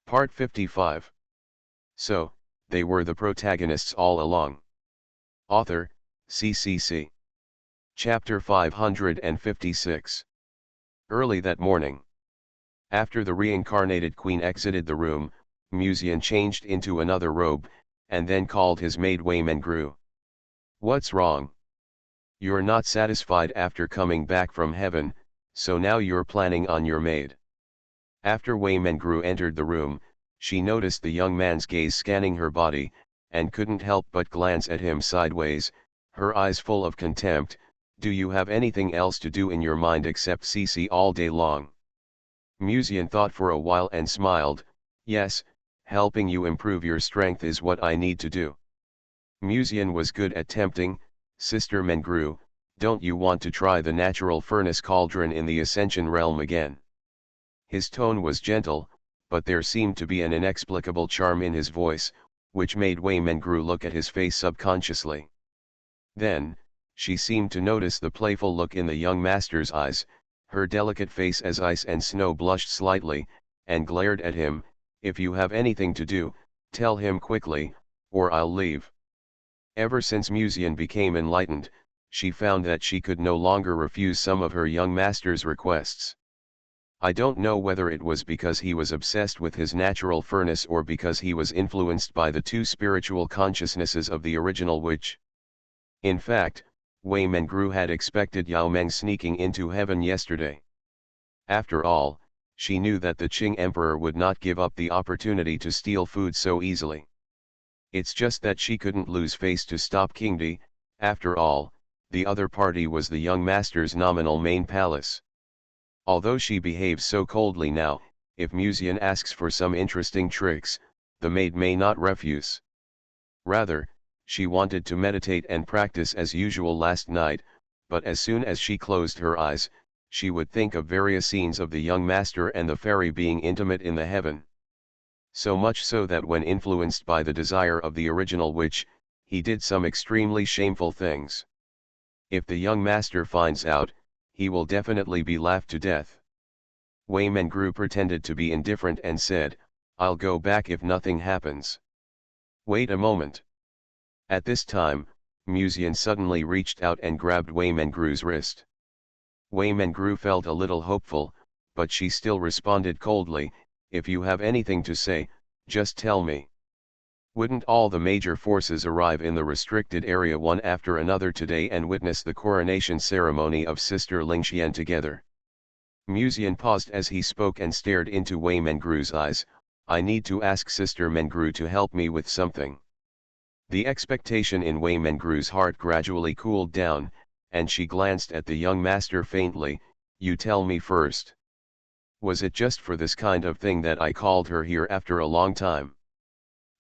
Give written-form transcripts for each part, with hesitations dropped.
Part 55. So, they were the protagonists all along. Author, CCC. Chapter 556. Early that morning. After the reincarnated queen exited the room, Musian changed into another robe, and then called his maid Waymengru. "What's wrong? You're not satisfied after coming back from heaven, so now you're planning on your maid." After Waymengru entered the room, she noticed the young man's gaze scanning her body, and couldn't help but glance at him sideways, her eyes full of contempt. "Do you have anything else to do in your mind except CC all day long?" Musian thought for a while and smiled. "Yes, helping you improve your strength is what I need to do." Musian was good at tempting. "Sister Mengru, don't you want to try the natural furnace cauldron in the Ascension realm again?" His tone was gentle, but there seemed to be an inexplicable charm in his voice, which made Waymengru look at his face subconsciously. Then, she seemed to notice the playful look in the young master's eyes. Her delicate face as ice and snow blushed slightly, and glared at him. "If you have anything to do, tell him quickly, or I'll leave." Ever since Musian became enlightened, she found that she could no longer refuse some of her young master's requests. I don't know whether it was because he was obsessed with his natural furnace or because he was influenced by the two spiritual consciousnesses of the original witch. In fact, Waymengru had expected Yao Meng sneaking into heaven yesterday. After all, she knew that the Qing emperor would not give up the opportunity to steal food so easily. It's just that she couldn't lose face to stop Qingdi. After all, the other party was the young master's nominal main palace. Although she behaves so coldly now, if Musian asks for some interesting tricks, the maid may not refuse. Rather, she wanted to meditate and practice as usual last night, but as soon as she closed her eyes, she would think of various scenes of the young master and the fairy being intimate in the heaven. So much so that when influenced by the desire of the original witch, he did some extremely shameful things. If the young master finds out, he will definitely be laughed to death. Waymengru pretended to be indifferent and said, "I'll go back if nothing happens." "Wait a moment." At this time, Musian suddenly reached out and grabbed Waymengru's wrist. Waymengru felt a little hopeful, but she still responded coldly, "If you have anything to say, just tell me." Wouldn't all the major forces arrive in the restricted area one after another today and witness the coronation ceremony of Sister Lingxian together? Musian paused as he spoke and stared into Waymengru's eyes. "I need to ask Sister Mengru to help me with something." The expectation in Waymengru's heart gradually cooled down, and she glanced at the young master faintly. "You tell me first. Was it just for this kind of thing that I called her here after a long time?"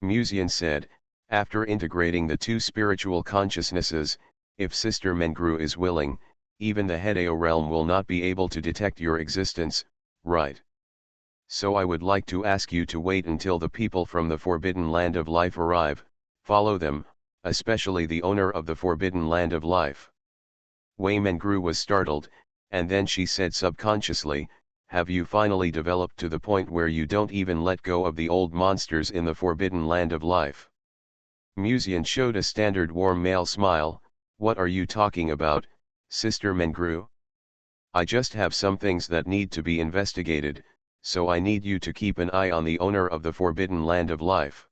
Musian said, "After integrating the two spiritual consciousnesses, if Sister Mengru is willing, even the Hedeo realm will not be able to detect your existence, right? So I would like to ask you to wait until the people from the Forbidden Land of Life arrive, follow them, especially the owner of the Forbidden Land of Life." Waymengru was startled, and then she said subconsciously, "Have you finally developed to the point where you don't even let go of the old monsters in the Forbidden Land of Life?" Musian showed a standard warm male smile. "What are you talking about, Sister Mengru? I just have some things that need to be investigated, so I need you to keep an eye on the owner of the Forbidden Land of Life."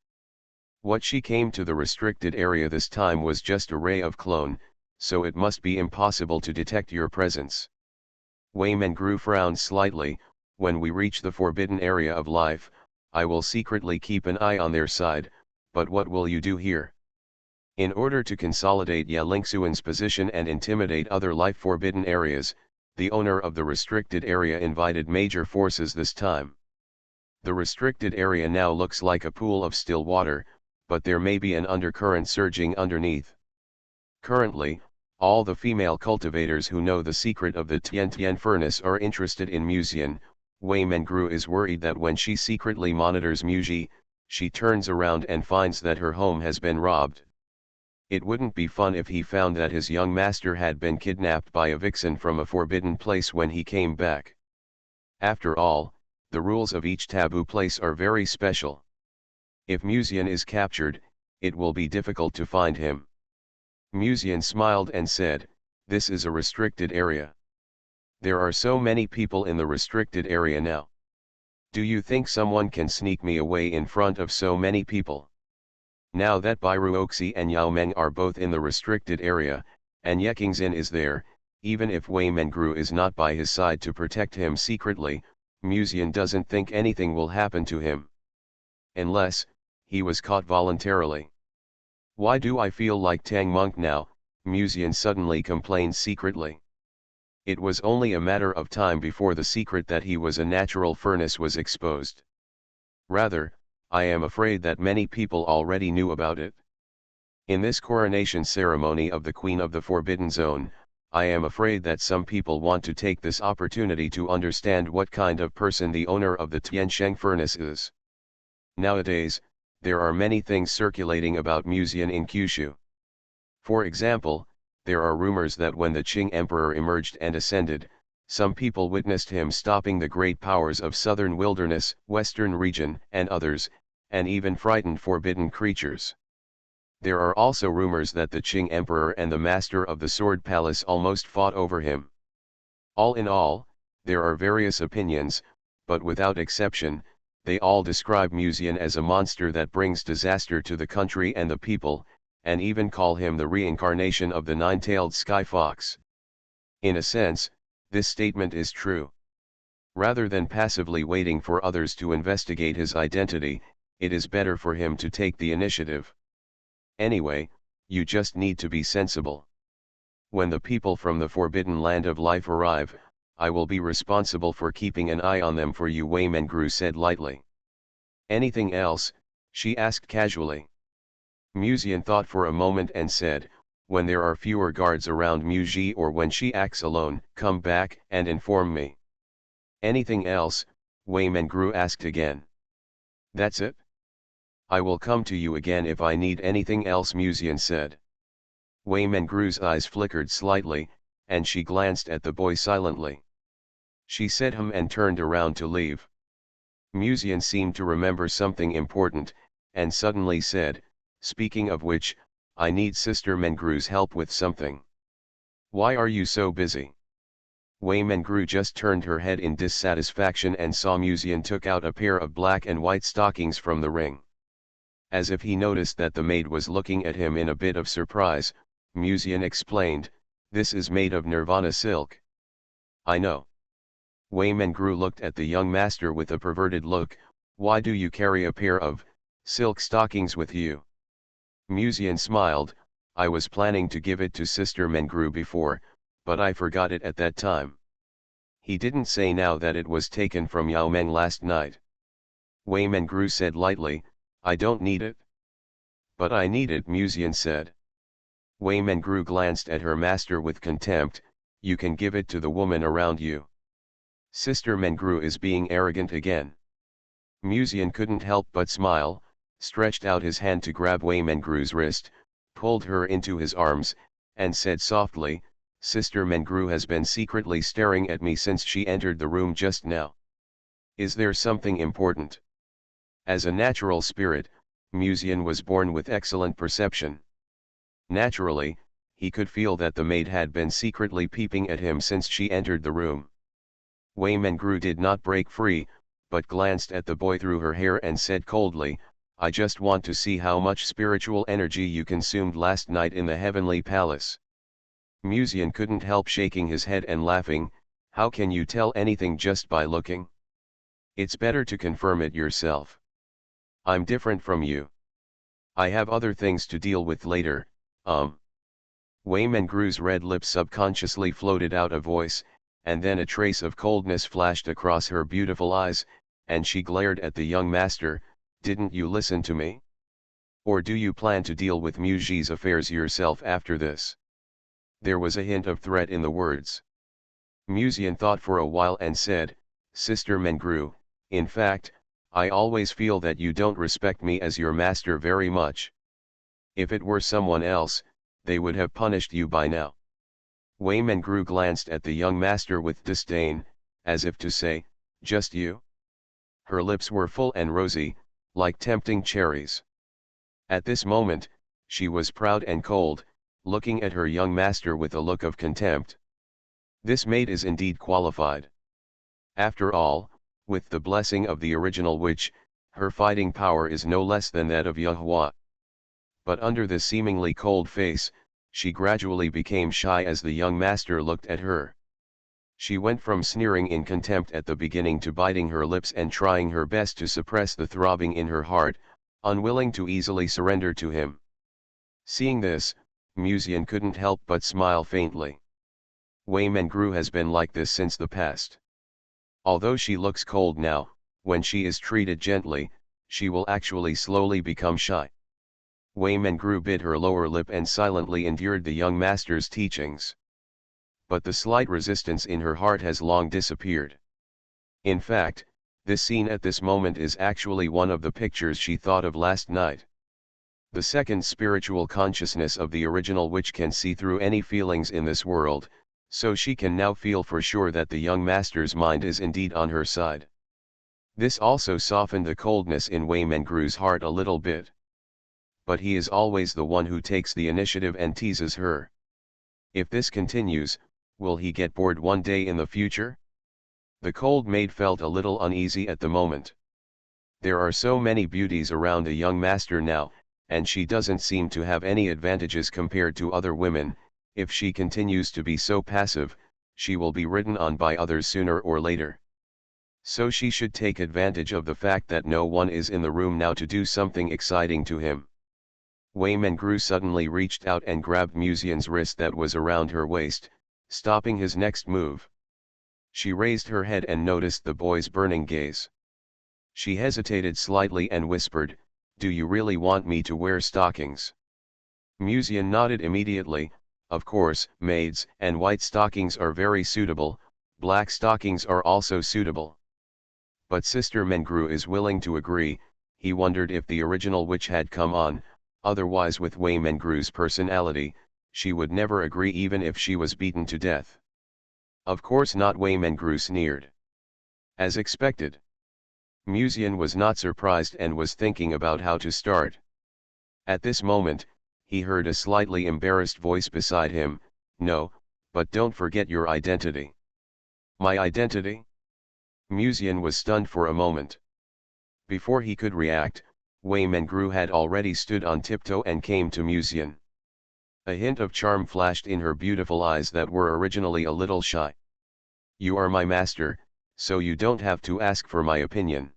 What she came to the restricted area this time was just a ray of clone, so it must be impossible to detect your presence. Waymengru frowned slightly. "When we reach the forbidden area of life, I will secretly keep an eye on their side, but what will you do here?" In order to consolidate Ya Lingxuan's position and intimidate other life-forbidden areas, the owner of the restricted area invited major forces this time. The restricted area now looks like a pool of still water, but there may be an undercurrent surging underneath. Currently, all the female cultivators who know the secret of the Tian furnace are interested in Musian. Waymengru is worried that when she secretly monitors Muji, she turns around and finds that her home has been robbed. It wouldn't be fun if he found that his young master had been kidnapped by a vixen from a forbidden place when he came back. After all, The rules of each taboo place are very special. If Musian is captured, it will be difficult to find him. Musian smiled and said, "This is a restricted area. There are so many people in the restricted area now. Do you think someone can sneak me away in front of so many people? Now that Bairuoxi and Yao Meng are both in the restricted area, and Yekingzin is there, even if Wei Mengru is not by his side to protect him secretly, Musian doesn't think anything will happen to him. Unless, he was caught voluntarily. Why do I feel like Tang Monk now?" Musian suddenly complained secretly. It was only a matter of time before the secret that he was a natural furnace was exposed. Rather, I am afraid that many people already knew about it. In this coronation ceremony of the Queen of the Forbidden Zone, I am afraid that some people want to take this opportunity to understand what kind of person the owner of the Tiansheng furnace is. Nowadays, there are many things circulating about Musian in Kyushu. For example, there are rumors that when the Qing Emperor emerged and ascended, some people witnessed him stopping the great powers of southern wilderness, western region, and others, and even frightened forbidden creatures. There are also rumors that the Qing Emperor and the Master of the Sword Palace almost fought over him. All in all, there are various opinions, but without exception, they all describe Musian as a monster that brings disaster to the country and the people, and even call him the reincarnation of the nine-tailed sky fox. In a sense, this statement is true. Rather than passively waiting for others to investigate his identity, it is better for him to take the initiative. Anyway, you just need to be sensible. When the people from the forbidden land of life arrive, I will be responsible for keeping an eye on them for you, Wei Mengru said lightly. Anything else? She asked casually. Musian thought for a moment and said, when there are fewer guards around Muji or when she acts alone, come back and inform me. Anything else? Wei Mengru asked again. That's it? I will come to you again if I need anything else, Musian said. Wei Mengru's eyes flickered slightly, and she glanced at the boy silently. She said and turned around to leave. Musian seemed to remember something important, and suddenly said, speaking of which, I need Sister Mengru's help with something. Why are you so busy? Wei Mengru just turned her head in dissatisfaction and saw Musian took out a pair of black and white stockings from the ring. As if he noticed that the maid was looking at him in a bit of surprise, Musian explained, this is made of Nirvana silk. I know. Wei Mengru looked at the young master with a perverted look. Why do you carry a pair of silk stockings with you? Musian smiled, I was planning to give it to Sister Mengru before, but I forgot it at that time. He didn't say now that it was taken from Yao Meng last night. Wei Mengru said lightly, I don't need it. But I need it, Musian said. Wei Mengru glanced at her master with contempt, you can give it to the woman around you. Sister Mengru is being arrogant again. Musian couldn't help but smile, stretched out his hand to grab Wei Mengru's wrist, pulled her into his arms, and said softly, Sister Mengru has been secretly staring at me since she entered the room just now. Is there something important? As a natural spirit, Musian was born with excellent perception. Naturally, he could feel that the maid had been secretly peeping at him since she entered the room. Wei Mengru did not break free, but glanced at the boy through her hair and said coldly, I just want to see how much spiritual energy you consumed last night in the heavenly palace. Musian couldn't help shaking his head and laughing, how can you tell anything just by looking? It's better to confirm it yourself. I'm different from you. I have other things to deal with later, Wei Mengru's red lips subconsciously floated out a voice, and then a trace of coldness flashed across her beautiful eyes, and she glared at the young master, didn't you listen to me? Or do you plan to deal with Muji's affairs yourself after this? There was a hint of threat in the words. Musian thought for a while and said, Sister Mengru, in fact, I always feel that you don't respect me as your master very much. If it were someone else, they would have punished you by now. Wei Mengru glanced at the young master with disdain, as if to say, just you? Her lips were full and rosy, like tempting cherries. At this moment, she was proud and cold, looking at her young master with a look of contempt. This maid is indeed qualified. After all, with the blessing of the original witch, her fighting power is no less than that of Yahweh. But under this seemingly cold face, she gradually became shy as the young master looked at her. She went from sneering in contempt at the beginning to biting her lips and trying her best to suppress the throbbing in her heart, unwilling to easily surrender to him. Seeing this, Musian couldn't help but smile faintly. Wei Mengru has been like this since the past. Although she looks cold now, when she is treated gently, she will actually slowly become shy. Wei Mengru bit her lower lip and silently endured the young master's teachings. But the slight resistance in her heart has long disappeared. In fact, this scene at this moment is actually one of the pictures she thought of last night. The second spiritual consciousness of the original witch can see through any feelings in this world, so she can now feel for sure that the young master's mind is indeed on her side. This also softened the coldness in Wei Mengru's heart a little bit. But he is always the one who takes the initiative and teases her. If this continues, will he get bored one day in the future? The cold maid felt a little uneasy at the moment. There are so many beauties around the young master now, and she doesn't seem to have any advantages compared to other women. If she continues to be so passive, she will be ridden on by others sooner or later. So she should take advantage of the fact that no one is in the room now to do something exciting to him. Wei Mengru suddenly reached out and grabbed Musian's wrist that was around her waist, stopping his next move. She raised her head and noticed the boy's burning gaze. She hesitated slightly and whispered, "Do you really want me to wear stockings?" Musian nodded immediately. Of course, maids and white stockings are very suitable, black stockings are also suitable. But Sister Mengru is willing to agree. He wondered if the original witch had come on, otherwise with Wei Mengru's personality, she would never agree even if she was beaten to death. Of course not, Wei Mengru sneered. As expected. Musian was not surprised and was thinking about how to start. At this moment, he heard a slightly embarrassed voice beside him, "No, but don't forget your identity." "My identity?" Musian was stunned for a moment. Before he could react, Wei Mengru had already stood on tiptoe and came to Musian. A hint of charm flashed in her beautiful eyes that were originally a little shy. "You are my master, so you don't have to ask for my opinion."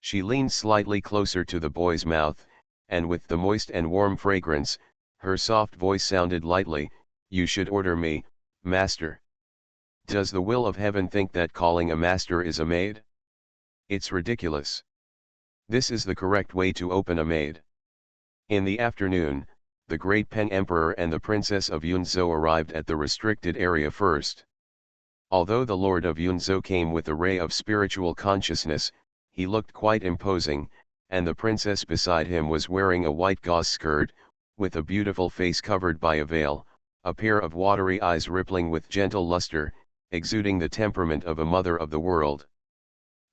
She leaned slightly closer to the boy's mouth, and with the moist and warm fragrance, her soft voice sounded lightly, "You should order me, master. Does the will of heaven think that calling a master is a maid? It's ridiculous. This is the correct way to open a maid." In the afternoon, the great Peng Emperor and the Princess of Yunzhou arrived at the restricted area first. Although the Lord of Yunzhou came with a ray of spiritual consciousness, he looked quite imposing, and the princess beside him was wearing a white gauze skirt, with a beautiful face covered by a veil, a pair of watery eyes rippling with gentle luster, exuding the temperament of a mother of the world.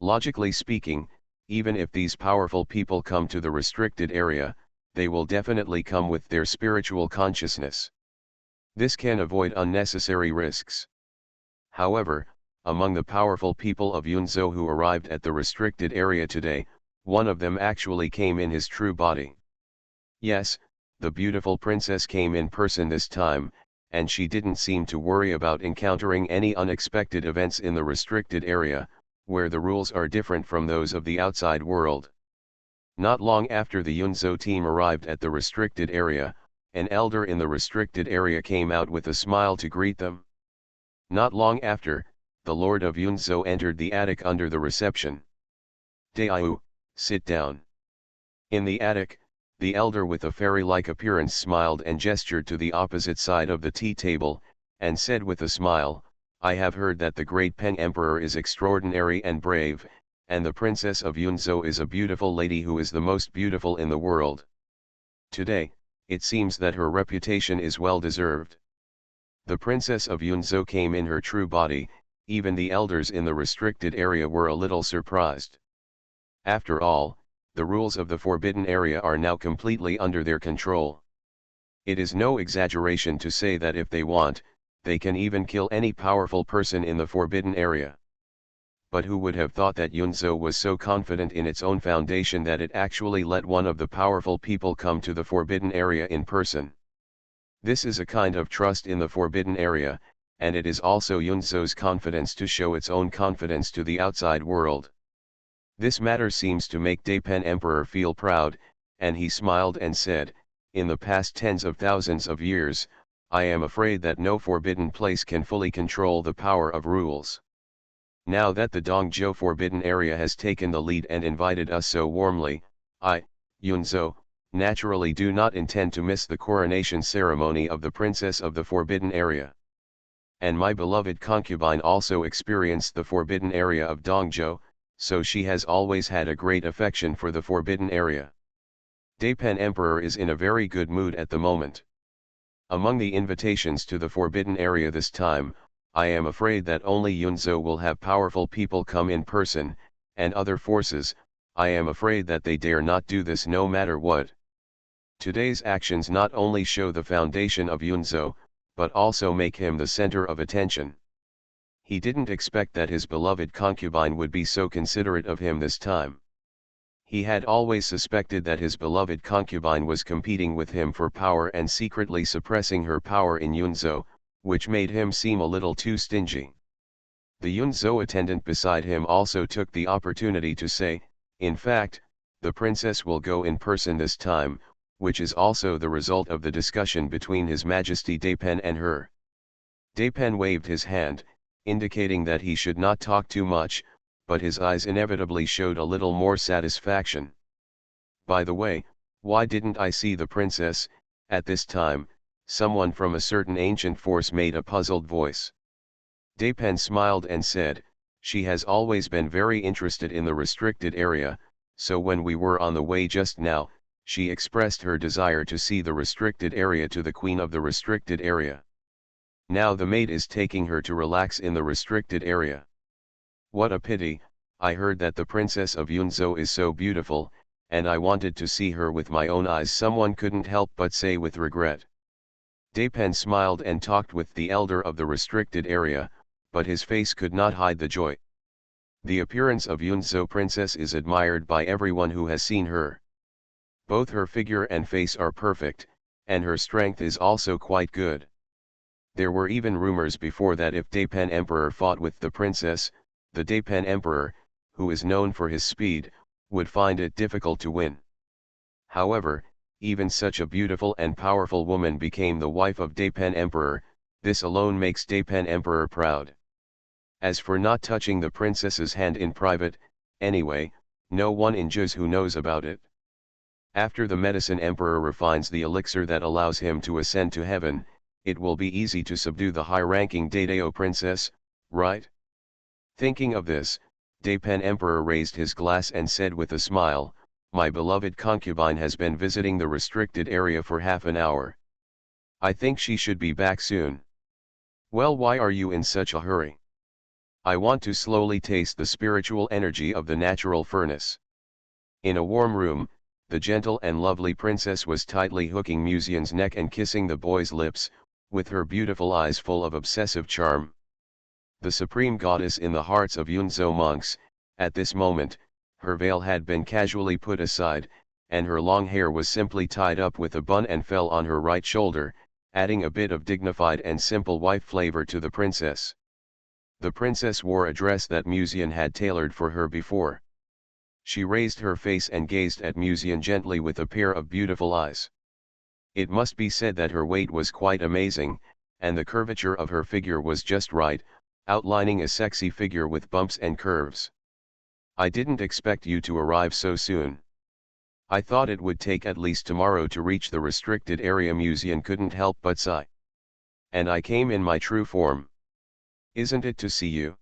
Logically speaking, even if these powerful people come to the restricted area, they will definitely come with their spiritual consciousness. This can avoid unnecessary risks. However, among the powerful people of Yunzhou who arrived at the restricted area today, one of them actually came in his true body. Yes, the beautiful princess came in person this time, and she didn't seem to worry about encountering any unexpected events in the restricted area, where the rules are different from those of the outside world. Not long after the Yunzhou team arrived at the restricted area, an elder in the restricted area came out with a smile to greet them. Not long after, the Lord of Yunzhou entered the attic under the reception. "Daiyu, sit down." In the attic, the elder with a fairy-like appearance smiled and gestured to the opposite side of the tea table, and said with a smile, "I have heard that the great Peng Emperor is extraordinary and brave, and the Princess of Yunzhou is a beautiful lady who is the most beautiful in the world. Today, it seems that her reputation is well deserved." The Princess of Yunzhou came in her true body. Even the elders in the restricted area were a little surprised. After all, the rules of the forbidden area are now completely under their control. It is no exaggeration to say that if they want, they can even kill any powerful person in the forbidden area. But who would have thought that Yunzhou was so confident in its own foundation that it actually let one of the powerful people come to the forbidden area in person? This is a kind of trust in the forbidden area, and it is also Yunzhou's confidence to show its own confidence to the outside world. This matter seems to make Daipen Emperor feel proud, and he smiled and said, "In the past tens of thousands of years, I am afraid that no forbidden place can fully control the power of rules. Now that the Dongzhou forbidden area has taken the lead and invited us so warmly, I, Yunzhou, naturally do not intend to miss the coronation ceremony of the princess of the forbidden area. And my beloved concubine also experienced the forbidden area of Dongzhou, so she has always had a great affection for the forbidden area." Daipen Emperor is in a very good mood at the moment. Among the invitations to the forbidden area this time, I am afraid that only Yunzhou will have powerful people come in person, and other forces, I am afraid that they dare not do this no matter what. Today's actions not only show the foundation of Yunzhou, but also make him the center of attention. He didn't expect that his beloved concubine would be so considerate of him this time. He had always suspected that his beloved concubine was competing with him for power and secretly suppressing her power in Yunzhou, which made him seem a little too stingy. The Yunzhou attendant beside him also took the opportunity to say, "In fact, the princess will go in person this time," which is also the result of the discussion between His Majesty Daipen and her. Daipen waved his hand, indicating that he should not talk too much, but his eyes inevitably showed a little more satisfaction. "By the way, why didn't I see the princess, at this time?" someone from a certain ancient force made a puzzled voice. Daipen smiled and said, "She has always been very interested in the restricted area, so when we were on the way just now, she expressed her desire to see the restricted area to the queen of the restricted area. Now the maid is taking her to relax in the restricted area. What a pity, I heard that the princess of Yunzhou is so beautiful, and I wanted to see her with my own eyes," someone couldn't help but say with regret. Daipen smiled and talked with the elder of the restricted area, but his face could not hide the joy. The appearance of Yunzhou princess is admired by everyone who has seen her. Both her figure and face are perfect, and her strength is also quite good. There were even rumors before that if Daipen Emperor fought with the princess, the Daipen Emperor, who is known for his speed, would find it difficult to win. However, even such a beautiful and powerful woman became the wife of Daipen Emperor. This alone makes Daipen Emperor proud. As for not touching the princess's hand in private, anyway, no one in Zhuzhou knows about it. After the medicine emperor refines the elixir that allows him to ascend to heaven, it will be easy to subdue the high-ranking Daidao princess, right? Thinking of this, Daipen Emperor raised his glass and said with a smile, "My beloved concubine has been visiting the restricted area for half an hour. I think she should be back soon." "Well, why are you in such a hurry?" "I want to slowly taste the spiritual energy of the natural furnace." In a warm room, the gentle and lovely princess was tightly hooking Musian's neck and kissing the boy's lips, with her beautiful eyes full of obsessive charm. The supreme goddess in the hearts of Yunzhou monks, at this moment, her veil had been casually put aside, and her long hair was simply tied up with a bun and fell on her right shoulder, adding a bit of dignified and simple wife flavor to the princess. The princess wore a dress that Musian had tailored for her before. She raised her face and gazed at Musian gently with a pair of beautiful eyes. It must be said that her weight was quite amazing, and the curvature of her figure was just right, outlining a sexy figure with bumps and curves. "I didn't expect you to arrive so soon. I thought it would take at least tomorrow to reach the restricted area." Musian couldn't help but sigh. "And I came in my true form. Isn't it to see you?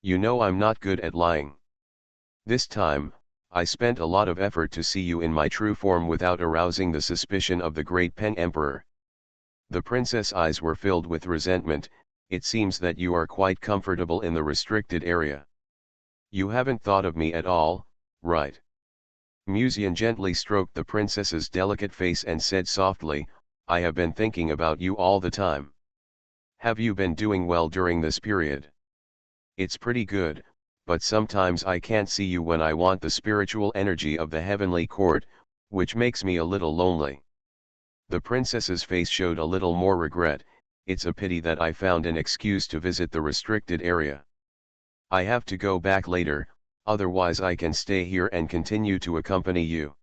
You know I'm not good at lying. This time, I spent a lot of effort to see you in my true form without arousing the suspicion of the great Peng Emperor." The princess' eyes were filled with resentment. "It seems that you are quite comfortable in the restricted area. You haven't thought of me at all, right? Musian gently stroked the princess's delicate face and said softly, I have been thinking about you all the time. Have you been doing well during this period? It's pretty good, but sometimes I can't see you when I want the spiritual energy of the heavenly court, which makes me a little lonely. The princess's face showed a little more regret. It's a pity that I found an excuse to visit the restricted area. I have to go back later, otherwise I can stay here and continue to accompany you.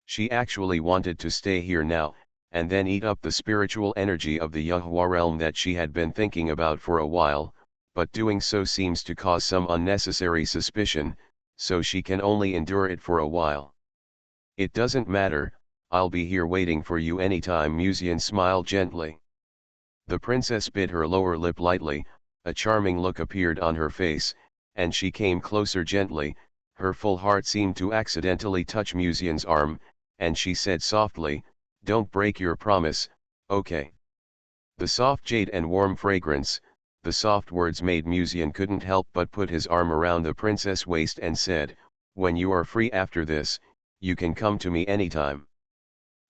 She actually wanted to stay here now, and then eat up the spiritual energy of the Yahua realm that she had been thinking about for a while, but doing so seems to cause some unnecessary suspicion, so she can only endure it for a while. It doesn't matter, I'll be here waiting for you anytime. Musian smiled gently. The princess bit her lower lip lightly, a charming look appeared on her face, and she came closer gently. Her full heart seemed to accidentally touch Musian's arm, and she said softly, don't break your promise, okay? The soft jade and warm fragrance, the soft words made Musian couldn't help but put his arm around the princess' waist and said, when you are free after this, you can come to me anytime.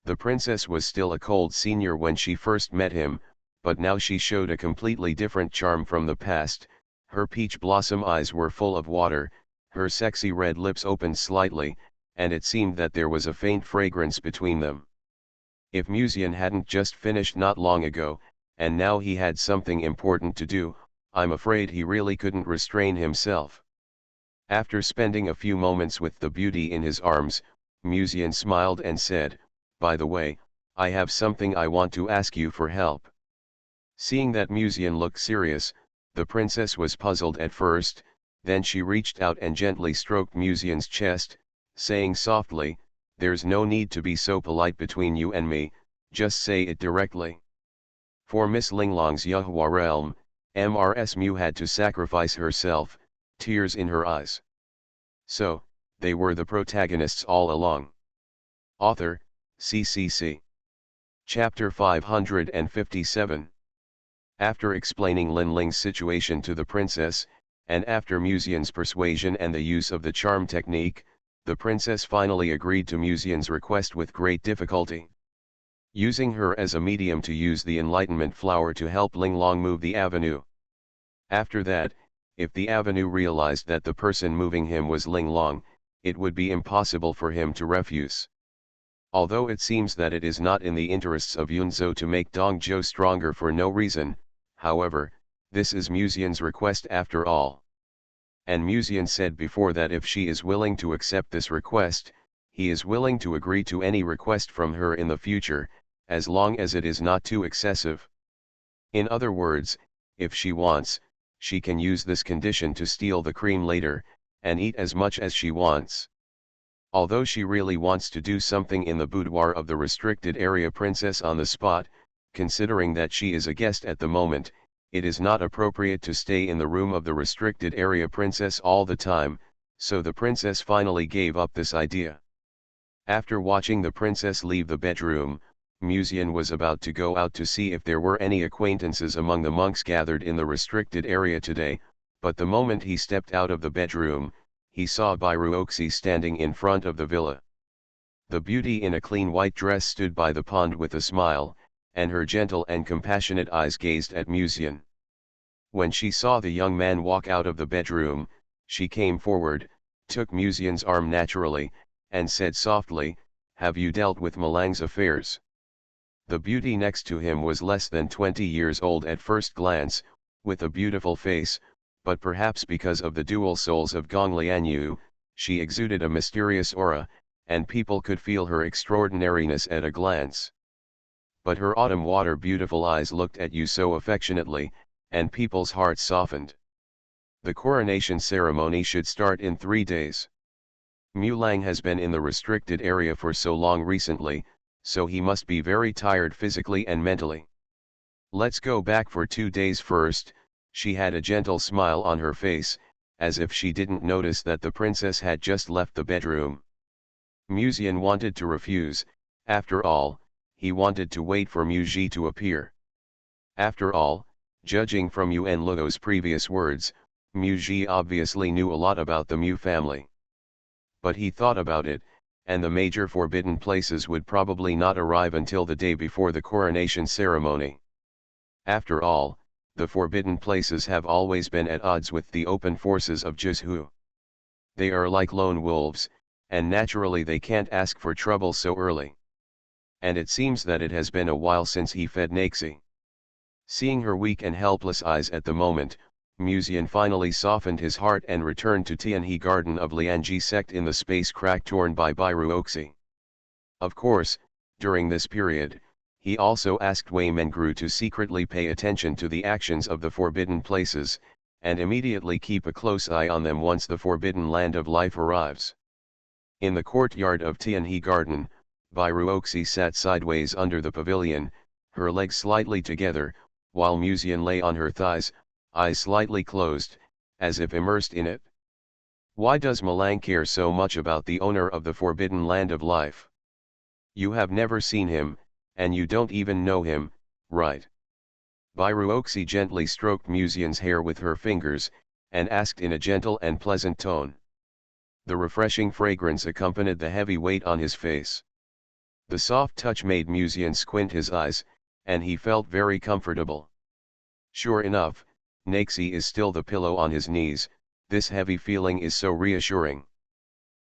The princess was still a cold senior when she first met him, but now she showed a completely different charm from the past. Her peach blossom eyes were full of water, her sexy red lips opened slightly, and it seemed that there was a faint fragrance between them. If Musian hadn't just finished not long ago, and now he had something important to do, I'm afraid he really couldn't restrain himself. After spending a few moments with the beauty in his arms, Musian smiled and said, by the way, I have something I want to ask you for help. Seeing that Musian looked serious, the princess was puzzled at first, then she reached out and gently stroked Musian's chest, saying softly, there's no need to be so polite between you and me, just say it directly. For Miss Linglong's Yahua realm, Mrs. Mu had to sacrifice herself, tears in her eyes. So, they were the protagonists all along. Author, CCC. Chapter 557. After explaining Lin Ling's situation to the princess, and after Musian's persuasion and the use of the charm technique, the princess finally agreed to Musian's request with great difficulty. Using her as a medium to use the enlightenment flower to help Linglong move the avenue. After that, if the avenue realized that the person moving him was Linglong, it would be impossible for him to refuse. Although it seems that it is not in the interests of Yunzhou to make Dongzhou stronger for no reason, however, this is Musian's request after all. And Musian said before that if she is willing to accept this request, he is willing to agree to any request from her in the future, as long as it is not too excessive. In other words, if she wants, she can use this condition to steal the cream later, and eat as much as she wants. Although she really wants to do something in the boudoir of the restricted area princess on the spot, considering that she is a guest at the moment, it is not appropriate to stay in the room of the restricted area princess all the time, so the princess finally gave up this idea. After watching the princess leave the bedroom, Musian was about to go out to see if there were any acquaintances among the monks gathered in the restricted area today, but the moment he stepped out of the bedroom, he saw Biruoxi standing in front of the villa. The beauty in a clean white dress stood by the pond with a smile, and her gentle and compassionate eyes gazed at Musian. When she saw the young man walk out of the bedroom, she came forward, took Musian's arm naturally, and said softly, have you dealt with Malang's affairs? The beauty next to him was less than 20 years old at first glance, with a beautiful face, but perhaps because of the dual souls of Gong Lianyu, she exuded a mysterious aura, and people could feel her extraordinariness at a glance. But her autumn water beautiful eyes looked at you so affectionately, and people's hearts softened. The coronation ceremony should start in 3 days. Mulang has been in the restricted area for so long recently, so he must be very tired physically and mentally. Let's go back for 2 days first. She had a gentle smile on her face, as if she didn't notice that the princess had just left the bedroom. Musian wanted to refuse. After all, he wanted to wait for Mu Ji to appear. After all, judging from Yuan Luo's previous words, Mu Ji obviously knew a lot about the Mu family. But he thought about it, and the major forbidden places would probably not arrive until the day before the coronation ceremony. After all, the forbidden places have always been at odds with the open forces of Jizhu. They are like lone wolves, and naturally they can't ask for trouble so early. And it seems that it has been a while since he fed Naxi. Seeing her weak and helpless eyes at the moment, Musian finally softened his heart and returned to Tianhe Garden of Lianji sect in the space crack torn by Bairuoxi. Of course, during this period, he also asked Wei Mengru to secretly pay attention to the actions of the forbidden places, and immediately keep a close eye on them once the forbidden land of life arrives. In the courtyard of Tianhe Garden, Bairuoxi sat sideways under the pavilion, her legs slightly together, while Musian lay on her thighs, eyes slightly closed, as if immersed in it. Why does Malang care so much about the owner of the forbidden land of life? You have never seen him, and you don't even know him, right? Bairuoxi gently stroked Musian's hair with her fingers, and asked in a gentle and pleasant tone. The refreshing fragrance accompanied the heavy weight on his face. The soft touch made Musian squint his eyes, and he felt very comfortable. Sure enough, Naxi is still the pillow on his knees, this heavy feeling is so reassuring.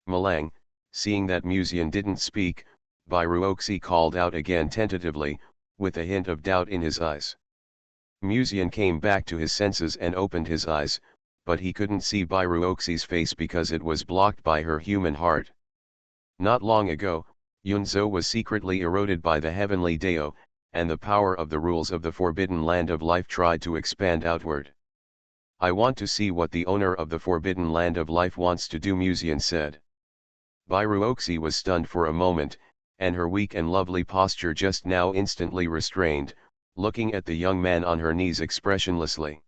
Malang, seeing that Musian didn't speak, Bairuoxi called out again tentatively, with a hint of doubt in his eyes. Musian came back to his senses and opened his eyes, but he couldn't see Bairuoxi's face because it was blocked by her human heart. Not long ago, Yunzhou was secretly eroded by the heavenly Dao, and the power of the rules of the forbidden land of life tried to expand outward. I want to see what the owner of the forbidden land of life wants to do, Musian said. Bairuoxi was stunned for a moment, and her weak and lovely posture just now instantly restrained, looking at the young man on her knees expressionlessly.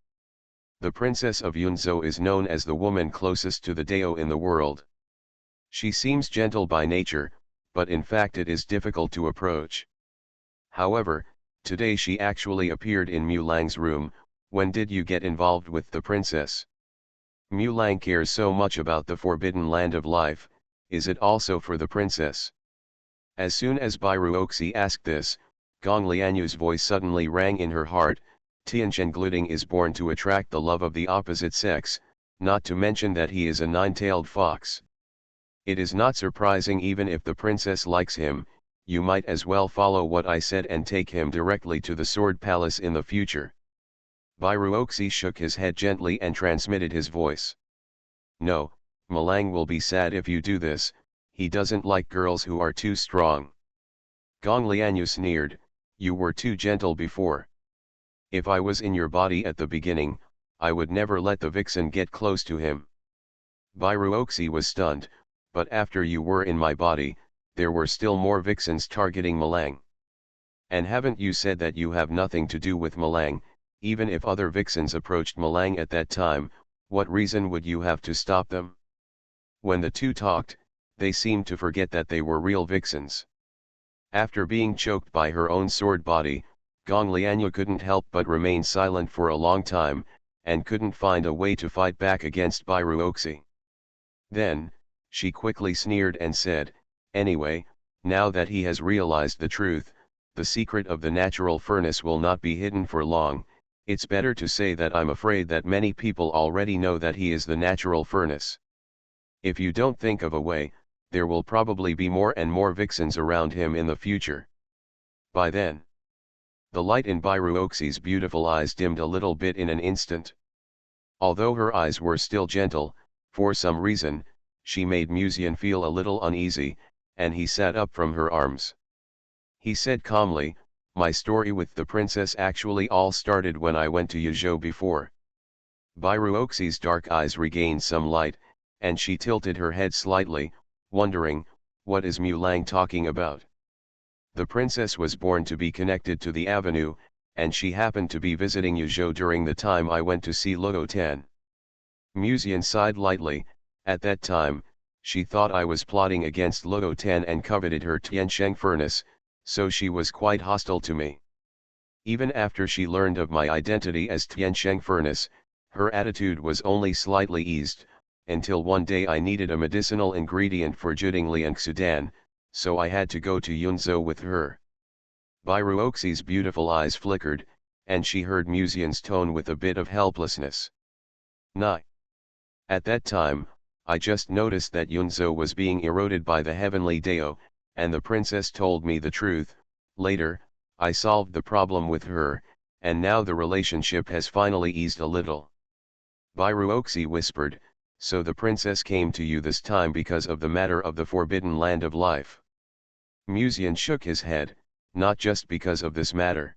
The princess of Yunzhou is known as the woman closest to the Dao in the world. She seems gentle by nature, but in fact it is difficult to approach. However, today she actually appeared in Mulang's room. When did you get involved with the princess? Mulang cares so much about the forbidden land of life, is it also for the princess? As soon as Bairuoxi asked this, Gong Lianyu's voice suddenly rang in her heart. Tianchen Gluding is born to attract the love of the opposite sex, not to mention that he is a nine-tailed fox. It is not surprising even if the princess likes him. You might as well follow what I said and take him directly to the Sword Palace in the future. Bairuoxi shook his head gently and transmitted his voice. No, Malang will be sad if you do this, he doesn't like girls who are too strong. Gong Lianyu sneered, you were too gentle before. If I was in your body at the beginning, I would never let the vixen get close to him. Bairuoxi was stunned, but after you were in my body, there were still more vixens targeting Malang. And haven't you said that you have nothing to do with Malang? Even if other vixens approached Malang at that time, what reason would you have to stop them? When the two talked, they seemed to forget that they were real vixens. After being choked by her own sword body, Gong Lianyu couldn't help but remain silent for a long time, and couldn't find a way to fight back against Bairuoxi. Then, she quickly sneered and said, anyway, now that he has realized the truth, the secret of the natural furnace will not be hidden for long. It's better to say that I'm afraid that many people already know that he is the natural furnace. If you don't think of a way, there will probably be more and more vixens around him in the future. By then, the light in Bairuoxi's beautiful eyes dimmed a little bit in an instant. Although her eyes were still gentle, for some reason, she made Musian feel a little uneasy, and he sat up from her arms. He said calmly, my story with the princess actually all started when I went to Yuzhou before. Bairuoxi's dark eyes regained some light, and she tilted her head slightly, wondering, what is Mulang talking about? The princess was born to be connected to the avenue, and she happened to be visiting Yuzhou during the time I went to see Luo Ten. Musian sighed lightly. At that time, she thought I was plotting against Luo Ten and coveted her Tiansheng furnace, so she was quite hostile to me. Even after she learned of my identity as Tiansheng furnace, her attitude was only slightly eased, until one day I needed a medicinal ingredient for Judingliang Sudan, so I had to go to Yunzhou with her. Bairuoxi's beautiful eyes flickered, and she heard Musian's tone with a bit of helplessness. Nah. At that time, I just noticed that Yunzhou was being eroded by the heavenly Dao, and the princess told me the truth. Later, I solved the problem with her, and now the relationship has finally eased a little. Bairuoxi whispered, so the princess came to you this time because of the matter of the forbidden land of life. Musian shook his head, not just because of this matter.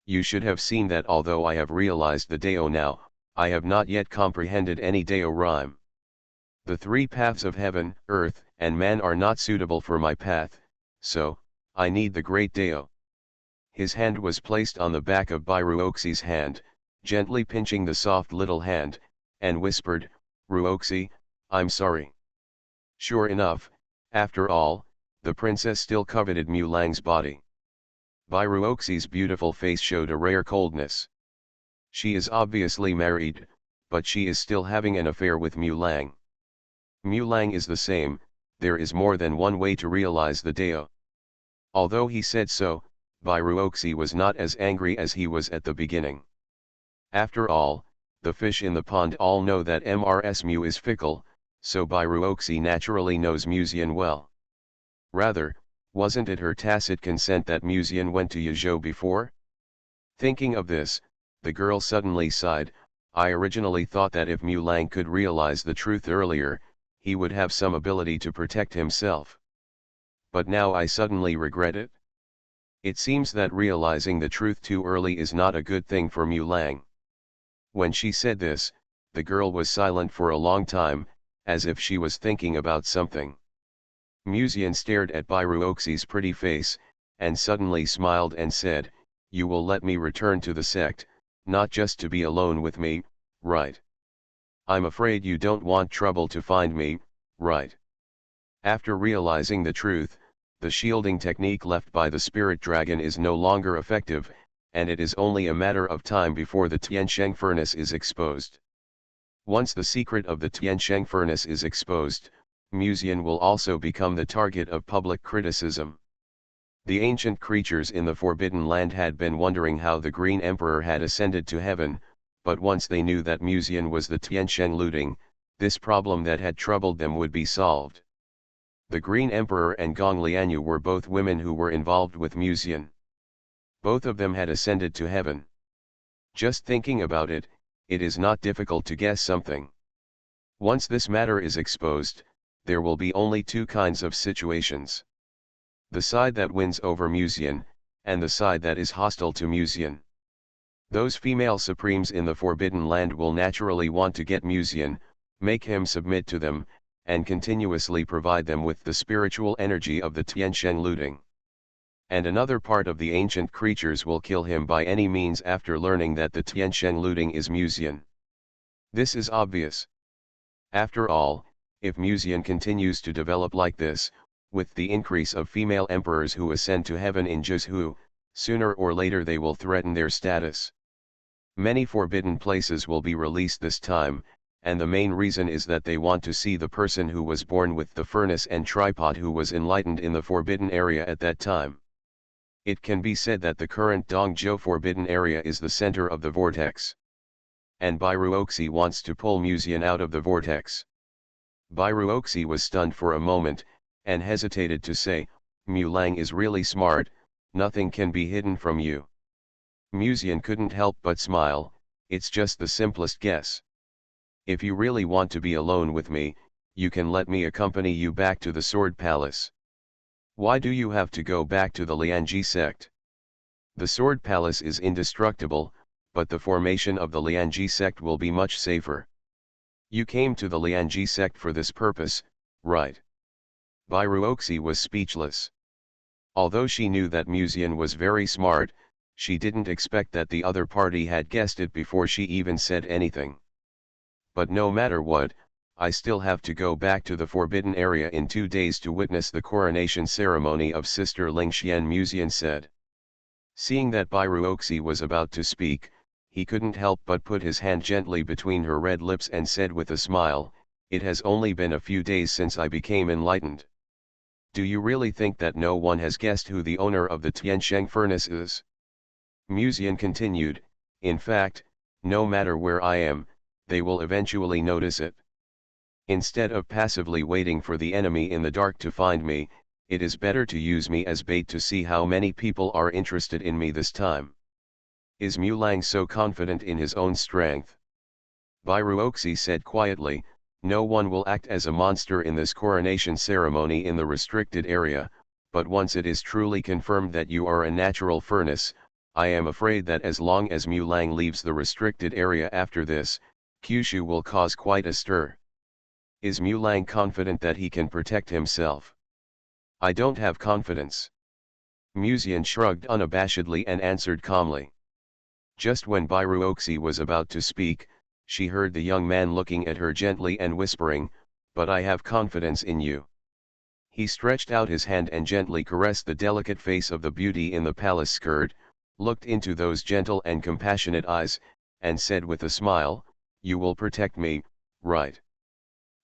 You should have seen that although I have realized the Dao now, I have not yet comprehended any Dao rhyme. The three paths of heaven, earth, and man are not suitable for my path, so, I need the great Dao. His hand was placed on the back of Bairuoxi's hand, gently pinching the soft little hand, and whispered, Ruoxi, I'm sorry. Sure enough, after all, the princess still coveted Mulang's body. Bairuoxi's beautiful face showed a rare coldness. She is obviously married, but she is still having an affair with Mulang. Mulang is the same, there is more than one way to realize the Dao. Although he said so, Bairuoxi was not as angry as he was at the beginning. After all, the fish in the pond all know that Mrs. Mu is fickle, so Bairuoxi naturally knows Musian well. Rather, wasn't it her tacit consent that Musian went to Yuzhou before? Thinking of this, the girl suddenly sighed. I originally thought that if Mulang could realize the truth earlier, he would have some ability to protect himself. But now I suddenly regret it. It seems that realizing the truth too early is not a good thing for Mulang. When she said this, the girl was silent for a long time, as if she was thinking about something. Musian stared at Bairuoxi's pretty face, and suddenly smiled and said, You will let me return to the sect, not just to be alone with me, right? I'm afraid you don't want trouble to find me, right? After realizing the truth, the shielding technique left by the spirit dragon is no longer effective, and it is only a matter of time before the Tiansheng furnace is exposed. Once the secret of the Tiansheng furnace is exposed, Musian will also become the target of public criticism. The ancient creatures in the Forbidden Land had been wondering how the Green Emperor had ascended to heaven, but once they knew that Musian was the Tiansheng looting, this problem that had troubled them would be solved. The Green Emperor and Gong Lianyu were both women who were involved with Musian. Both of them had ascended to heaven. Just thinking about it, it is not difficult to guess something. Once this matter is exposed, there will be only two kinds of situations. The side that wins over Musian, and the side that is hostile to Musian. Those female supremes in the Forbidden Land will naturally want to get Musian, make him submit to them, and continuously provide them with the spiritual energy of the Tiansheng looting. And another part of the ancient creatures will kill him by any means after learning that the Tiansheng looting is Musian. This is obvious. After all, if Musian continues to develop like this, with the increase of female emperors who ascend to heaven in Zhuzhou, sooner or later they will threaten their status. Many forbidden places will be released this time, and the main reason is that they want to see the person who was born with the furnace and tripod who was enlightened in the forbidden area at that time. It can be said that the current Dongzhou forbidden area is the center of the vortex. And Bairuoxi wants to pull Musian out of the vortex. Bairuoxi was stunned for a moment, and hesitated to say, Mulang is really smart, nothing can be hidden from you. Musian couldn't help but smile, it's just the simplest guess. If you really want to be alone with me, you can let me accompany you back to the Sword Palace. Why do you have to go back to the Lianji sect? The Sword Palace is indestructible, but the formation of the Lianji sect will be much safer. You came to the Lianji sect for this purpose, right? Bairuoxi was speechless. Although she knew that Musian was very smart, she didn't expect that the other party had guessed it before she even said anything. But no matter what, I still have to go back to the forbidden area in 2 days to witness the coronation ceremony of Sister Lingxian, Musian said. Seeing that Bairuoxi was about to speak, he couldn't help but put his hand gently between her red lips and said with a smile, It has only been a few days since I became enlightened. Do you really think that no one has guessed who the owner of the Tiansheng furnace is? Muzian continued, in fact, no matter where I am, they will eventually notice it. Instead of passively waiting for the enemy in the dark to find me, it is better to use me as bait to see how many people are interested in me this time. Is Mu Lang so confident in his own strength? Bai Ruoxi said quietly, no one will act as a monster in this coronation ceremony in the restricted area, but once it is truly confirmed that you are a natural furnace, I am afraid that as long as Mu Lang leaves the restricted area after this, Kyushu will cause quite a stir. Is Mu Lang confident that he can protect himself? I don't have confidence. Muzian shrugged unabashedly and answered calmly. Just when Bai Ruoxi was about to speak, she heard the young man looking at her gently and whispering, but I have confidence in you. He stretched out his hand and gently caressed the delicate face of the beauty in the palace skirt, looked into those gentle and compassionate eyes, and said with a smile, you will protect me, right?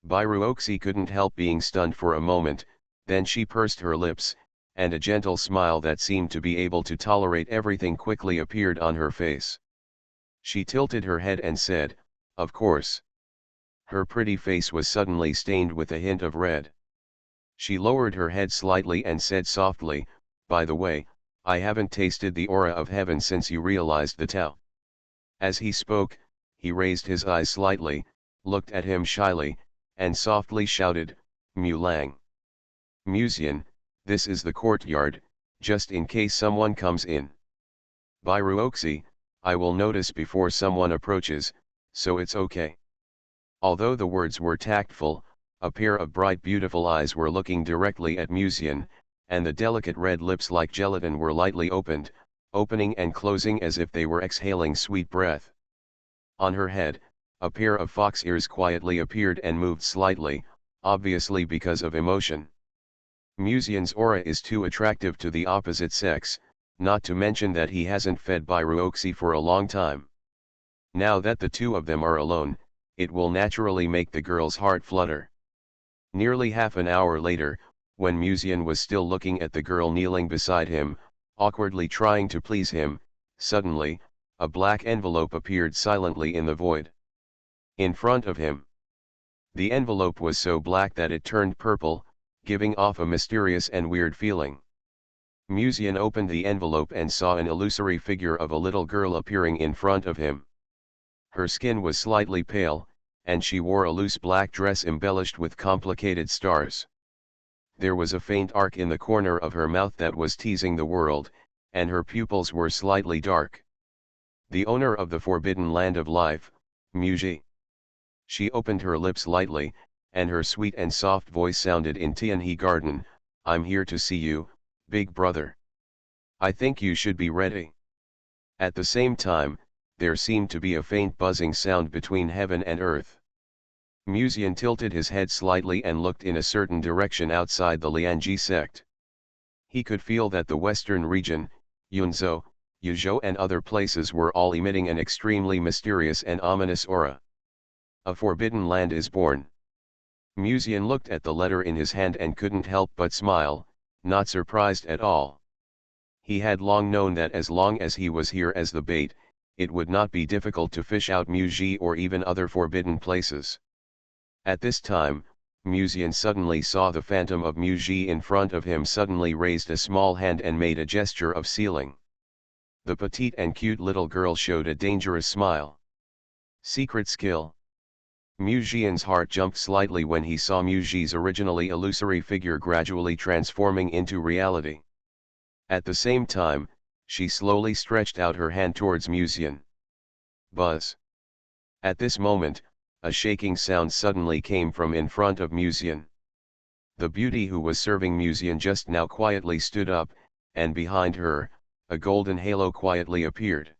Bai Ruoxi couldn't help being stunned for a moment, then she pursed her lips, and a gentle smile that seemed to be able to tolerate everything quickly appeared on her face. She tilted her head and said, of course. Her pretty face was suddenly stained with a hint of red. She lowered her head slightly and said softly, by the way, I haven't tasted the aura of heaven since you realized the Tao. As he spoke, he raised his eyes slightly, looked at him shyly, and softly shouted, Mu Lang. Muzian, this is the courtyard, just in case someone comes in. Bai Ruoxi, I will notice before someone approaches, so it's okay. Although the words were tactful, a pair of bright beautiful eyes were looking directly at Muzian, and the delicate red lips like gelatin were lightly opened, opening and closing as if they were exhaling sweet breath. On her head, a pair of fox ears quietly appeared and moved slightly, obviously because of emotion. Muzian's aura is too attractive to the opposite sex, not to mention that he hasn't fed Bai Ruoxi for a long time. Now that the two of them are alone, it will naturally make the girl's heart flutter. Nearly half an hour later, when Muzian was still looking at the girl kneeling beside him, awkwardly trying to please him, suddenly, a black envelope appeared silently in the void. In front of him. The envelope was so black that it turned purple, giving off a mysterious and weird feeling. Muzian opened the envelope and saw an illusory figure of a little girl appearing in front of him. Her skin was slightly pale, and she wore a loose black dress embellished with complicated stars. There was a faint arc in the corner of her mouth that was teasing the world, and her pupils were slightly dark. The owner of the forbidden land of life, Muji. She opened her lips lightly, and her sweet and soft voice sounded in Tianhe Garden, I'm here to see you, big brother. I think you should be ready. At the same time, there seemed to be a faint buzzing sound between heaven and earth. Muzian tilted his head slightly and looked in a certain direction outside the Lianji sect. He could feel that the western region, Yunzhou, Yuzhou and other places were all emitting an extremely mysterious and ominous aura. A forbidden land is born. Muzian looked at the letter in his hand and couldn't help but smile, not surprised at all. He had long known that as long as he was here as the bait, it would not be difficult to fish out Muji or even other forbidden places. At this time, Muzian suddenly saw the phantom of Muji in front of him suddenly raised a small hand and made a gesture of sealing. The petite and cute little girl showed a dangerous smile. Secret skill. Mujian's heart jumped slightly when he saw Muji's originally illusory figure gradually transforming into reality. At the same time, she slowly stretched out her hand towards Muzian. Buzz. At this moment, a shaking sound suddenly came from in front of Muzian. The beauty who was serving Muzian just now quietly stood up, and behind her, a golden halo quietly appeared.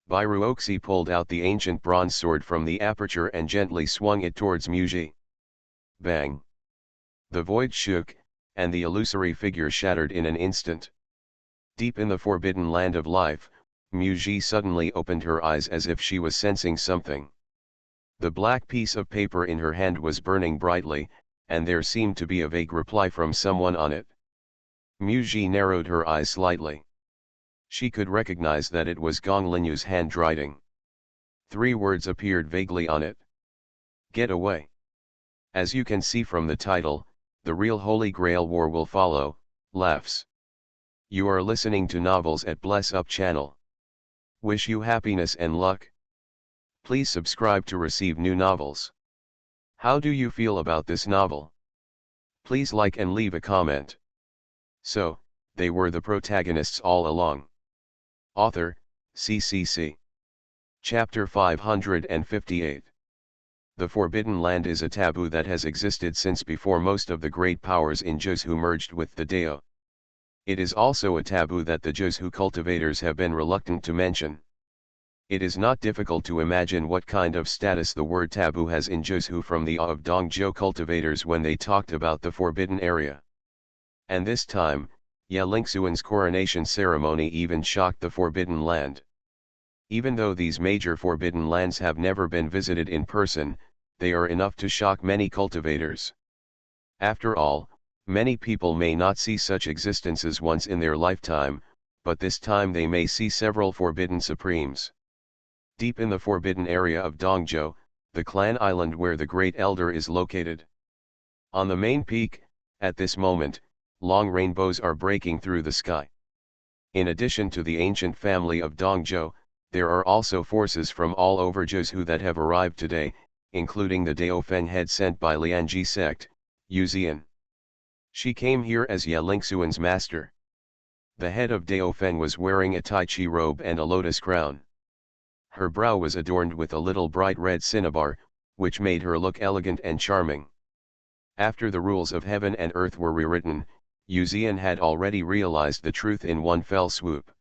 Bai Ruoxi pulled out the ancient bronze sword from the aperture and gently swung it towards Muji. Bang! The void shook, and the illusory figure shattered in an instant. Deep in the forbidden land of life, Muji suddenly opened her eyes as if she was sensing something. The black piece of paper in her hand was burning brightly, and there seemed to be a vague reply from someone on it. Muji narrowed her eyes slightly. She could recognize that it was Gong Linyu's handwriting. 3 words appeared vaguely on it. Get away. As you can see from the title, the real Holy Grail War will follow. Laughs. You are listening to Novels at Bless Up channel. Wish you happiness and luck. Please subscribe to receive new novels. How do you feel about this novel? Please like and leave a comment. So, they were the protagonists all along. Author, CCC. Chapter 558. The Forbidden Land is a taboo that has existed since before most of the great powers in Joseon merged with the Dao. It is also a taboo that the Joseon cultivators have been reluctant to mention. It is not difficult to imagine what kind of status the word taboo has in Joseon from the of Dongjo cultivators when they talked about the forbidden area. And this time, Ye Lingxuan's coronation ceremony even shocked the Forbidden Land. Even though these major forbidden lands have never been visited in person, they are enough to shock many cultivators. After all, many people may not see such existences once in their lifetime, but this time they may see several forbidden supremes. Deep in the forbidden area of Dongjo, the clan island where the Great Elder is located. On the main peak, at this moment, long rainbows are breaking through the sky. In addition to the ancient family of Dongjo, there are also forces from all over Joseon that have arrived today, including the Daofeng head sent by Lianji sect, Yuzian. She came here as Ye Lingxuan's master. The head of Daofeng was wearing a Tai Chi robe and a lotus crown. Her brow was adorned with a little bright red cinnabar, which made her look elegant and charming. After the rules of heaven and earth were rewritten, Yuzian had already realized the truth in one fell swoop.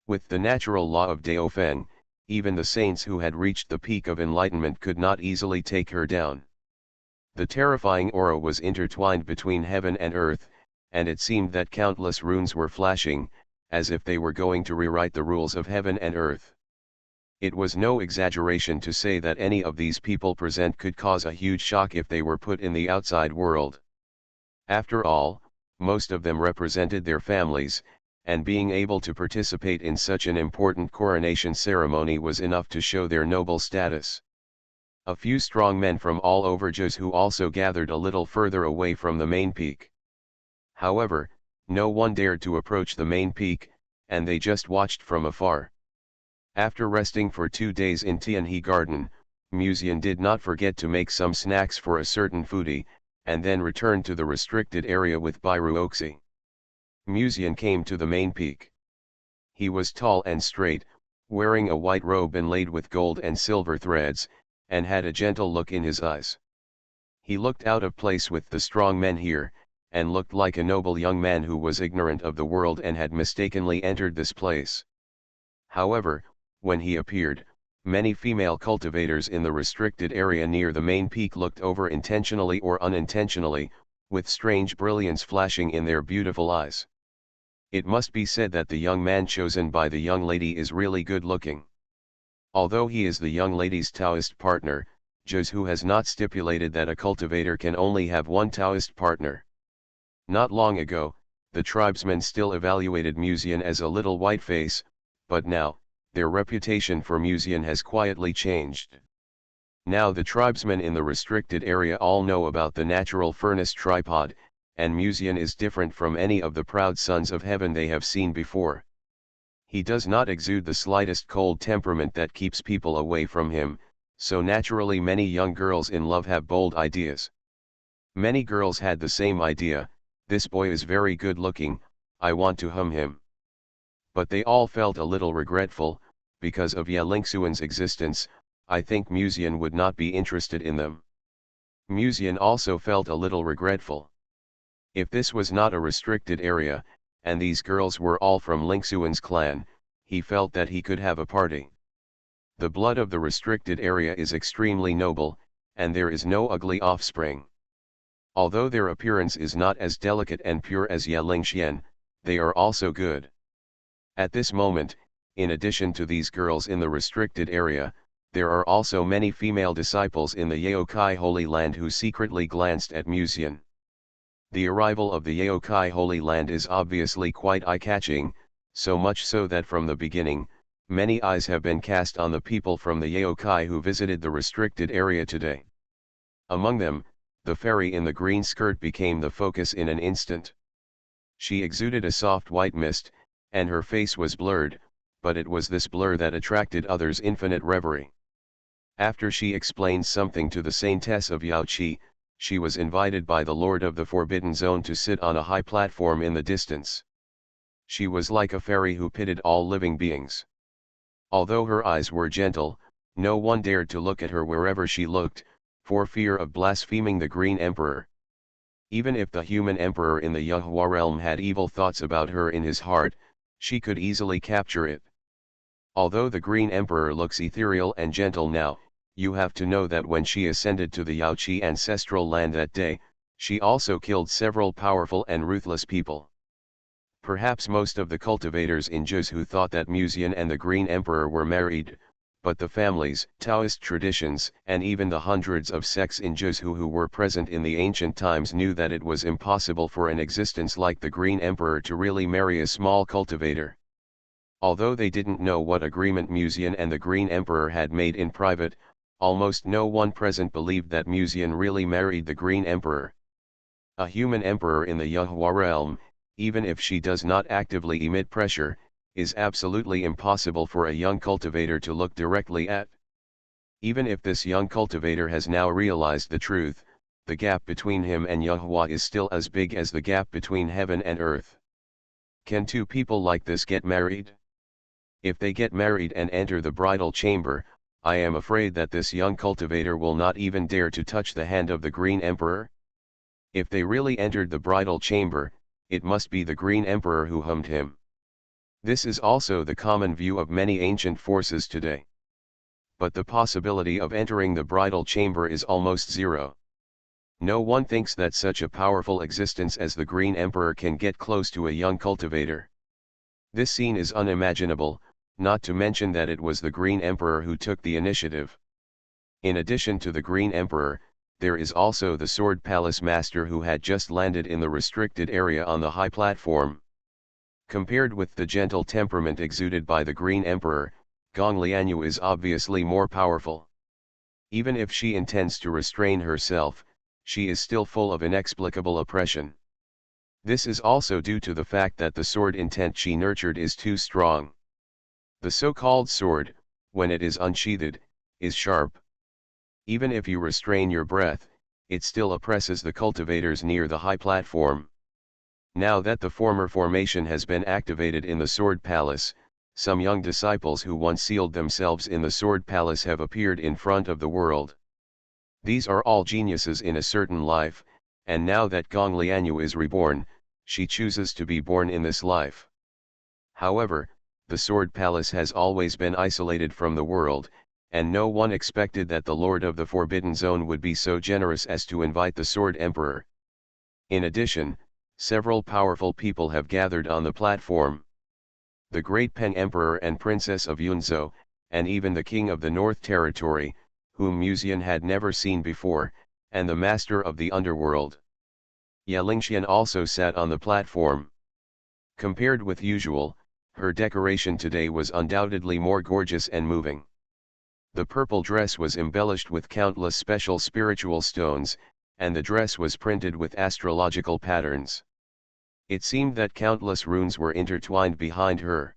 With the natural law of Daofeng, even the saints who had reached the peak of enlightenment could not easily take her down. The terrifying aura was intertwined between heaven and earth, and it seemed that countless runes were flashing, as if they were going to rewrite the rules of heaven and earth. It was no exaggeration to say that any of these people present could cause a huge shock if they were put in the outside world. After all, most of them represented their families, and being able to participate in such an important coronation ceremony was enough to show their noble status. A few strong men from all over Joseon also gathered a little further away from the main peak. However, no one dared to approach the main peak, and they just watched from afar. After resting for 2 days in Tianhe Garden, Muzian did not forget to make some snacks for a certain foodie, and then returned to the restricted area with Biruoxi. Muzian came to the main peak. He was tall and straight, wearing a white robe inlaid with gold and silver threads, and had a gentle look in his eyes. He looked out of place with the strong men here, and looked like a noble young man who was ignorant of the world and had mistakenly entered this place. However, when he appeared, many female cultivators in the restricted area near the main peak looked over intentionally or unintentionally, with strange brilliance flashing in their beautiful eyes. It must be said that the young man chosen by the young lady is really good looking. Although he is the young lady's Taoist partner, Joseon has not stipulated that a cultivator can only have one Taoist partner. Not long ago, the tribesmen still evaluated Muzian as a little white face, but now, their reputation for Muzian has quietly changed. Now the tribesmen in the restricted area all know about the natural furnace tripod, and Muzian is different from any of the proud sons of heaven they have seen before. He does not exude the slightest cold temperament that keeps people away from him, so naturally many young girls in love have bold ideas. Many girls had the same idea: this boy is very good looking, I want to hum him. But they all felt a little regretful, because of Ye Lingxuan's existence. I think Muzian would not be interested in them. Muzian also felt a little regretful. If this was not a restricted area, and these girls were all from Lingxuan's clan, he felt that he could have a party. The blood of the restricted area is extremely noble, and there is no ugly offspring. Although their appearance is not as delicate and pure as Ye Lingxian, they are also good. At this moment, in addition to these girls in the restricted area, There are also many female disciples in the Yaokai Holy Land who secretly glanced at Musian. The arrival of the Yaokai Holy Land is obviously quite eye-catching, so much so that from the beginning, many eyes have been cast on the people from the Yaokai who visited the restricted area today. Among them, the fairy in the green skirt became the focus in an instant. She exuded a soft white mist, and her face was blurred, but it was this blur that attracted others' infinite reverie. After she explained something to the saintess of Yaoqi, she was invited by the Lord of the Forbidden Zone to sit on a high platform in the distance. She was like a fairy who pitted all living beings. Although her eyes were gentle, no one dared to look at her wherever she looked, for fear of blaspheming the Green Emperor. Even if the human emperor in the Yahua realm had evil thoughts about her in his heart, she could easily capture it. Although the Green Emperor looks ethereal and gentle now, you have to know that when she ascended to the Yaoqi ancestral land that day, she also killed several powerful and ruthless people. Perhaps most of the cultivators in Juzhu thought that Musian and the Green Emperor were married, but the families, Taoist traditions, and even the hundreds of sects in Juzhu who were present in the ancient times knew that it was impossible for an existence like the Green Emperor to really marry a small cultivator. Although they didn't know what agreement Musian and the Green Emperor had made in private, almost no one present believed that Musian really married the Green Emperor. A human emperor in the Yahua realm, even if she does not actively emit pressure, is absolutely impossible for a young cultivator to look directly at. Even if this young cultivator has now realized the truth, the gap between him and Yahua is still as big as the gap between heaven and earth. Can two people like this get married? If they get married and enter the bridal chamber, I am afraid that this young cultivator will not even dare to touch the hand of the Green Emperor. If they really entered the bridal chamber, it must be the Green Emperor who hummed him. This is also the common view of many ancient forces today. But the possibility of entering the bridal chamber is almost zero. No one thinks that such a powerful existence as the Green Emperor can get close to a young cultivator. This scene is unimaginable, not to mention that it was the Green Emperor who took the initiative. In addition to the Green Emperor, there is also the Sword Palace Master who had just landed in the restricted area on the high platform. Compared with the gentle temperament exuded by the Green Emperor, Gong Lianyu is obviously more powerful. Even if she intends to restrain herself, she is still full of inexplicable oppression. This is also due to the fact that the sword intent she nurtured is too strong. The so-called sword, when it is unsheathed, is sharp. Even if you restrain your breath, it still oppresses the cultivators near the high platform. Now that the former formation has been activated in the Sword Palace, some young disciples who once sealed themselves in the Sword Palace have appeared in front of the world. These are all geniuses in a certain life, and now that Gong Lianyu is reborn, she chooses to be born in this life. However, the Sword Palace has always been isolated from the world, and no one expected that the Lord of the Forbidden Zone would be so generous as to invite the Sword Emperor. In addition, several powerful people have gathered on the platform. The great Peng Emperor and Princess of Yunzhou, and even the King of the North Territory, whom Musian had never seen before, and the Master of the Underworld. Yalingxian also sat on the platform. Compared with usual, her decoration today was undoubtedly more gorgeous and moving. The purple dress was embellished with countless special spiritual stones, and the dress was printed with astrological patterns. It seemed that countless runes were intertwined behind her.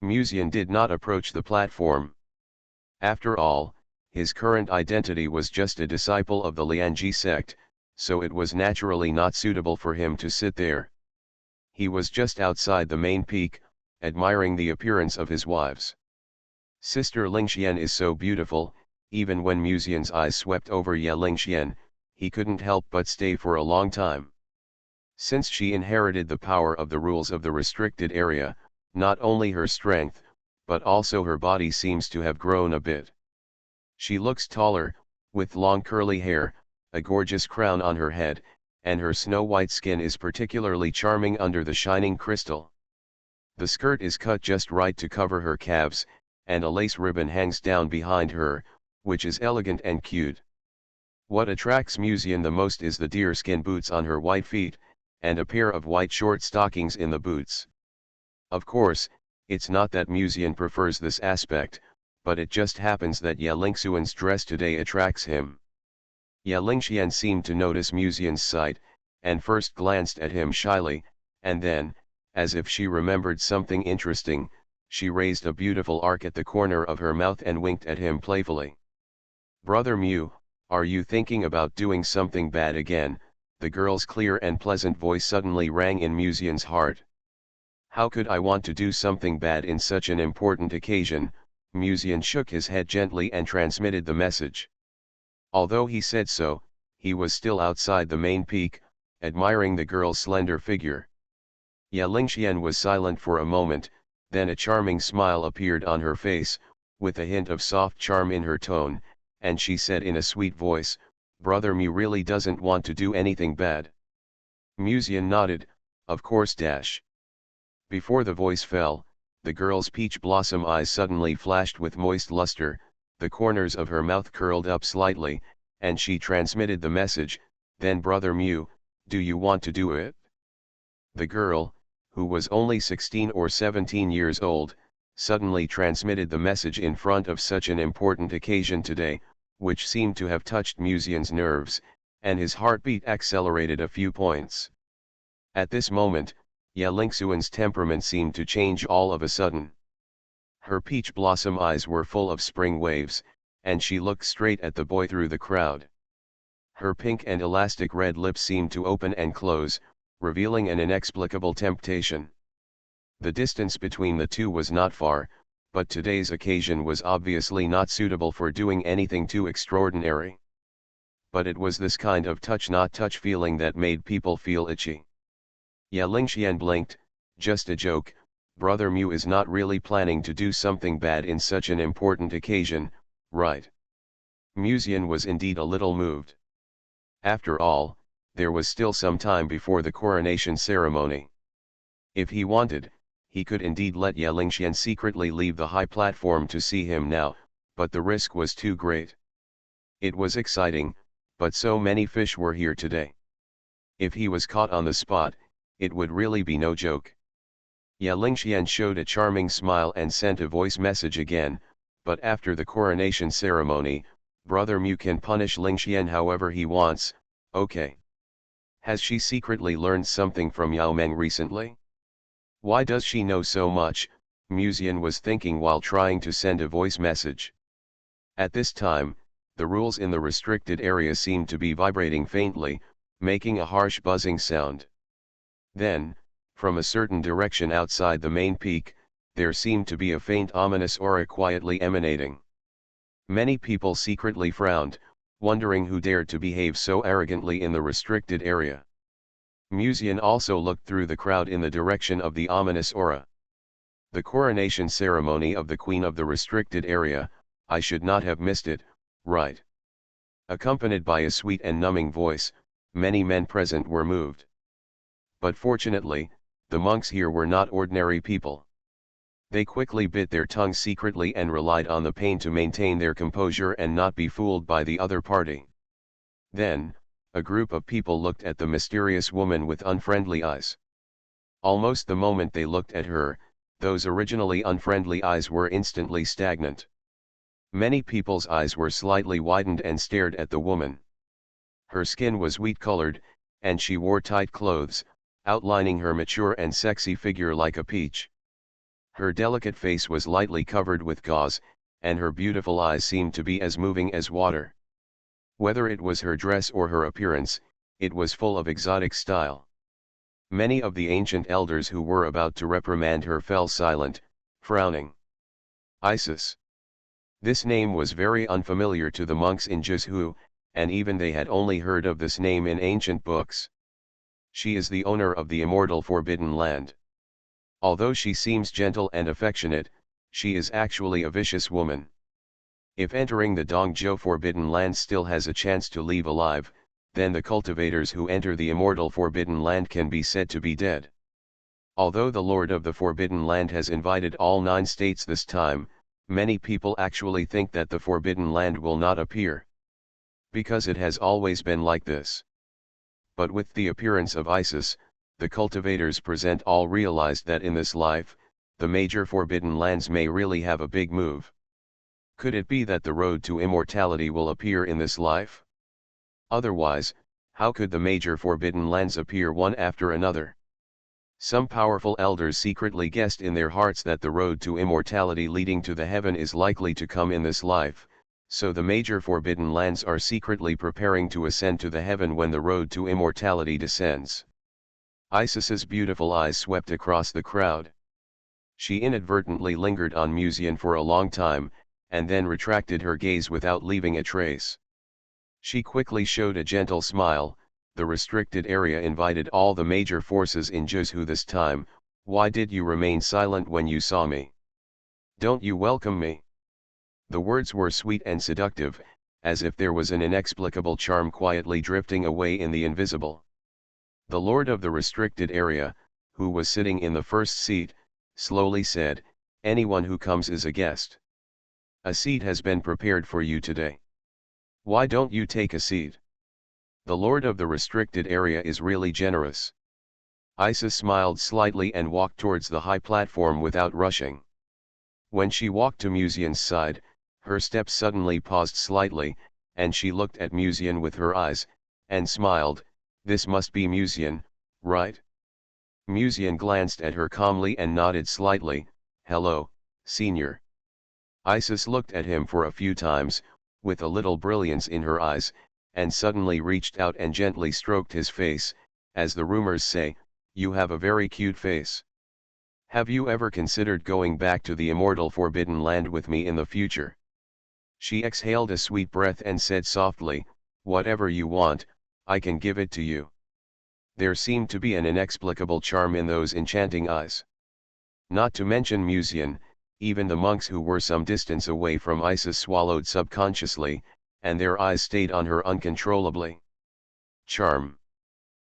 Musian did not approach the platform. After all, his current identity was just a disciple of the Lianji sect, so it was naturally not suitable for him to sit there. He was just outside the main peak, admiring the appearance of his wives. Sister Lingxian is so beautiful. Even when Musian's eyes swept over Ye Lingxian, he couldn't help but stay for a long time. Since she inherited the power of the rules of the restricted area, not only her strength, but also her body seems to have grown a bit. She looks taller, with long curly hair, a gorgeous crown on her head, and her snow-white skin is particularly charming under the shining crystal. The skirt is cut just right to cover her calves, and a lace ribbon hangs down behind her, which is elegant and cute. What attracts Musian the most is the deerskin boots on her white feet, and a pair of white short stockings in the boots. Of course, it's not that Musian prefers this aspect, but it just happens that Yelingxuan's dress today attracts him. Yelingxian seemed to notice Musian's sight, and first glanced at him shyly, and then, as if she remembered something interesting, she raised a beautiful arc at the corner of her mouth and winked at him playfully. "Brother Mu, are you thinking about doing something bad again?" The girl's clear and pleasant voice suddenly rang in Musian's heart. "How could I want to do something bad in such an important occasion?" Musian shook his head gently and transmitted the message. Although he said so, he was still outside the main peak, admiring the girl's slender figure. Yelingxian was silent for a moment, then a charming smile appeared on her face, with a hint of soft charm in her tone, and she said in a sweet voice, "Brother Mu really doesn't want to do anything bad." Musian nodded, "Of course dash." Before the voice fell, the girl's peach blossom eyes suddenly flashed with moist luster, the corners of her mouth curled up slightly, and she transmitted the message, "Then Brother Mu, do you want to do it?" The girl, who was only 16 or 17 years old, suddenly transmitted the message in front of such an important occasion today, which seemed to have touched Musian's nerves, and his heartbeat accelerated a few points. At this moment, Yelingxuan's temperament seemed to change all of a sudden. Her peach blossom eyes were full of spring waves, and she looked straight at the boy through the crowd. Her pink and elastic red lips seemed to open and close, revealing an inexplicable temptation. The distance between the two was not far, but today's occasion was obviously not suitable for doing anything too extraordinary. But it was this kind of touch-not-touch feeling that made people feel itchy. Yelingxian blinked, "Just a joke, Brother Mu is not really planning to do something bad in such an important occasion, right?" Musian was indeed a little moved. After all, there was still some time before the coronation ceremony. If he wanted, he could indeed let Yelingxian secretly leave the high platform to see him now, but the risk was too great. It was exciting, but so many fish were here today. If he was caught on the spot, it would really be no joke. Yelingxian showed a charming smile and sent a voice message again, "But after the coronation ceremony, Brother Mu can punish Lingxian however he wants, okay? Has she secretly learned something from Yao Meng recently? Why does she know so much?" Musian was thinking while trying to send a voice message. At this time, the rules in the restricted area seemed to be vibrating faintly, making a harsh buzzing sound. Then, from a certain direction outside the main peak, there seemed to be a faint ominous aura quietly emanating. Many people secretly frowned, wondering who dared to behave so arrogantly in the restricted area. Musian also looked through the crowd in the direction of the ominous aura. The coronation ceremony of the Queen of the restricted area, I should not have missed it, right? Accompanied by a sweet and numbing voice, many men present were moved. But fortunately, the monks here were not ordinary people. They quickly bit their tongues secretly and relied on the pain to maintain their composure and not be fooled by the other party. Then, a group of people looked at the mysterious woman with unfriendly eyes. Almost the moment they looked at her, those originally unfriendly eyes were instantly stagnant. Many people's eyes were slightly widened and stared at the woman. Her skin was wheat-colored, and she wore tight clothes, outlining her mature and sexy figure like a peach. Her delicate face was lightly covered with gauze, and her beautiful eyes seemed to be as moving as water. Whether it was her dress or her appearance, it was full of exotic style. Many of the ancient elders who were about to reprimand her fell silent, frowning. Isis. This name was very unfamiliar to the monks in Jizhu, and even they had only heard of this name in ancient books. She is the owner of the immortal Forbidden Land. Although she seems gentle and affectionate, she is actually a vicious woman. If entering the Dongzhou Forbidden Land still has a chance to leave alive, then the cultivators who enter the immortal Forbidden Land can be said to be dead. Although the Lord of the Forbidden Land has invited all 9 states this time, Many people actually think that the Forbidden Land will not appear, because it has always been like this. But with the appearance of Isis, the cultivators present all realized that in this life, the major Forbidden Lands may really have a big move. Could it be that the road to immortality will appear in this life? Otherwise, how could the major Forbidden Lands appear one after another? Some powerful elders secretly guessed in their hearts that the road to immortality leading to the heaven is likely to come in this life, so the major Forbidden Lands are secretly preparing to ascend to the heaven when the road to immortality descends. Isis's beautiful eyes swept across the crowd. She inadvertently lingered on Musian for a long time, and then retracted her gaze without leaving a trace. She quickly showed a gentle smile. The restricted area invited all the major forces in Juzhu this time. Why did you remain silent when you saw me? Don't you welcome me? The words were sweet and seductive, as if there was an inexplicable charm quietly drifting away in the invisible. The lord of the restricted area, who was sitting in the first seat, slowly said, "Anyone who comes is a guest. A seat has been prepared for you today. Why don't you take a seat? The lord of the restricted area is really generous." Isis smiled slightly and walked towards the high platform without rushing. When she walked to Musian's side, her steps suddenly paused slightly, and she looked at Musian with her eyes, and smiled. "This must be Musian, right?" Musian glanced at her calmly and nodded slightly. "Hello, senior." Isis looked at him for a few times, with a little brilliance in her eyes, and suddenly reached out and gently stroked his face. As the rumors say, "You have a very cute face. Have you ever considered going back to the immortal Forbidden Land with me in the future?" She exhaled a sweet breath and said softly, "Whatever you want, I can give it to you." There seemed to be an inexplicable charm in those enchanting eyes. Not to mention Musian, even the monks who were some distance away from Isis swallowed subconsciously, and their eyes stayed on her uncontrollably. Charm.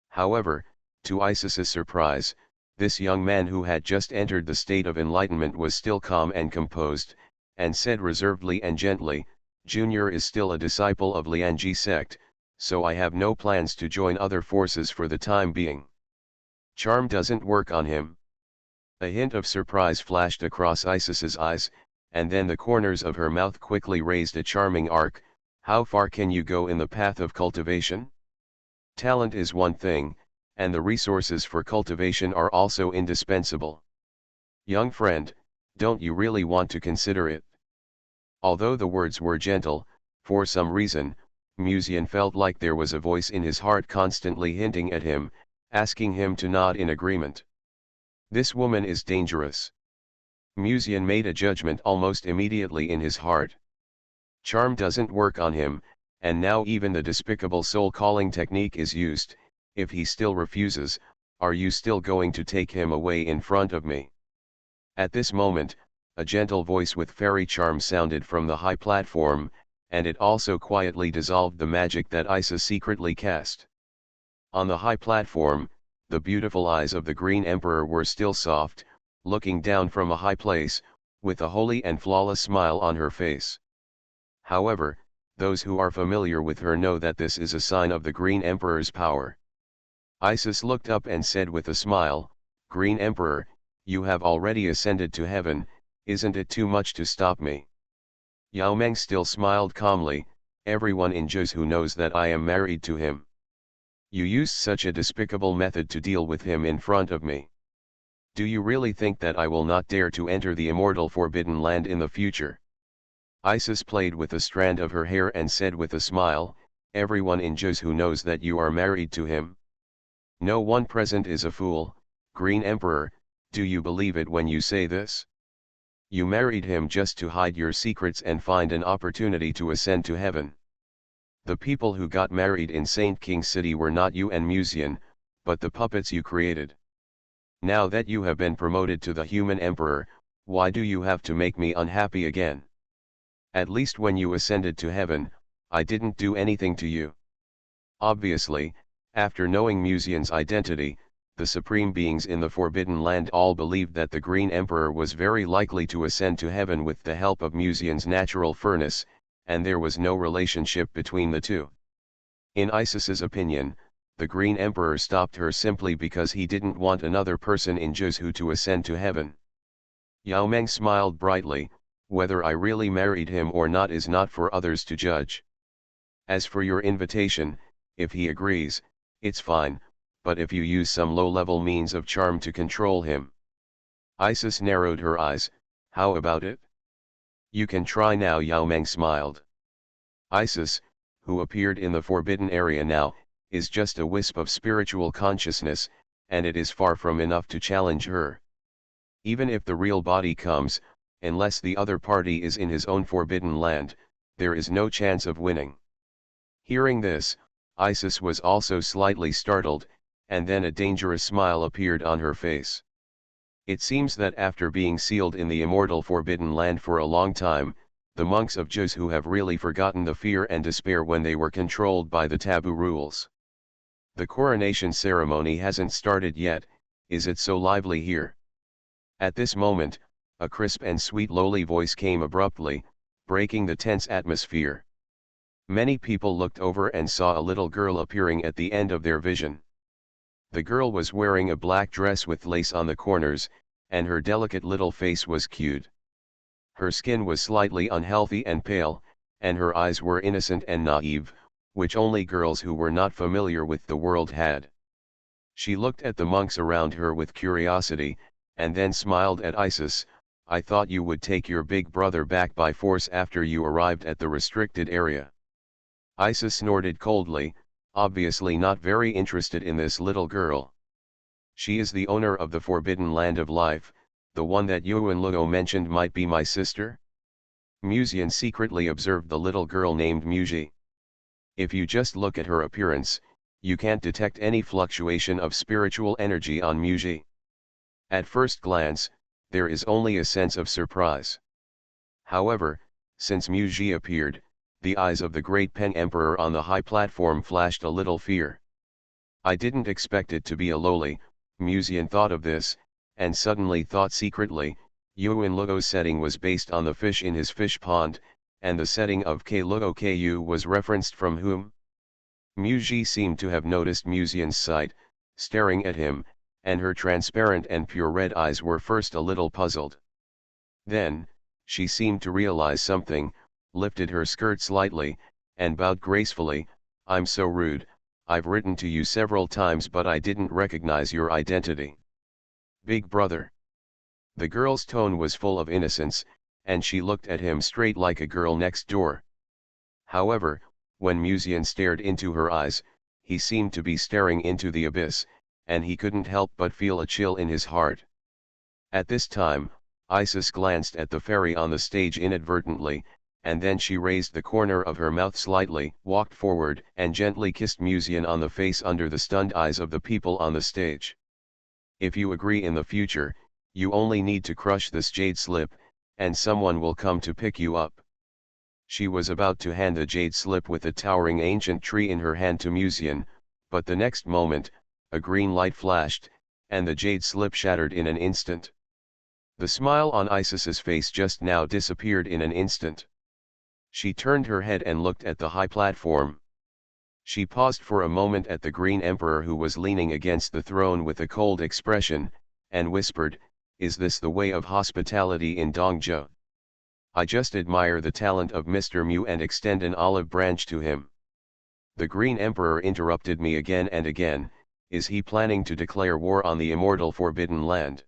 However, to Isis's surprise, this young man who had just entered the state of enlightenment was still calm and composed, and said reservedly and gently, "Junior is still a disciple of Lianji sect, so I have no plans to join other forces for the time being." Charm doesn't work on him. A hint of surprise flashed across Isis's eyes, and then the corners of her mouth quickly raised a charming arc. "How far can you go in the path of cultivation? Talent is one thing, and the resources for cultivation are also indispensable. Young friend, don't you really want to consider it?" Although the words were gentle, for some reason, Musian felt like there was a voice in his heart constantly hinting at him, asking him to nod in agreement. This woman is dangerous. Musian made a judgment almost immediately in his heart. Charm doesn't work on him, and now even the despicable soul-calling technique is used. If he still refuses, are you still going to take him away in front of me? At this moment, a gentle voice with fairy charm sounded from the high platform, and it also quietly dissolved the magic that Isis secretly cast. On the high platform, the beautiful eyes of the Green Emperor were still soft, looking down from a high place, with a holy and flawless smile on her face. However, those who are familiar with her know that this is a sign of the Green Emperor's power. Isis looked up and said with a smile, "Green Emperor, you have already ascended to heaven, isn't it too much to stop me?" Yao Meng still smiled calmly. "Everyone in Juzhu knows that I am married to him. You used such a despicable method to deal with him in front of me. Do you really think that I will not dare to enter the immortal Forbidden Land in the future?" Isis played with a strand of her hair and said with a smile, "Everyone in Juzhu knows that you are married to him. No one present is a fool. Green Emperor, do you believe it when you say this? You married him just to hide your secrets and find an opportunity to ascend to heaven. The people who got married in Saint King City were not you and Musian, but the puppets you created. Now that you have been promoted to the human emperor, why do you have to make me unhappy again? At least when you ascended to heaven, I didn't do anything to you." Obviously, after knowing Musian's identity, the supreme beings in the Forbidden Land all believed that the Green Emperor was very likely to ascend to heaven with the help of Musian's natural furnace, and there was no relationship between the two. In Isis's opinion, the Green Emperor stopped her simply because he didn't want another person in Juzhu to ascend to heaven. Yao Meng smiled brightly. Whether I really married him or not is not for others to judge. As for your invitation, if he agrees, it's fine, but if you use some low-level means of charm to control him. Isis narrowed her eyes. How about it? You can try now, Yao Meng smiled. Isis, who appeared in the forbidden area now, is just a wisp of spiritual consciousness, and it is far from enough to challenge her. Even if the real body comes, unless the other party is in his own forbidden land, there is no chance of winning. Hearing this, Isis was also slightly startled, and then a dangerous smile appeared on her face. It seems that after being sealed in the immortal forbidden land for a long time, the monks of Juzhu have really forgotten the fear and despair when they were controlled by the taboo rules. The coronation ceremony hasn't started yet, is it so lively here? At this moment, a crisp and sweet lowly voice came abruptly, breaking the tense atmosphere. Many people looked over and saw a little girl appearing at the end of their vision. The girl was wearing a black dress with lace on the corners, and her delicate little face was cute. Her skin was slightly unhealthy and pale, and her eyes were innocent and naive, which only girls who were not familiar with the world had. She looked at the monks around her with curiosity, and then smiled at Isis. I thought you would take your big brother back by force after you arrived at the restricted area. Isis snorted coldly, obviously not very interested in this little girl. She is the owner of the forbidden land of life, the one that Yuan Luo mentioned might be my sister? Musian secretly observed the little girl named Muji. If you just look at her appearance, you can't detect any fluctuation of spiritual energy on Muji. At first glance, there is only a sense of surprise. However, since Muji appeared, the eyes of the great Peng Emperor on the high platform flashed a little fear. I didn't expect it to be a lowly, Musian thought of this, and suddenly thought secretly, Yuan Luo's setting was based on the fish in his fish pond, and the setting of K Luo Ku was referenced from whom? Muji seemed to have noticed Musian's sight, staring at him, and her transparent and pure red eyes were first a little puzzled. Then, she seemed to realize something, lifted her skirt slightly, and bowed gracefully. I'm so rude, I've written to you several times but I didn't recognize your identity. Big brother. The girl's tone was full of innocence, and she looked at him straight like a girl next door. However, when Musian stared into her eyes, he seemed to be staring into the abyss, and he couldn't help but feel a chill in his heart. At this time, Isis glanced at the fairy on the stage inadvertently, and then she raised the corner of her mouth slightly, walked forward, and gently kissed Musian on the face under the stunned eyes of the people on the stage. If you agree in the future, you only need to crush this jade slip, and someone will come to pick you up. She was about to hand the jade slip with a towering ancient tree in her hand to Musian, but the next moment, a green light flashed, and the jade slip shattered in an instant. The smile on Isis's face just now disappeared in an instant. She turned her head and looked at the high platform. She paused for a moment at the Green Emperor who was leaning against the throne with a cold expression, and whispered, "Is this the way of hospitality in Dongzhou? I just admire the talent of Mr. Mu and extend an olive branch to him." The Green Emperor interrupted me again and again. Is he planning to declare war on the immortal forbidden land?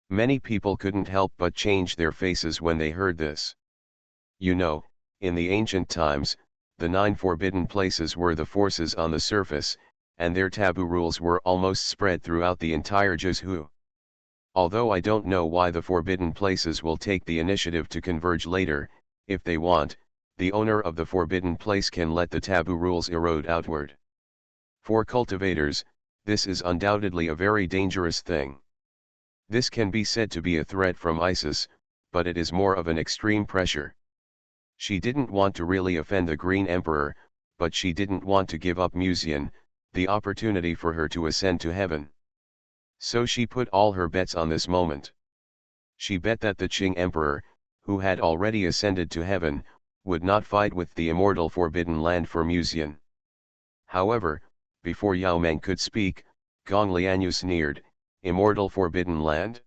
Many people couldn't help but change their faces when they heard this. You know, in the ancient times, the 9 forbidden places were the forces on the surface, and their taboo rules were almost spread throughout the entire Juzhu. Although I don't know why the forbidden places will take the initiative to converge later, if they want, the owner of the forbidden place can let the taboo rules erode outward. For cultivators, this is undoubtedly a very dangerous thing. This can be said to be a threat from Isis, but it is more of an extreme pressure. She didn't want to really offend the Green Emperor, but she didn't want to give up Musian, the opportunity for her to ascend to heaven. So she put all her bets on this moment. She bet that the Qing emperor, who had already ascended to heaven, would not fight with the immortal Forbidden Land for Muzian. However, before Yao Meng could speak, Gong Lianyu sneered, "Immortal Forbidden Land?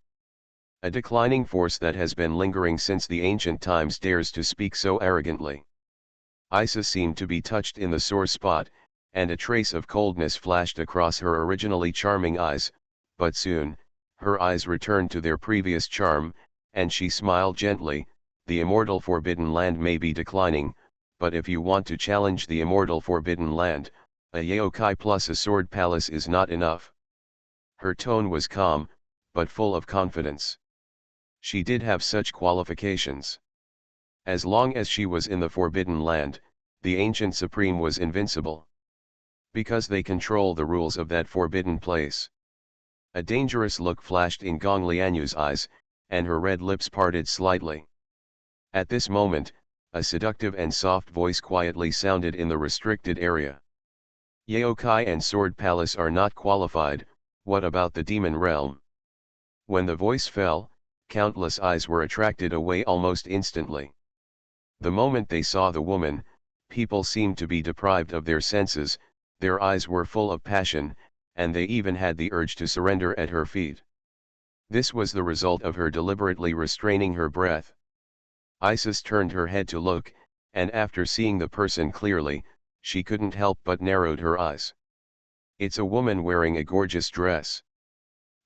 A declining force that has been lingering since the ancient times dares to speak so arrogantly." Isa seemed to be touched in the sore spot, and a trace of coldness flashed across her originally charming eyes, but soon, her eyes returned to their previous charm, and she smiled gently. "The immortal Forbidden Land may be declining, but if you want to challenge the immortal Forbidden Land, a yokai plus a sword palace is not enough." Her tone was calm, but full of confidence. She did have such qualifications. As long as she was in the Forbidden Land, the ancient supreme was invincible. Because they control the rules of that forbidden place. A dangerous look flashed in Gong Lianyu's eyes, and her red lips parted slightly. At this moment, a seductive and soft voice quietly sounded in the restricted area. "Yokai and Sword Palace are not qualified, what about the demon realm?" When the voice fell, countless eyes were attracted away almost instantly. The moment they saw the woman, people seemed to be deprived of their senses, their eyes were full of passion, and they even had the urge to surrender at her feet. This was the result of her deliberately restraining her breath. Isis turned her head to look, and after seeing the person clearly, she couldn't help but narrowed her eyes. It's a woman wearing a gorgeous dress.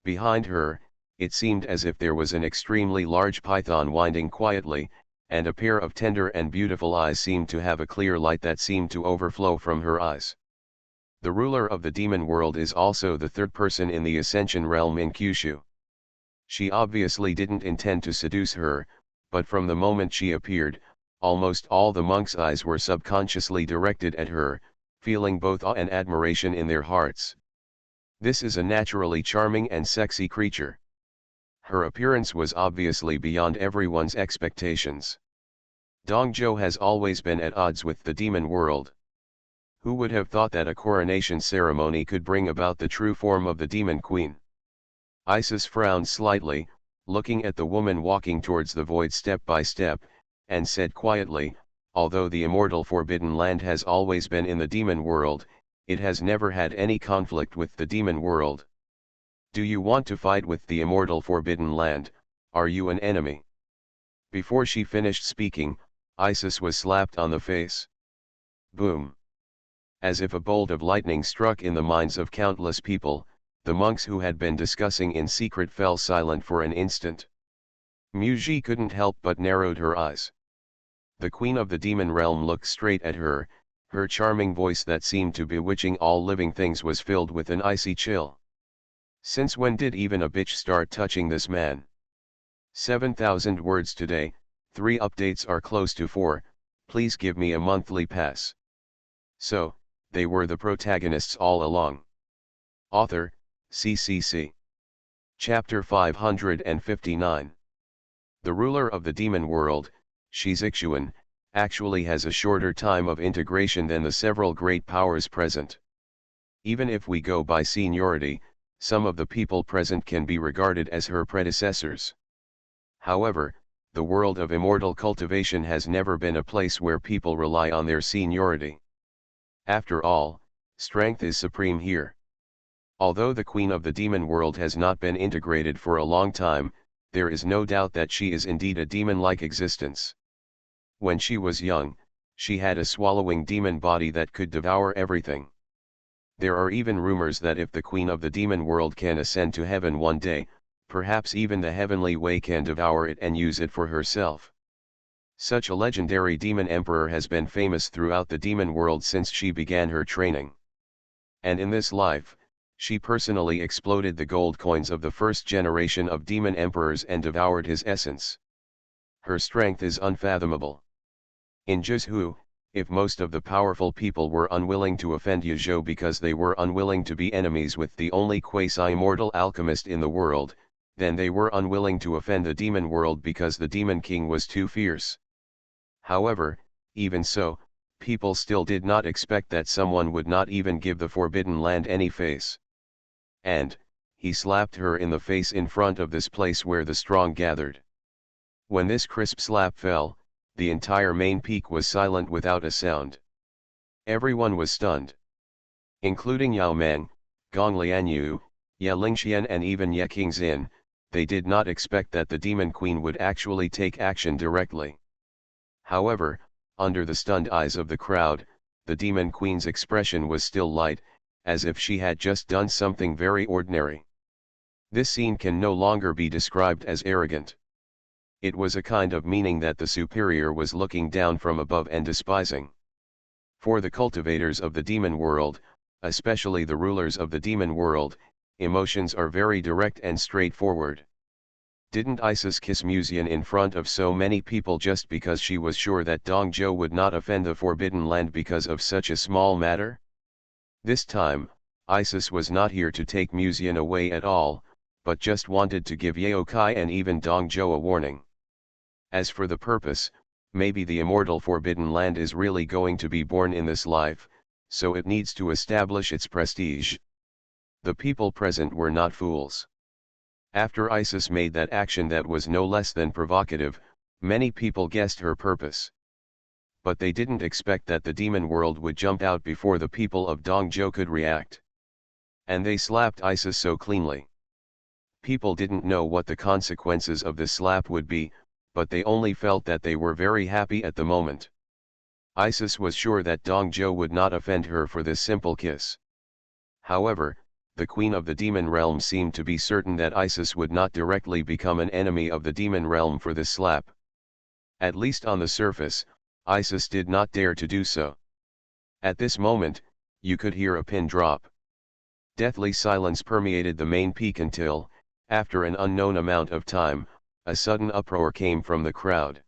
Behind her, it seemed as if there was an extremely large python winding quietly, and a pair of tender and beautiful eyes seemed to have a clear light that seemed to overflow from her eyes. The ruler of the demon world is also the third person in the Ascension realm in Kyushu. She obviously didn't intend to seduce her, but from the moment she appeared, almost all the monks' eyes were subconsciously directed at her, feeling both awe and admiration in their hearts. This is a naturally charming and sexy creature. Her appearance was obviously beyond everyone's expectations. Dongzhou has always been at odds with the demon world. Who would have thought that a coronation ceremony could bring about the true form of the demon queen? Isis frowned slightly, looking at the woman walking towards the void step by step, and said quietly, "Although the immortal Forbidden Land has always been in the demon world, it has never had any conflict with the demon world. Do you want to fight with the immortal Forbidden Land? Are you an enemy?" Before she finished speaking, Isis was slapped on the face. Boom! As if a bolt of lightning struck in the minds of countless people, the monks who had been discussing in secret fell silent for an instant. Muji couldn't help but narrowed her eyes. The queen of the demon realm looked straight at her, her charming voice that seemed to bewitching all living things was filled with an icy chill. Since when did even a bitch start touching this man? 7,000 words today, 3 updates are close to 4, please give me a monthly pass. So, they were the protagonists all along. Author, CCC. Chapter 559. The ruler of the demon world, Shizixuan, actually has a shorter time of integration than the several great powers present. Even if we go by seniority, some of the people present can be regarded as her predecessors. However, the world of immortal cultivation has never been a place where people rely on their seniority. After all, strength is supreme here. Although the queen of the demon world has not been integrated for a long time, there is no doubt that she is indeed a demon-like existence. When she was young, she had a swallowing demon body that could devour everything. There are even rumors that if the queen of the demon world can ascend to heaven one day, perhaps even the heavenly way can devour it and use it for herself. Such a legendary demon emperor has been famous throughout the demon world since she began her training. And in this life, she personally exploded the gold coins of the first generation of demon emperors and devoured his essence. Her strength is unfathomable. In Jizhu, if most of the powerful people were unwilling to offend Yuzhou because they were unwilling to be enemies with the only quasi-immortal alchemist in the world, then they were unwilling to offend the demon world because the demon king was too fierce. However, even so, people still did not expect that someone would not even give the Forbidden Land any face. And, he slapped her in the face in front of this place where the strong gathered. When this crisp slap fell, the entire main peak was silent without a sound. Everyone was stunned. Including Yao Meng, Gong Lianyu, Ye Lingxian and even Ye Qingxin, they did not expect that the Demon Queen would actually take action directly. However, under the stunned eyes of the crowd, the Demon Queen's expression was still light, as if she had just done something very ordinary. This scene can no longer be described as arrogant. It was a kind of meaning that the superior was looking down from above and despising. For the cultivators of the demon world, especially the rulers of the demon world, emotions are very direct and straightforward. Didn't Isis kiss Muzian in front of so many people just because she was sure that Dong Zhou would not offend the Forbidden Land because of such a small matter? This time, Isis was not here to take Muzian away at all, but just wanted to give Yao Kai and even Dong Zhou a warning. As for the purpose, maybe the immortal Forbidden Land is really going to be born in this life, so it needs to establish its prestige. The people present were not fools. After Isis made that action that was no less than provocative, many people guessed her purpose. But they didn't expect that the demon world would jump out before the people of Dongzhou could react. And they slapped Isis so cleanly. People didn't know what the consequences of this slap would be, but they only felt that they were very happy at the moment. Isis was sure that Dongzhou would not offend her for this simple kiss. However, the queen of the demon realm seemed to be certain that Isis would not directly become an enemy of the demon realm for this slap. At least on the surface, Isis did not dare to do so. At this moment, you could hear a pin drop. Deathly silence permeated the main peak until, after an unknown amount of time, a sudden uproar came from the crowd.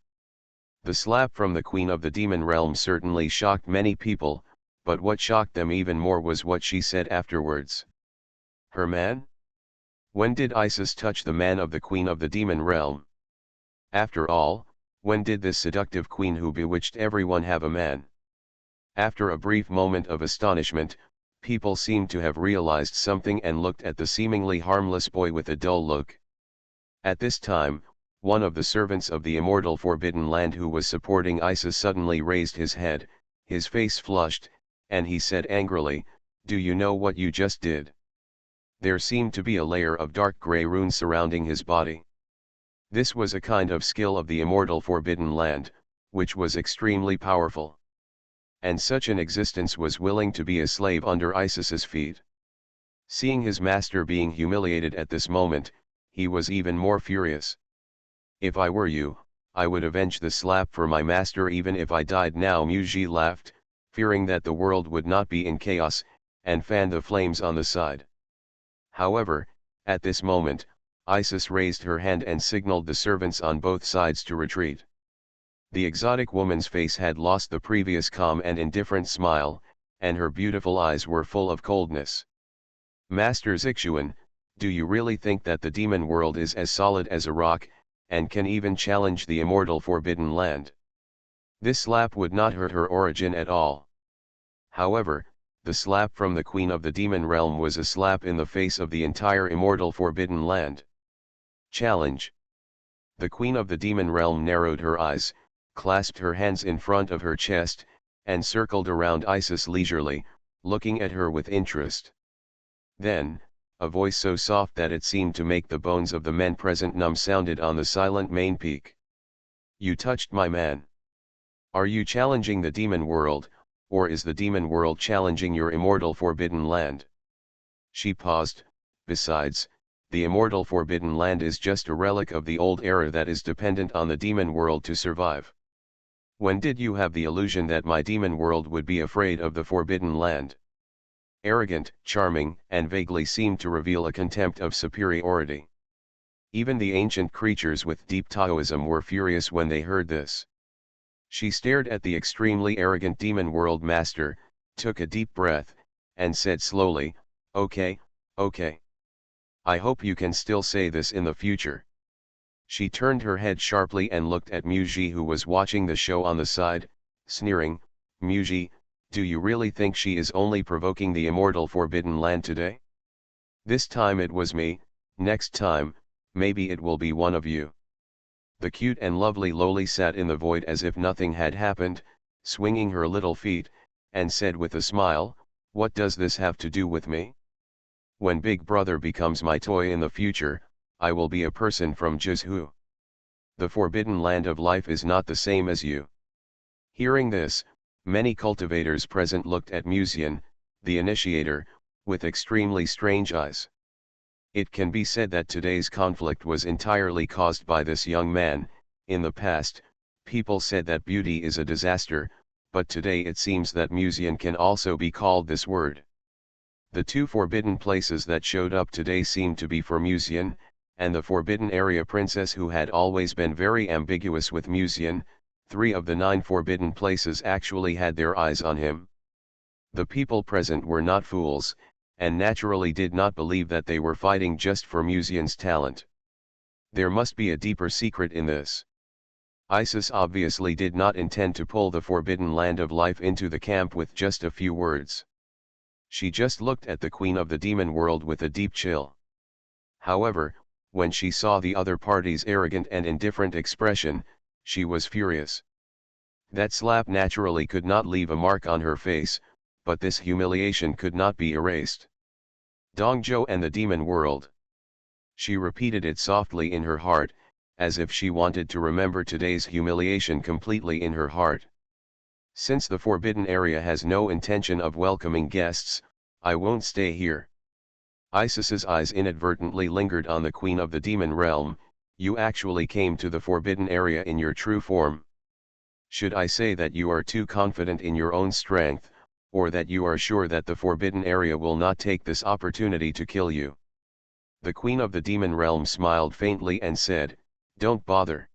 The slap from the queen of the demon realm certainly shocked many people, but what shocked them even more was what she said afterwards. Her man? When did Isis touch the man of the queen of the demon realm? After all, when did this seductive queen who bewitched everyone have a man? After a brief moment of astonishment, people seemed to have realized something and looked at the seemingly harmless boy with a dull look. At this time, one of the servants of the immortal Forbidden Land who was supporting Isis suddenly raised his head, his face flushed, and he said angrily, "Do you know what you just did?" There seemed to be a layer of dark grey runes surrounding his body. This was a kind of skill of the immortal Forbidden Land, which was extremely powerful. And such an existence was willing to be a slave under Isis's feet. Seeing his master being humiliated at this moment, he was even more furious. "If I were you, I would avenge the slap for my master even if I died now." Muji laughed, fearing that the world would not be in chaos, and fanned the flames on the side. However, at this moment, Isis raised her hand and signaled the servants on both sides to retreat. The exotic woman's face had lost the previous calm and indifferent smile, and her beautiful eyes were full of coldness. "Master Zixuan, do you really think that the demon world is as solid as a rock, and can even challenge the immortal Forbidden Land?" This slap would not hurt her origin at all. However, the slap from the queen of the demon realm was a slap in the face of the entire immortal Forbidden Land. Challenge. The queen of the demon realm narrowed her eyes, clasped her hands in front of her chest, and circled around Isis leisurely, looking at her with interest. Then, a voice so soft that it seemed to make the bones of the men present numb sounded on the silent main peak. "You touched my man. Are you challenging the demon world, or is the demon world challenging your immortal Forbidden Land?" She paused. "Besides, the immortal Forbidden Land is just a relic of the old era that is dependent on the demon world to survive. When did you have the illusion that my demon world would be afraid of the Forbidden Land?" Arrogant, charming, and vaguely seemed to reveal a contempt of superiority. Even the ancient creatures with deep Taoism were furious when they heard this. She stared at the extremely arrogant demon world master, took a deep breath, and said slowly, "Okay, okay. I hope you can still say this in the future." She turned her head sharply and looked at Muji, who was watching the show on the side, sneering. "Muji, do you really think she is only provoking the immortal Forbidden Land today? This time it was me, next time, maybe it will be one of you. The cute and lovely Loli sat in the void as if nothing had happened, swinging her little feet, and said with a smile, "What does this have to do with me? When Big Brother becomes my toy in the future, I will be a person from Jizhu. The forbidden land of life is not the same as you." Hearing this, many cultivators present looked at Musian, the initiator, with extremely strange eyes. It can be said that today's conflict was entirely caused by this young man. In the past, people said that beauty is a disaster, but today it seems that Musian can also be called this word. The two forbidden places that showed up today seemed to be for Musian, and the forbidden area princess who had always been very ambiguous with Musian. 3 of the 9 forbidden places actually had their eyes on him. The people present were not fools, and naturally did not believe that they were fighting just for Musian's talent. There must be a deeper secret in this. Isis obviously did not intend to pull the forbidden land of life into the camp with just a few words. She just looked at the queen of the demon world with a deep chill. However, when she saw the other party's arrogant and indifferent expression, she was furious. That slap naturally could not leave a mark on her face, but this humiliation could not be erased. Dongzhou and the demon world. She repeated it softly in her heart, as if she wanted to remember today's humiliation completely in her heart. Since the forbidden area has no intention of welcoming guests, I won't stay here. Isis's eyes inadvertently lingered on the queen of the demon realm. You actually came to the forbidden area in your true form. Should I say that you are too confident in your own strength, or that you are sure that the forbidden area will not take this opportunity to kill you? The queen of the demon realm smiled faintly and said, "Don't bother."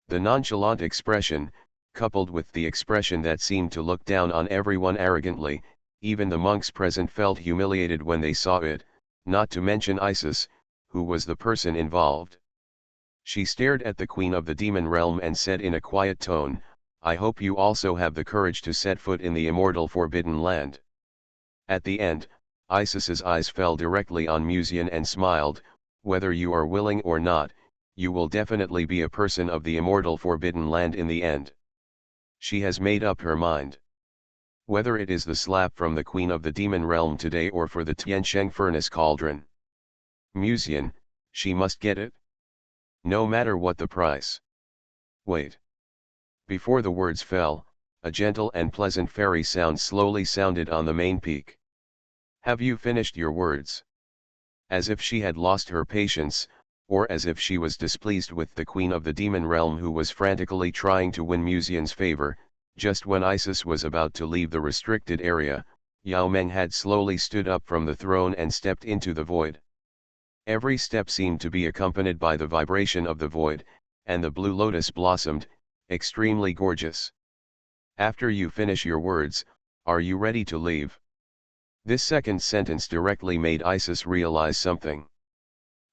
The nonchalant expression, coupled with the expression that seemed to look down on everyone arrogantly, even the monks present felt humiliated when they saw it, not to mention Isis, who was the person involved. She stared at the queen of the demon realm and said in a quiet tone, "I hope you also have the courage to set foot in the immortal forbidden land." At the end, Isis's eyes fell directly on Musian and smiled, "Whether you are willing or not, you will definitely be a person of the immortal forbidden land in the end." She has made up her mind. Whether it is the slap from the queen of the demon realm today or for the Tiansheng furnace cauldron. Musian, she must get it. No matter what the price. Wait. Before the words fell, a gentle and pleasant fairy sound slowly sounded on the main peak. "Have you finished your words?" As if she had lost her patience, or as if she was displeased with the queen of the demon realm who was frantically trying to win Musian's favor, just when Isis was about to leave the restricted area, Yao Meng had slowly stood up from the throne and stepped into the void. Every step seemed to be accompanied by the vibration of the void, and the blue lotus blossomed, extremely gorgeous. "After you finish your words, are you ready to leave?" This second sentence directly made Isis realize something.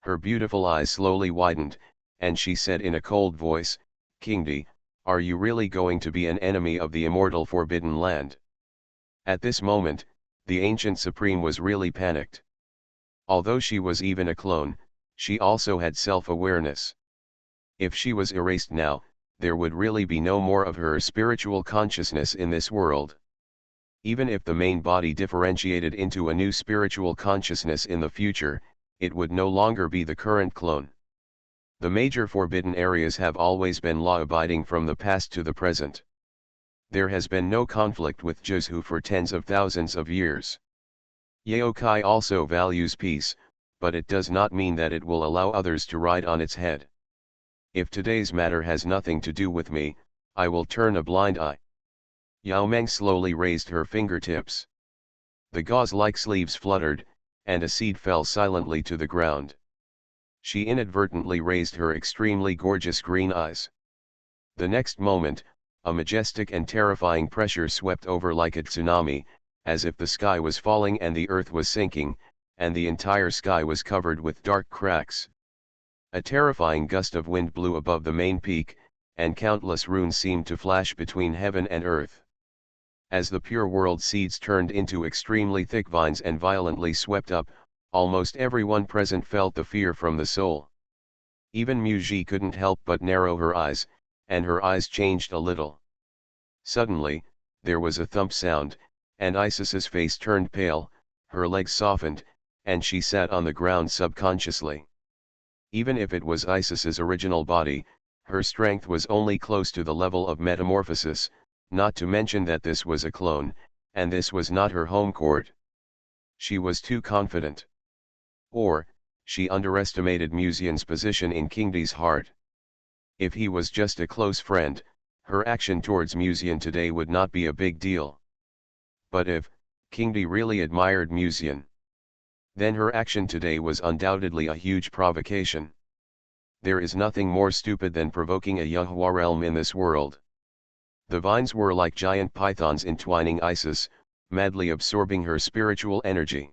Her beautiful eyes slowly widened, and she said in a cold voice, "Kingdi, are you really going to be an enemy of the immortal forbidden land?" At this moment, the ancient supreme was really panicked. Although she was even a clone, she also had self-awareness. If she was erased now, there would really be no more of her spiritual consciousness in this world. Even if the main body differentiated into a new spiritual consciousness in the future, it would no longer be the current clone. The major forbidden areas have always been law-abiding from the past to the present. There has been no conflict with Jizhu for tens of thousands of years. Yaokai also values peace, but it does not mean that it will allow others to ride on its head. If today's matter has nothing to do with me, I will turn a blind eye. Yao Meng slowly raised her fingertips. The gauze-like sleeves fluttered, and a seed fell silently to the ground. She inadvertently raised her extremely gorgeous green eyes. The next moment, a majestic and terrifying pressure swept over like a tsunami, as if the sky was falling and the earth was sinking, and the entire sky was covered with dark cracks. A terrifying gust of wind blew above the main peak, and countless runes seemed to flash between heaven and earth. As the pure world seeds turned into extremely thick vines and violently swept up, Almost everyone present felt the fear from the soul. Even Muji couldn't help but narrow her eyes, and her eyes changed a little. Suddenly, there was a thump sound, and Isis's face turned pale, her legs softened, and she sat on the ground subconsciously. Even if it was Isis's original body, her strength was only close to the level of metamorphosis, not to mention that this was a clone, and this was not her home court. She was too confident. Or, she underestimated Musian's position in Kingdi's heart. If he was just a close friend, her action towards Musian today would not be a big deal. But if Kingdi really admired Musian, then her action today was undoubtedly a huge provocation. There is nothing more stupid than provoking a Yahua realm in this world. The vines were like giant pythons entwining Isis, madly absorbing her spiritual energy.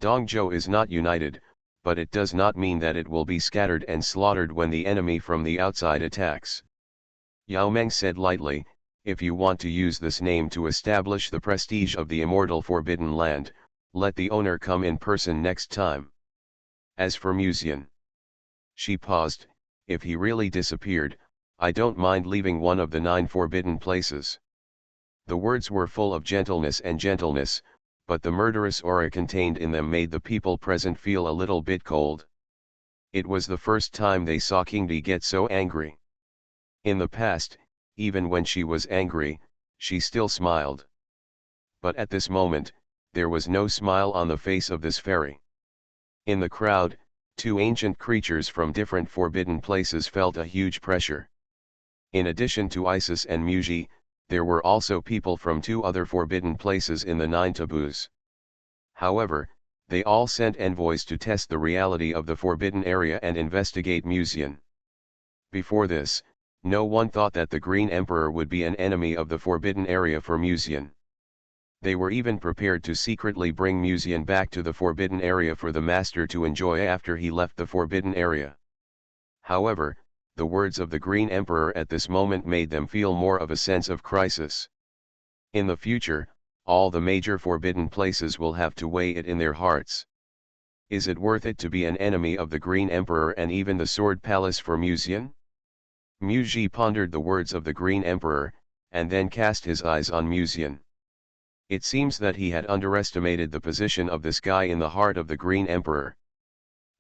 Dongzhou is not united, but it does not mean that it will be scattered and slaughtered when the enemy from the outside attacks. Yao Meng said lightly, if you want to use this name to establish the prestige of the immortal Forbidden Land, let the owner come in person next time. As for Musian. She paused, if he really disappeared, I don't mind leaving one of the 9 forbidden places. The words were full of gentleness, but the murderous aura contained in them made the people present feel a little bit cold. It was the first time they saw Kingdi get so angry. In the past, even when she was angry, she still smiled. But at this moment, there was no smile on the face of this fairy. In the crowd, 2 ancient creatures from different forbidden places felt a huge pressure. In addition to Isis and Muji, there were also people from 2 other forbidden places in the 9 taboos. However, they all sent envoys to test the reality of the forbidden area and investigate Musian. Before this, no one thought that the Green Emperor would be an enemy of the forbidden area for Musian. They were even prepared to secretly bring Musian back to the forbidden area for the master to enjoy after he left the forbidden area. However, the words of the Green Emperor at this moment made them feel more of a sense of crisis. In the future, all the major forbidden places will have to weigh it in their hearts. Is it worth it to be an enemy of the Green Emperor and even the Sword Palace for Musian? Muji pondered the words of the Green Emperor, and then cast his eyes on Musian. It seems that he had underestimated the position of this guy in the heart of the Green Emperor.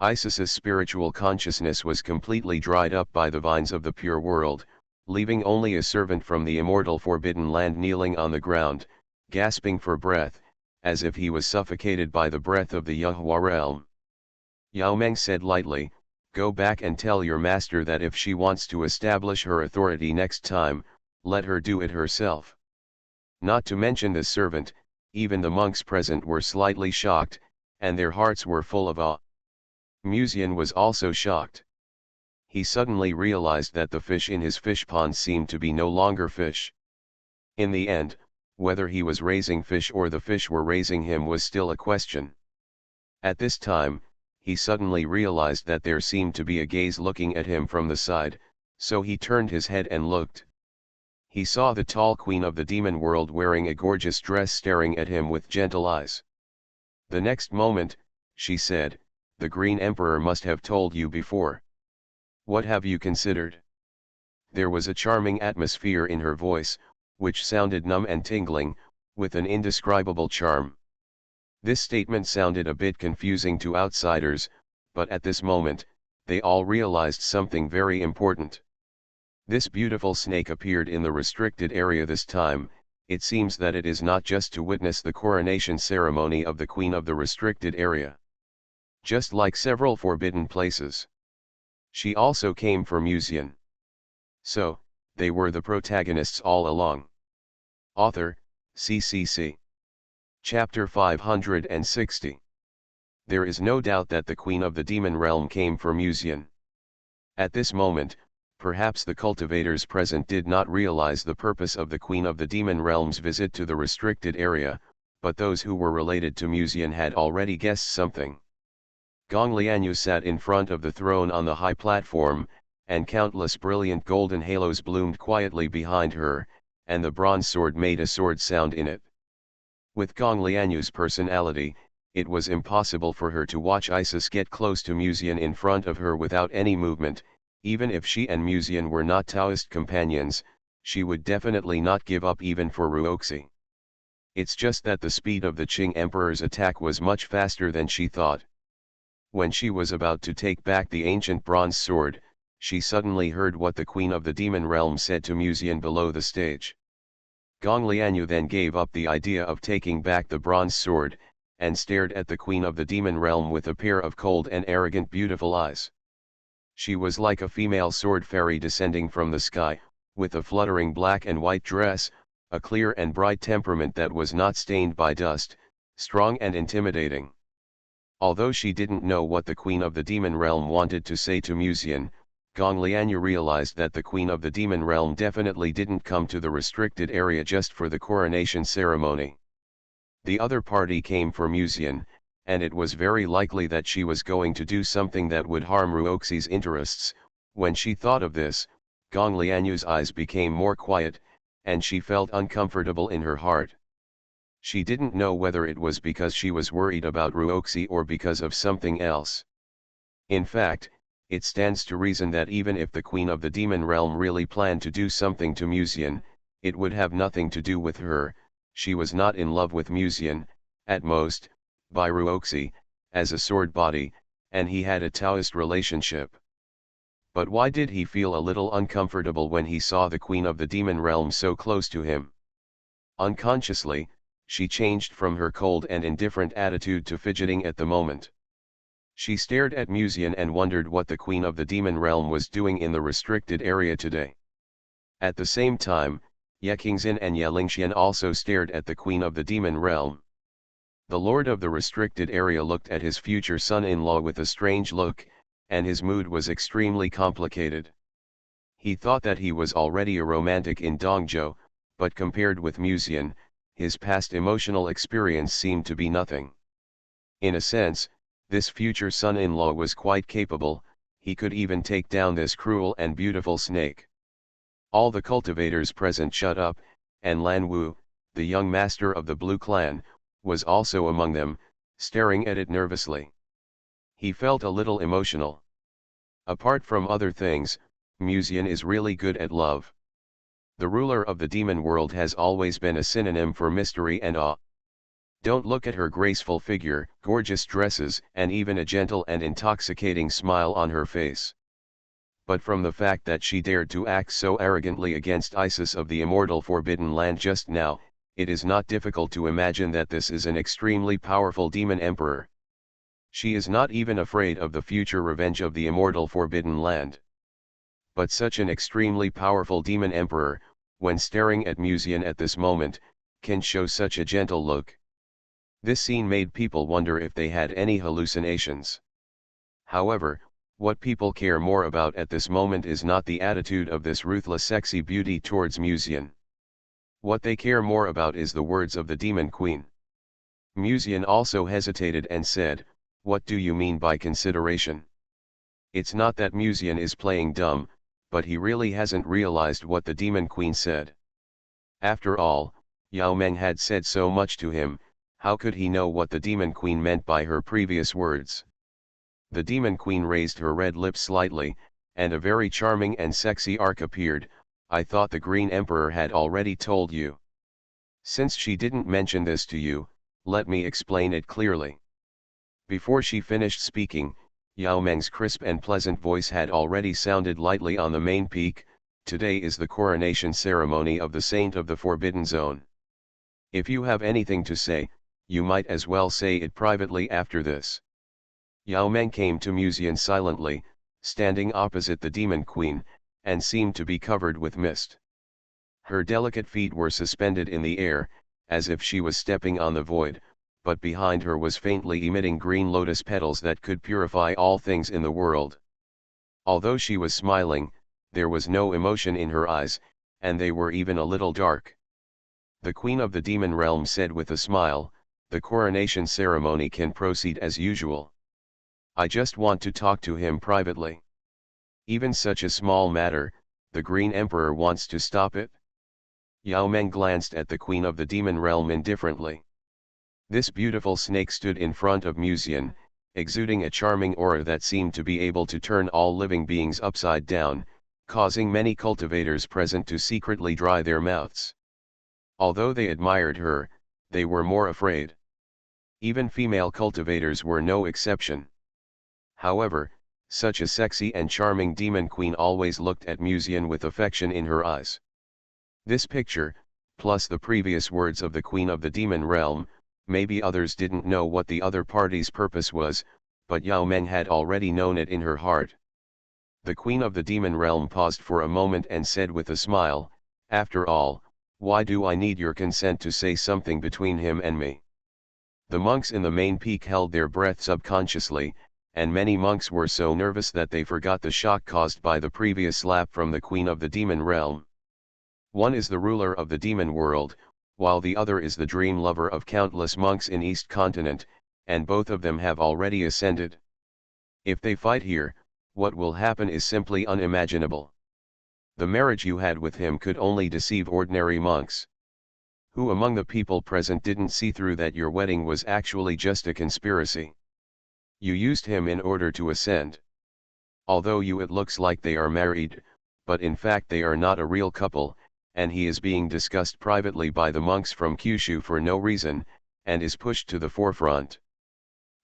Isis's spiritual consciousness was completely dried up by the vines of the pure world, leaving only a servant from the immortal Forbidden Land kneeling on the ground, gasping for breath, as if he was suffocated by the breath of the Yahua realm. Yao Meng said lightly, go back and tell your master that if she wants to establish her authority next time, let her do it herself. Not to mention the servant, even the monks present were slightly shocked, and their hearts were full of awe. Musian was also shocked. He suddenly realized that the fish in his fish pond seemed to be no longer fish. In the end, whether he was raising fish or the fish were raising him was still a question. At this time, he suddenly realized that there seemed to be a gaze looking at him from the side, so he turned his head and looked. He saw the tall queen of the demon world wearing a gorgeous dress staring at him with gentle eyes. The next moment, she said, the Green Emperor must have told you before. What have you considered? There was a charming atmosphere in her voice, which sounded numb and tingling, with an indescribable charm. This statement sounded a bit confusing to outsiders, but at this moment, they all realized something very important. This beautiful snake appeared in the restricted area this time. It seems that it is not just to witness the coronation ceremony of the queen of the restricted area. Just like several forbidden places. She also came for Musian. So, they were the protagonists all along. Author, CCC. Chapter 560. There is no doubt that the queen of the demon realm came for Musian. At this moment, perhaps the cultivators present did not realize the purpose of the queen of the demon realm's visit to the restricted area, but those who were related to Musian had already guessed something. Gong Lianyu sat in front of the throne on the high platform, and countless brilliant golden halos bloomed quietly behind her, and the bronze sword made a sword sound in it. With Gong Lianyu's personality, it was impossible for her to watch Isis get close to Musian in front of her without any movement. Even if she and Musian were not Taoist companions, she would definitely not give up even for Ruoxi. It's just that the speed of the Qing Emperor's attack was much faster than she thought. When she was about to take back the ancient bronze sword, she suddenly heard what the Queen of the Demon Realm said to Musian below the stage. Gong Lianyu then gave up the idea of taking back the bronze sword, and stared at the Queen of the Demon Realm with a pair of cold and arrogant beautiful eyes. She was like a female sword fairy descending from the sky, with a fluttering black and white dress, a clear and bright temperament that was not stained by dust, strong and intimidating. Although she didn't know what the Queen of the Demon Realm wanted to say to Musian, Gong Lianyu realized that the Queen of the Demon Realm definitely didn't come to the restricted area just for the coronation ceremony. The other party came for Musian, and it was very likely that she was going to do something that would harm Ruoxi's interests. When she thought of this, Gong Lianyu's eyes became more quiet, and she felt uncomfortable in her heart. She didn't know whether it was because she was worried about Ruoxi or because of something else. In fact, it stands to reason that even if the Queen of the Demon Realm really planned to do something to Musian, it would have nothing to do with her. She was not in love with Musian, at most, by Ruoxi, as a sword body, and he had a Taoist relationship. But why did he feel a little uncomfortable when he saw the Queen of the Demon Realm so close to him? Unconsciously, she changed from her cold and indifferent attitude to fidgeting at the moment. She stared at Musian and wondered what the Queen of the Demon Realm was doing in the restricted area today. At the same time, Ye Qingxin and Ye Lingxian also stared at the Queen of the Demon Realm. The Lord of the restricted area looked at his future son-in-law with a strange look, and his mood was extremely complicated. He thought that he was already a romantic in Dongzhou, but compared with Musian, his past emotional experience seemed to be nothing. In a sense, this future son-in-law was quite capable, he could even take down this cruel and beautiful snake. All the cultivators present shut up, and Lan Wu, the young master of the Blue Clan, was also among them, staring at it nervously. He felt a little emotional. Apart from other things, Musian is really good at love. The ruler of the demon world has always been a synonym for mystery and awe. Don't look at her graceful figure, gorgeous dresses, and even a gentle and intoxicating smile on her face. But from the fact that she dared to act so arrogantly against Isis of the immortal Forbidden Land just now, it is not difficult to imagine that this is an extremely powerful demon emperor. She is not even afraid of the future revenge of the immortal Forbidden Land. But such an extremely powerful demon emperor, when staring at Musian at this moment, can show such a gentle look. This scene made people wonder if they had any hallucinations. However, what people care more about at this moment is not the attitude of this ruthless sexy beauty towards Musian. What they care more about is the words of the Demon Queen. Musian also hesitated and said, "What do you mean by consideration?" It's not that Musian is playing dumb, but he really hasn't realized what the Demon Queen said. After all, Yao Meng had said so much to him, how could he know what the Demon Queen meant by her previous words? The Demon Queen raised her red lips slightly, and a very charming and sexy arc appeared. "I thought the Green Emperor had already told you. Since she didn't mention this to you, let me explain it clearly." Before she finished speaking, Yao Meng's crisp and pleasant voice had already sounded lightly on the main peak. "Today is the coronation ceremony of the Saint of the Forbidden Zone. If you have anything to say, you might as well say it privately after this." Yao Meng came to Musian silently, standing opposite the Demon Queen, and seemed to be covered with mist. Her delicate feet were suspended in the air, as if she was stepping on the void, but behind her was faintly emitting green lotus petals that could purify all things in the world. Although she was smiling, there was no emotion in her eyes, and they were even a little dark. The Queen of the Demon Realm said with a smile, "The coronation ceremony can proceed as usual. I just want to talk to him privately." Even such a small matter, the Green Emperor wants to stop it? Yao Meng glanced at the Queen of the Demon Realm indifferently. This beautiful snake stood in front of Musian, exuding a charming aura that seemed to be able to turn all living beings upside down, causing many cultivators present to secretly dry their mouths. Although they admired her, they were more afraid. Even female cultivators were no exception. However, such a sexy and charming demon queen always looked at Musian with affection in her eyes. This picture, plus the previous words of the queen of the demon realm, maybe others didn't know what the other party's purpose was, but Yao Meng had already known it in her heart. The queen of the demon realm paused for a moment and said with a smile, "After all, why do I need your consent to say something between him and me?" The monks in the main peak held their breath subconsciously, and many monks were so nervous that they forgot the shock caused by the previous slap from the queen of the demon realm. One is the ruler of the demon world, while the other is the dream lover of countless monks in East Continent, and both of them have already ascended. If they fight here, what will happen is simply unimaginable. The marriage you had with him could only deceive ordinary monks. Who among the people present didn't see through that your wedding was actually just a conspiracy? You used him in order to ascend. Although it looks like they are married, but in fact they are not a real couple, and he is being discussed privately by the monks from Kyushu for no reason, and is pushed to the forefront.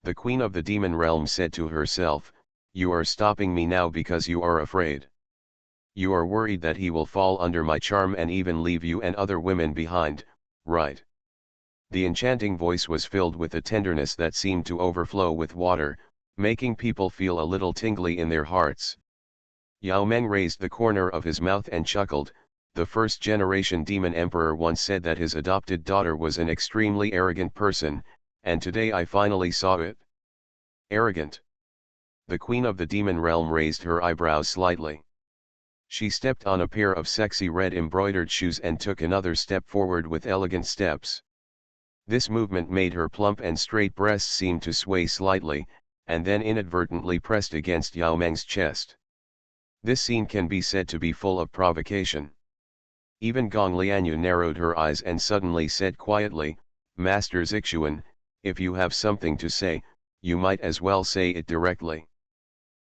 The queen of the demon realm said to herself, "You are stopping me now because you are afraid. You are worried that he will fall under my charm and even leave you and other women behind, right?" The enchanting voice was filled with a tenderness that seemed to overflow with water, making people feel a little tingly in their hearts. Yao Meng raised the corner of his mouth and chuckled. The first-generation demon emperor once said that his adopted daughter was an extremely arrogant person, and today I finally saw it. Arrogant. The queen of the demon realm raised her eyebrows slightly. She stepped on a pair of sexy red embroidered shoes and took another step forward with elegant steps. This movement made her plump and straight breasts seem to sway slightly, and then inadvertently pressed against Yao Meng's chest. This scene can be said to be full of provocation. Even Gong Lianyu narrowed her eyes and suddenly said quietly, "Master Zixuan, if you have something to say, you might as well say it directly.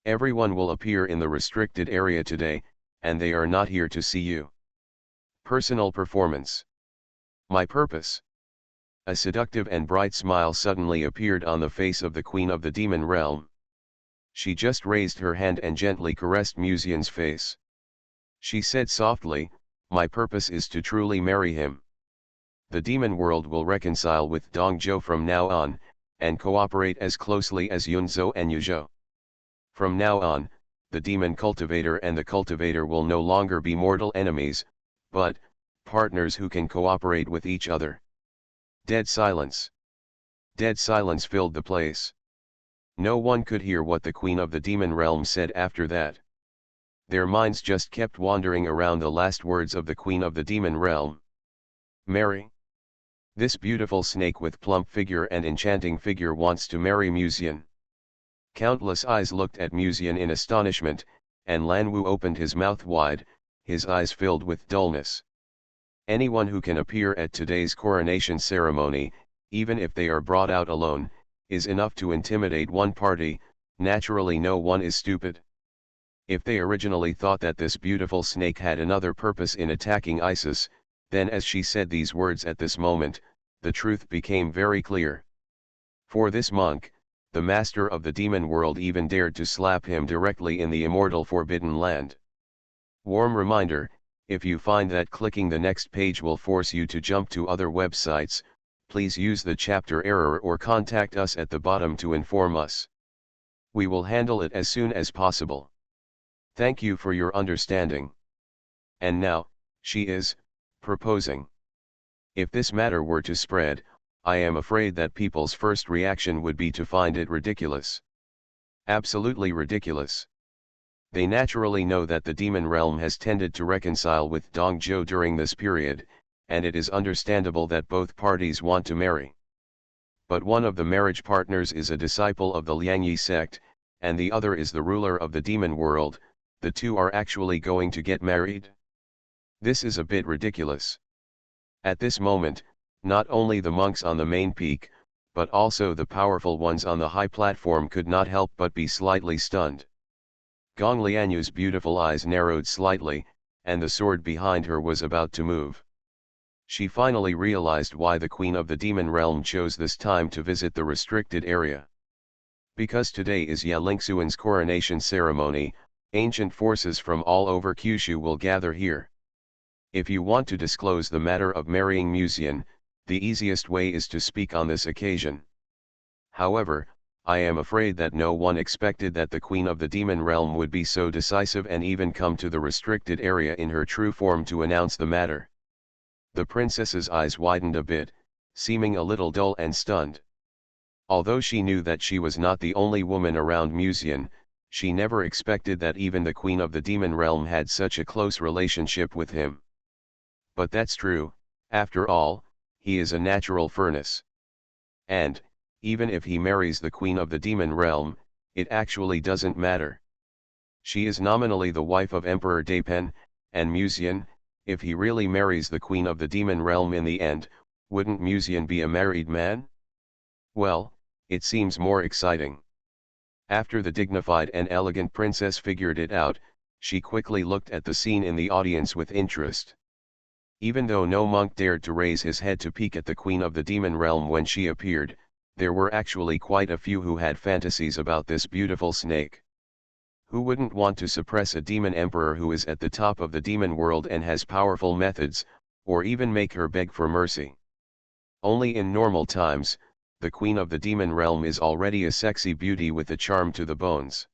Everyone will appear in the restricted area today, and they are not here to see you." Personal performance. My purpose. A seductive and bright smile suddenly appeared on the face of the queen of the demon realm. She just raised her hand and gently caressed Musian's face. She said softly, "My purpose is to truly marry him. The demon world will reconcile with Dongzhou from now on, and cooperate as closely as Yunzhou and Yuzhou. From now on, the demon cultivator and the cultivator will no longer be mortal enemies, but partners who can cooperate with each other." Dead silence. Dead silence filled the place. No one could hear what the queen of the demon realm said after that. Their minds just kept wandering around the last words of the queen of the demon realm. Marry? This beautiful snake with plump figure and enchanting figure wants to marry Musian. Countless eyes looked at Musian in astonishment, and Lanwu opened his mouth wide, his eyes filled with dullness. Anyone who can appear at today's coronation ceremony, even if they are brought out alone, is enough to intimidate one party. Naturally no one is stupid. If they originally thought that this beautiful snake had another purpose in attacking Isis, then as she said these words at this moment, the truth became very clear. For this monk, the master of the demon world even dared to slap him directly in the immortal forbidden land. Warm reminder, if you find that clicking the next page will force you to jump to other websites, please use the chapter error or contact us at the bottom to inform us. We will handle it as soon as possible. Thank you for your understanding. And now, she is proposing. If this matter were to spread, I am afraid that people's first reaction would be to find it ridiculous. Absolutely ridiculous. They naturally know that the demon realm has tended to reconcile with Dongzhou during this period, and it is understandable that both parties want to marry. But one of the marriage partners is a disciple of the Liangyi sect, and the other is the ruler of the demon world. The two are actually going to get married? This is a bit ridiculous. At this moment, not only the monks on the main peak, but also the powerful ones on the high platform could not help but be slightly stunned. Gong Lianyu's beautiful eyes narrowed slightly, and the sword behind her was about to move. She finally realized why the Queen of the Demon Realm chose this time to visit the restricted area. Because today is Lingxuan's coronation ceremony, ancient forces from all over Kyushu will gather here. If you want to disclose the matter of marrying Musian, the easiest way is to speak on this occasion. However, I am afraid that no one expected that the Queen of the Demon Realm would be so decisive and even come to the restricted area in her true form to announce the matter. The princess's eyes widened a bit, seeming a little dull and stunned. Although she knew that she was not the only woman around Musian, she never expected that even the Queen of the Demon Realm had such a close relationship with him. But that's true, after all, he is a natural furnace. And, even if he marries the Queen of the Demon Realm, it actually doesn't matter. She is nominally the wife of Emperor Dapen, and Musian, if he really marries the Queen of the Demon Realm in the end, wouldn't Musian be a married man? Well, it seems more exciting. After the dignified and elegant princess figured it out, she quickly looked at the scene in the audience with interest. Even though no monk dared to raise his head to peek at the Queen of the Demon Realm when she appeared, there were actually quite a few who had fantasies about this beautiful snake. Who wouldn't want to suppress a demon emperor who is at the top of the demon world and has powerful methods, or even make her beg for mercy? Only in normal times, the Queen of the Demon Realm is already a sexy beauty with a charm to the bones.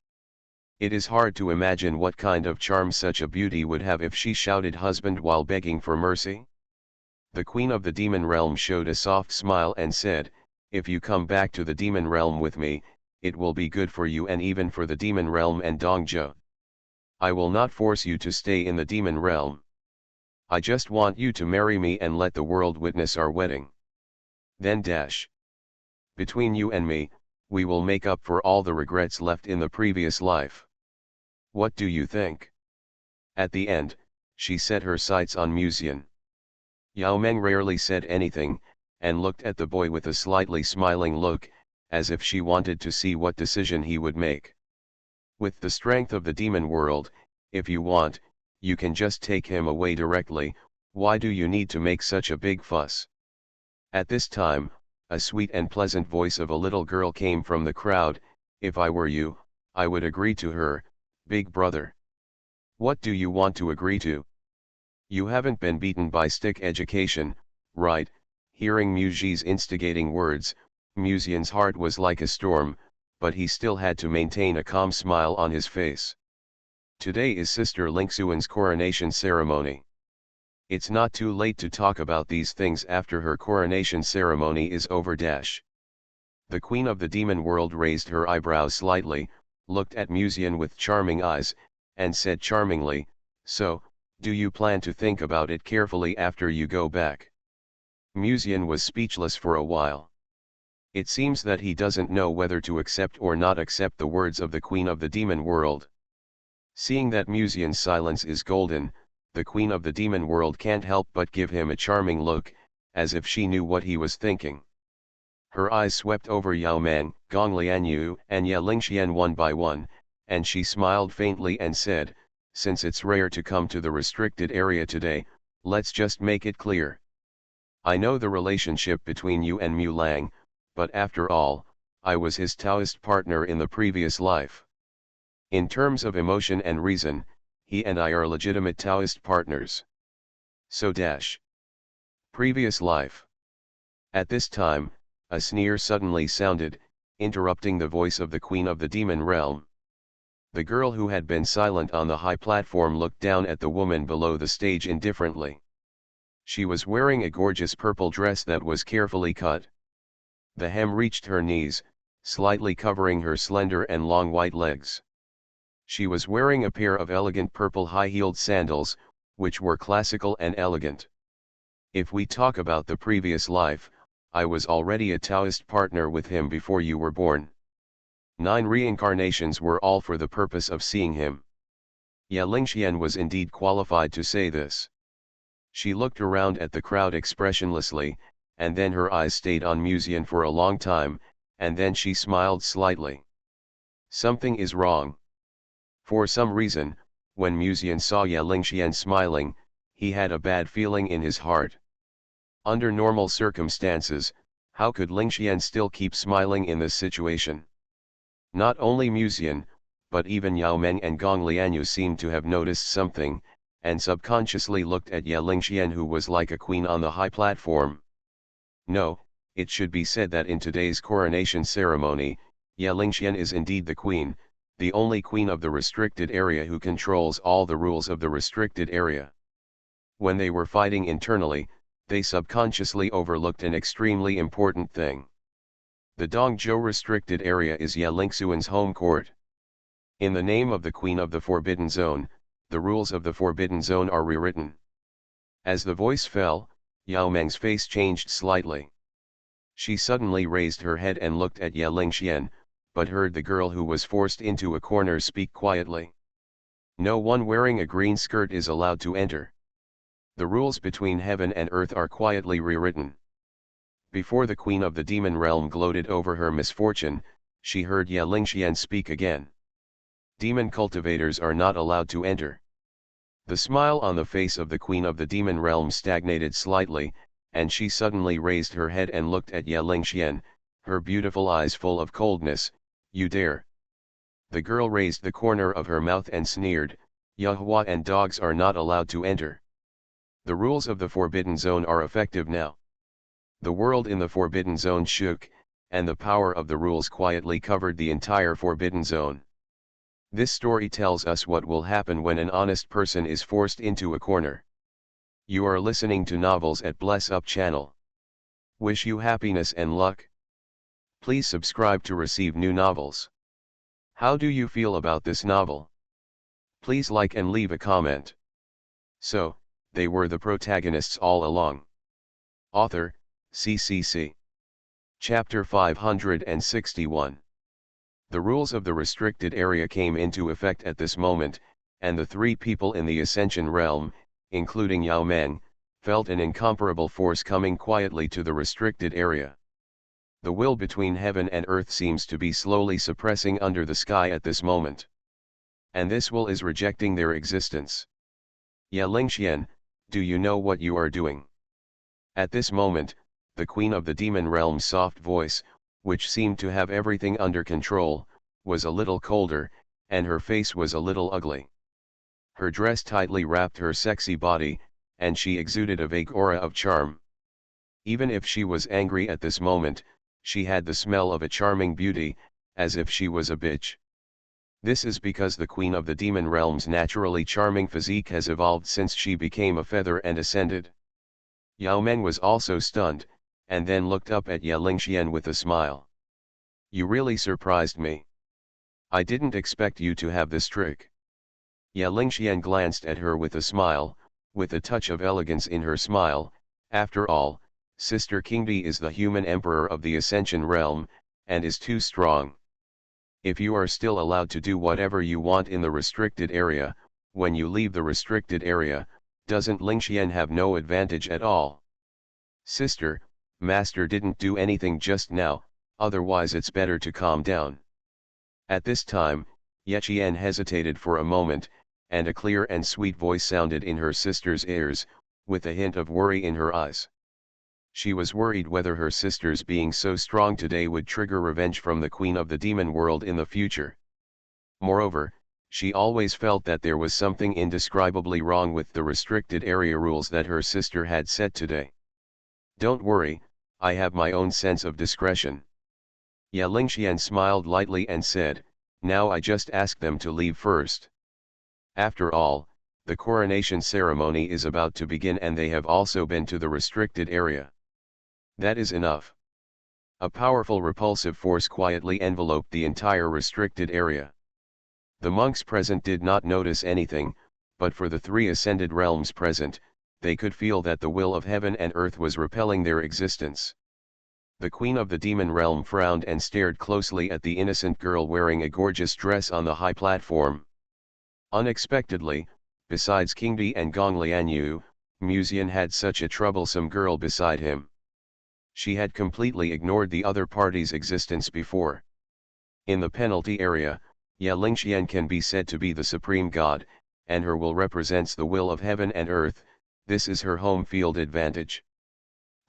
It is hard to imagine what kind of charm such a beauty would have if she shouted husband while begging for mercy. The Queen of the Demon Realm showed a soft smile and said, "If you come back to the Demon Realm with me, it will be good for you and even for the Demon Realm and Dongzhou. I will not force you to stay in the Demon Realm. I just want you to marry me and let the world witness our wedding. Then between you and me, we will make up for all the regrets left in the previous life. What do you think?" At the end, she set her sights on Musian. Yao Meng rarely said anything, and looked at the boy with a slightly smiling look, as if she wanted to see what decision he would make. With the strength of the demon world, if you want, you can just take him away directly. Why do you need to make such a big fuss? At this time, a sweet and pleasant voice of a little girl came from the crowd. "If I were you, I would agree to her, big brother." "What do you want to agree to? You haven't been beaten by stick education, right?" Hearing Muji's instigating words, Musian's heart was like a storm, but he still had to maintain a calm smile on his face. Today is Sister Lingxuan's coronation ceremony. It's not too late to talk about these things after her coronation ceremony is over. The Queen of the Demon World raised her eyebrows slightly, looked at Musian with charming eyes, and said charmingly, "So, do you plan to think about it carefully after you go back?" Musian was speechless for a while. It seems that he doesn't know whether to accept or not accept the words of the Queen of the Demon World. Seeing that Musian's silence is golden, the Queen of the Demon World can't help but give him a charming look, as if she knew what he was thinking. Her eyes swept over Yao Meng, Gong Lianyu, and Ye Lingxian one by one, and she smiled faintly and said, "Since it's rare to come to the restricted area today, let's just make it clear. I know the relationship between you and Mu Lang, but after all, I was his Taoist partner in the previous life. In terms of emotion and reason, he and I are legitimate Taoist partners. So previous life." At this time, a sneer suddenly sounded, interrupting the voice of the Queen of the Demon Realm. The girl who had been silent on the high platform looked down at the woman below the stage indifferently. She was wearing a gorgeous purple dress that was carefully cut. The hem reached her knees, slightly covering her slender and long white legs. She was wearing a pair of elegant purple high-heeled sandals, which were classical and elegant. If we talk about the previous life, I was already a Taoist partner with him before you were born. 9 reincarnations were all for the purpose of seeing him. Ye Lingxian was indeed qualified to say this. She looked around at the crowd expressionlessly, and then her eyes stayed on Musian for a long time, and then she smiled slightly. Something is wrong. For some reason, when Musian saw Ye Lingxian smiling, he had a bad feeling in his heart. Under normal circumstances, how could Lingxian still keep smiling in this situation? Not only Musian, but even Yao Meng and Gong Lianyu seemed to have noticed something, and subconsciously looked at Ye Lingxian, who was like a queen on the high platform. No, it should be said that in today's coronation ceremony, Ye Lingxian is indeed the queen, the only queen of the restricted area who controls all the rules of the restricted area. When they were fighting internally, they subconsciously overlooked an extremely important thing. The Dongzhou restricted area is Ye Lingxian's home court. In the name of the Queen of the Forbidden Zone, the rules of the Forbidden Zone are rewritten. As the voice fell, Yao Meng's face changed slightly. She suddenly raised her head and looked at Ye Lingxian, but heard the girl who was forced into a corner speak quietly. No one wearing a green skirt is allowed to enter. The rules between heaven and earth are quietly rewritten. Before the queen of the demon realm gloated over her misfortune, she heard Ye Lingxian speak again. Demon cultivators are not allowed to enter. The smile on the face of the queen of the demon realm stagnated slightly, and she suddenly raised her head and looked at Ye Lingxian, her beautiful eyes full of coldness. You dare? The girl raised the corner of her mouth and sneered, Yahua and dogs are not allowed to enter. The rules of the Forbidden Zone are effective now. The world in the Forbidden Zone shook, and the power of the rules quietly covered the entire Forbidden Zone. This story tells us what will happen when an honest person is forced into a corner. You are listening to Novels at Bless Up channel. Wish you happiness and luck. Please subscribe to receive new novels. How do you feel about this novel? Please like and leave a comment. So, they were the protagonists all along. Author, CCC. Chapter 561. The rules of the restricted area came into effect at this moment, and the three people in the Ascension realm, including Yao Meng, felt an incomparable force coming quietly to the restricted area. The will between heaven and earth seems to be slowly suppressing under the sky at this moment. And this will is rejecting their existence. Ye Lingxian, do you know what you are doing? At this moment, the queen of the demon realm's soft voice, which seemed to have everything under control, was a little colder, and her face was a little ugly. Her dress tightly wrapped her sexy body, and she exuded a vague aura of charm. Even if she was angry at this moment, she had the smell of a charming beauty, as if she was a bitch. This is because the queen of the demon realm's naturally charming physique has evolved since she became a feather and ascended. Yao Meng was also stunned, and then looked up at Ye Lingxian with a smile. You really surprised me. I didn't expect you to have this trick. Ye Lingxian glanced at her with a smile, with a touch of elegance in her smile. After all, Sister Qingdi is the human emperor of the Ascension realm, and is too strong. If you are still allowed to do whatever you want in the restricted area, when you leave the restricted area, doesn't Lingxian have no advantage at all? Sister, Master didn't do anything just now, otherwise it's better to calm down. At this time, Ye Qian hesitated for a moment, and a clear and sweet voice sounded in her sister's ears, with a hint of worry in her eyes. She was worried whether her sister's being so strong today would trigger revenge from the queen of the demon world in the future. Moreover, she always felt that there was something indescribably wrong with the restricted area rules that her sister had set today. Don't worry, I have my own sense of discretion. Ye Lingxian smiled lightly and said, now I just ask them to leave first. After all, the coronation ceremony is about to begin and they have also been to the restricted area. That is enough. A powerful repulsive force quietly enveloped the entire restricted area. The monks present did not notice anything, but for the three ascended realms present, they could feel that the will of heaven and earth was repelling their existence. The queen of the demon realm frowned and stared closely at the innocent girl wearing a gorgeous dress on the high platform. Unexpectedly, besides Qingdi and Gong Lianyu, Musian had such a troublesome girl beside him. She had completely ignored the other party's existence before. In the penalty area, Lingxian can be said to be the supreme god, and her will represents the will of heaven and earth. This is her home field advantage.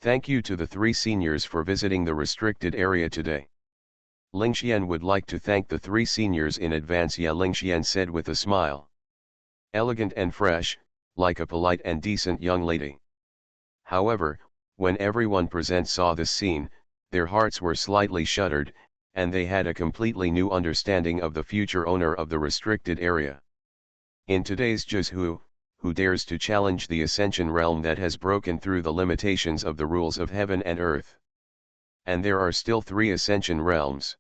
Thank you to the 3 seniors for visiting the restricted area today. Lingxian would like to thank the 3 seniors in advance, Lingxian said with a smile. Elegant and fresh, like a polite and decent young lady. However, when everyone present saw this scene, their hearts were slightly shuddered, and they had a completely new understanding of the future owner of the restricted area. In today's Juz who dares to challenge the Ascension realm that has broken through the limitations of the rules of heaven and earth? And there are still 3 Ascension realms.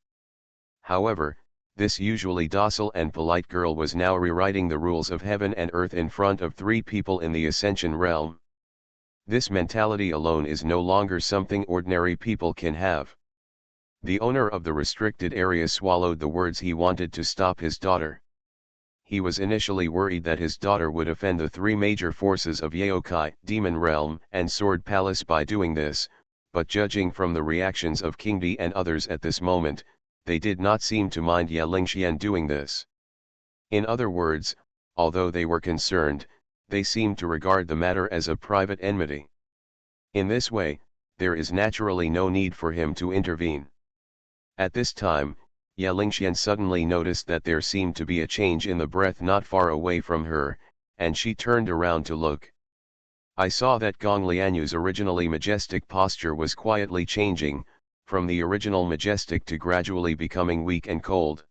However, this usually docile and polite girl was now rewriting the rules of heaven and earth in front of 3 people in the Ascension realm. This mentality alone is no longer something ordinary people can have. The owner of the restricted area swallowed the words. He wanted to stop his daughter. He was initially worried that his daughter would offend the 3 major forces of Yokai, Demon Realm, and Sword Palace by doing this, but judging from the reactions of King Di and others at this moment, they did not seem to mind Lingxian doing this. In other words, although they were concerned, they seemed to regard the matter as a private enmity. In this way, there is naturally no need for him to intervene. At this time, Lingxian suddenly noticed that there seemed to be a change in the breath not far away from her, and she turned around to look. I saw that Gong Lianyu's originally majestic posture was quietly changing, from the original majestic to gradually becoming weak and cold.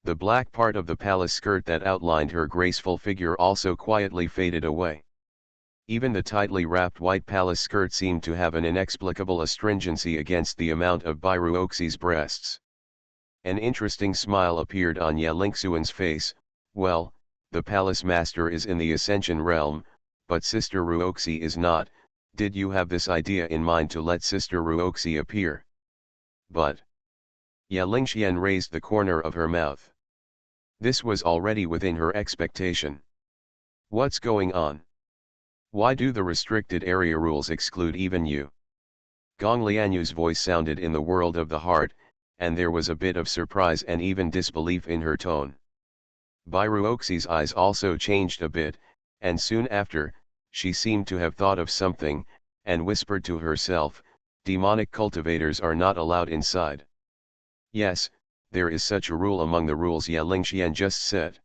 The black part of the palace skirt that outlined her graceful figure also quietly faded away. Even the tightly wrapped white palace skirt seemed to have an inexplicable astringency against the amount of Bairuoxi's breasts. An interesting smile appeared on Lingxian's face. Well, the palace master is in the Ascension realm, but Sister Ruoxi is not. Did you have this idea in mind to let Sister Ruoxi appear? But Lingxian raised the corner of her mouth. This was already within her expectation. What's going on? Why do the restricted area rules exclude even you? Gong Lianyu's voice sounded in the world of the heart, and there was a bit of surprise and even disbelief in her tone. Bairuoxi's eyes also changed a bit, and soon after, she seemed to have thought of something, and whispered to herself, demonic cultivators are not allowed inside. Yes, there is such a rule among the rules Lingxian just said.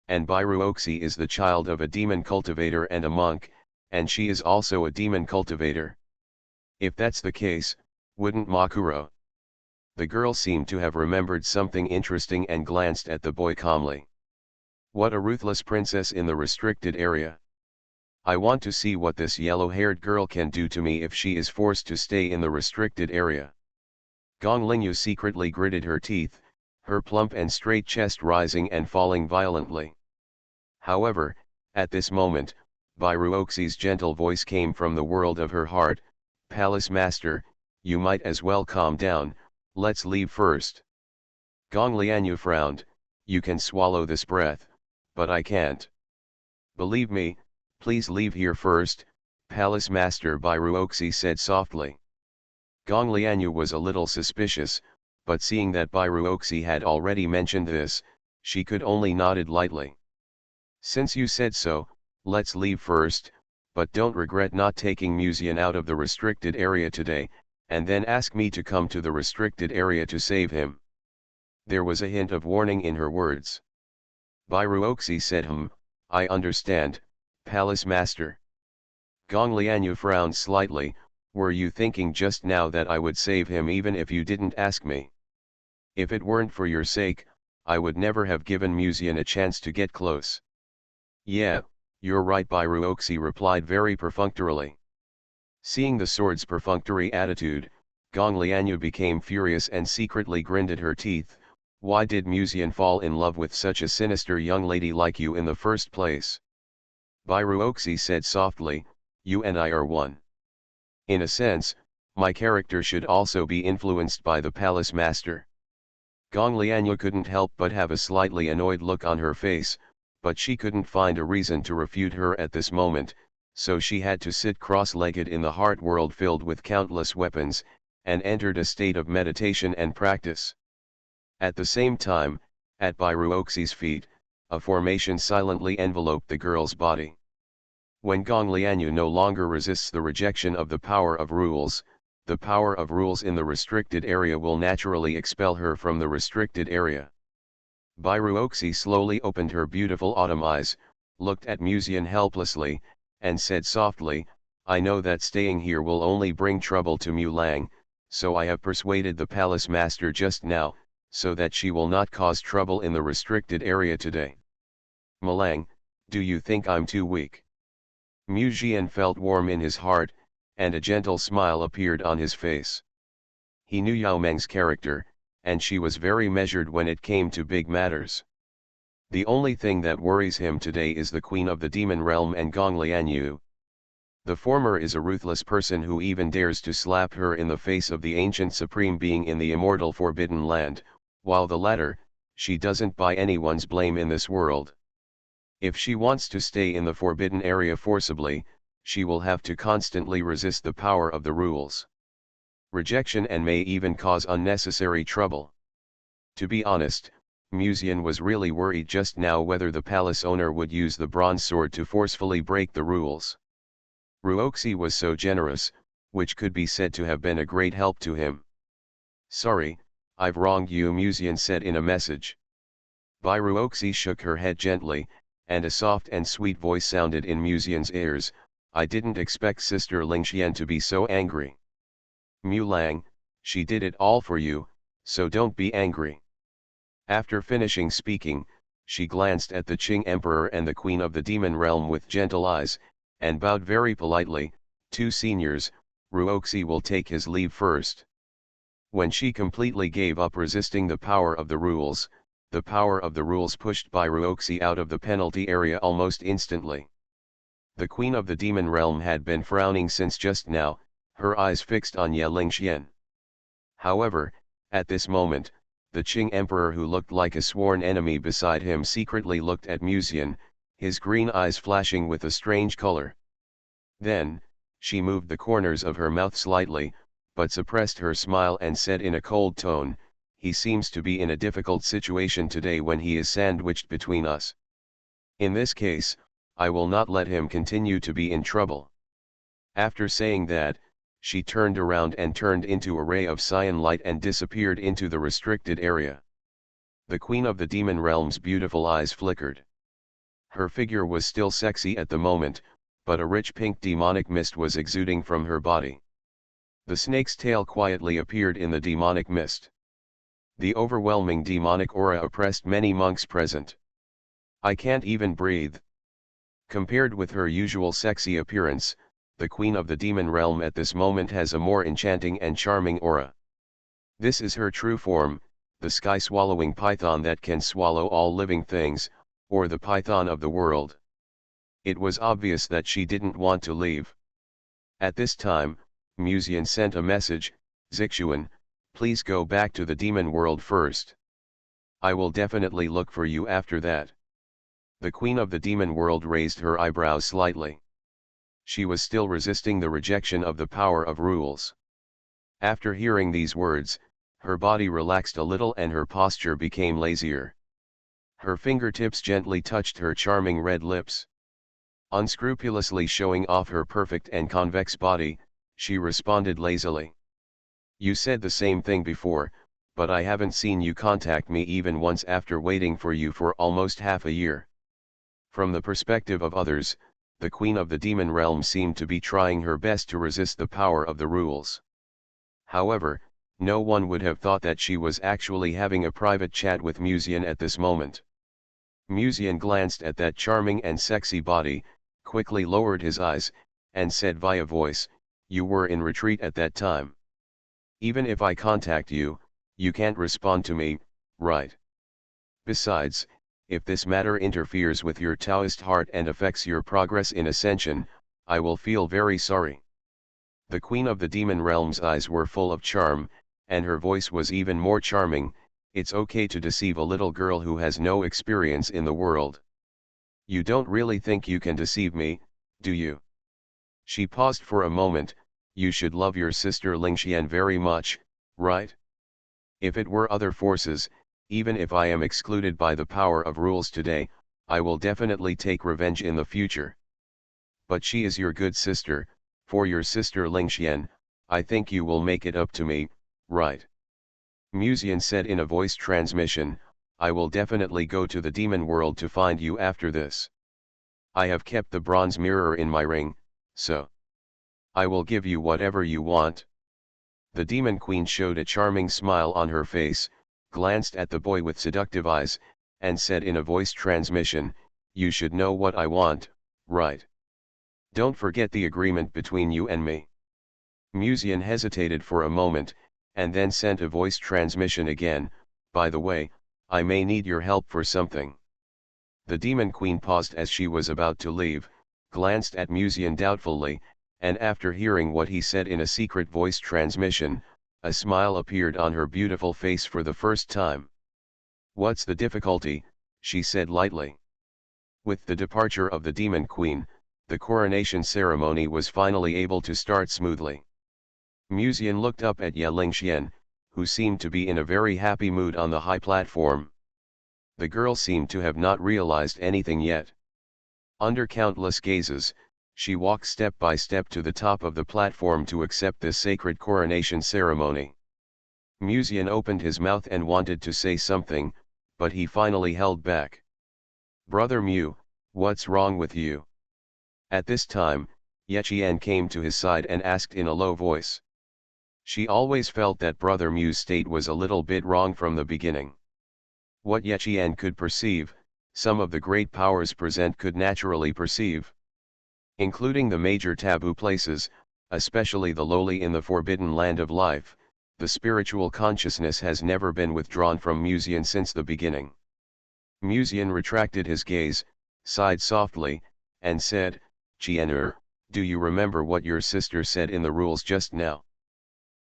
And Bairuoxi is the child of a demon cultivator and a monk, and she is also a demon cultivator. If that's the case, wouldn't Makuro? The girl seemed to have remembered something interesting and glanced at the boy calmly. What a ruthless princess in the restricted area. I want to see what this yellow-haired girl can do to me if she is forced to stay in the restricted area. Gong Lingyu secretly gritted her teeth, her plump and straight chest rising and falling violently. However, at this moment, Bairuoxi's gentle voice came from the world of her heart. Palace Master, you might as well calm down, let's leave first. Gong Lianyu frowned. You can swallow this breath, but I can't. Believe me, please leave here first, Palace Master Bairuoxi said softly. Gong Lianyu was a little suspicious, but seeing that Bairuoxi had already mentioned this, she could only nodded lightly. Since you said so, let's leave first, but don't regret not taking Musian out of the restricted area today, and then ask me to come to the restricted area to save him. There was a hint of warning in her words. Bairuoxi said I understand, Palace Master. Gong Lianyu frowned slightly. Were you thinking just now that I would save him even if you didn't ask me? If it weren't for your sake, I would never have given Musian a chance to get close. Yeah, you're right, Bairuoxi replied very perfunctorily. Seeing the sword's perfunctory attitude, Gong Lianyu became furious and secretly grinned at her teeth. Why did Musian fall in love with such a sinister young lady like you in the first place? Bairuoxi said softly, you and I are one. In a sense, my character should also be influenced by the Palace Master. Gong Lianyu couldn't help but have a slightly annoyed look on her face, but she couldn't find a reason to refute her at this moment, so she had to sit cross-legged in the heart world filled with countless weapons, and entered a state of meditation and practice. At the same time, at Bairuoxi's feet, a formation silently enveloped the girl's body. When Gong Lianyu no longer resists the rejection of the power of rules, the power of rules in the restricted area will naturally expel her from the restricted area. Bairuoxi slowly opened her beautiful autumn eyes, looked at Musian helplessly, and said softly, "I know that staying here will only bring trouble to Mu Lang, so I have persuaded the palace master just now, so that she will not cause trouble in the restricted area today. Malang, do you think I'm too weak?" Mu Jian felt warm in his heart, and a gentle smile appeared on his face. He knew Yao Meng's character, and she was very measured when it came to big matters. The only thing that worries him today is the Queen of the Demon Realm and Gong Lianyu. The former is a ruthless person who even dares to slap her in the face of the ancient supreme being in the immortal Forbidden Land, while the latter, she doesn't buy anyone's blame in this world. If she wants to stay in the forbidden area forcibly, she will have to constantly resist the power of the rules. Rejection and may even cause unnecessary trouble. To be honest, Musian was really worried just now whether the palace owner would use the bronze sword to forcefully break the rules. Ruoxi was so generous, which could be said to have been a great help to him. "Sorry, I've wronged you," Musian said in a message. Bairuoxi shook her head gently, and a soft and sweet voice sounded in Musian's ears, "I didn't expect Sister Lingxian to be so angry. Mu Lang, she did it all for you, so don't be angry." After finishing speaking, she glanced at the Qing Emperor and the Queen of the Demon Realm with gentle eyes, and bowed very politely, "Two seniors, Ruoxi will take his leave first." When she completely gave up resisting the power of the rules pushed Bairuoxi out of the penalty area almost instantly. The Queen of the Demon Realm had been frowning since just now, her eyes fixed on Ye Lingxian. However, at this moment, the Qing Emperor, who looked like a sworn enemy beside him, secretly looked at Musian, his green eyes flashing with a strange color. Then, she moved the corners of her mouth slightly, but suppressed her smile and said in a cold tone, "He seems to be in a difficult situation today when he is sandwiched between us. In this case, I will not let him continue to be in trouble." After saying that, she turned around and turned into a ray of cyan light and disappeared into the restricted area. The Queen of the Demon Realm's beautiful eyes flickered. Her figure was still sexy at the moment, but a rich pink demonic mist was exuding from her body. The snake's tail quietly appeared in the demonic mist. The overwhelming demonic aura oppressed many monks present. "I can't even breathe." Compared with her usual sexy appearance, the Queen of the Demon Realm at this moment has a more enchanting and charming aura. This is her true form, the sky-swallowing python that can swallow all living things, or the python of the world. It was obvious that she didn't want to leave. At this time, Musian sent a message, "Zixuan, please go back to the demon world first. I will definitely look for you after that." The Queen of the Demon World raised her eyebrows slightly. She was still resisting the rejection of the power of rules. After hearing these words, her body relaxed a little and her posture became lazier. Her fingertips gently touched her charming red lips. Unscrupulously showing off her perfect and convex body, she responded lazily, "You said the same thing before, but I haven't seen you contact me even once after waiting for you for almost half a year." From the perspective of others, the Queen of the Demon Realm seemed to be trying her best to resist the power of the rules. However, no one would have thought that she was actually having a private chat with Musian at this moment. Musian glanced at that charming and sexy body, quickly lowered his eyes, and said via voice, "You were in retreat at that time. Even if I contact you, you can't respond to me, right? Besides, if this matter interferes with your Taoist heart and affects your progress in ascension, I will feel very sorry." The Queen of the Demon Realm's eyes were full of charm, and her voice was even more charming. "It's okay to deceive a little girl who has no experience in the world. You don't really think you can deceive me, do you?" She paused for a moment. You should love your sister Lingxian very much, right? If it were other forces, even if I am excluded by the power of rules today, I will definitely take revenge in the future. But she is your good sister. For your sister Lingxian, I think you will make it up to me, right? Musian said in a voice transmission, I will definitely go to the demon world to find you after this. I have kept the bronze mirror in my ring, so I will give you whatever you want. The demon queen showed a charming smile on her face, glanced at the boy with seductive eyes, and said in a voice transmission, you should know what I want, right? Don't forget the agreement between you and me. Musian hesitated for a moment, and then sent a voice transmission again, by the way, I may need your help for something. The demon queen paused as she was about to leave, glanced at Musian doubtfully, and after hearing what he said in a secret voice transmission, a smile appeared on her beautiful face for the first time. What's the difficulty? She said lightly. With the departure of the demon queen, the coronation ceremony was finally able to start smoothly. Musian looked up at Ye Lingxian, who seemed to be in a very happy mood on the high platform. The girl seemed to have not realized anything yet. Under countless gazes, she walked step by step to the top of the platform to accept this sacred coronation ceremony. Musian opened his mouth and wanted to say something, but he finally held back. Brother Mu, what's wrong with you? At this time, Yechian came to his side and asked in a low voice. She always felt that Brother Mu's state was a little bit wrong from the beginning. What Yechian could perceive, some of the great powers present could naturally perceive. Including the major taboo places, especially the lowly in the forbidden land of life, the spiritual consciousness has never been withdrawn from Musian since the beginning. Musian retracted his gaze, sighed softly, and said, Qian'er, do you remember what your sister said in the rules just now?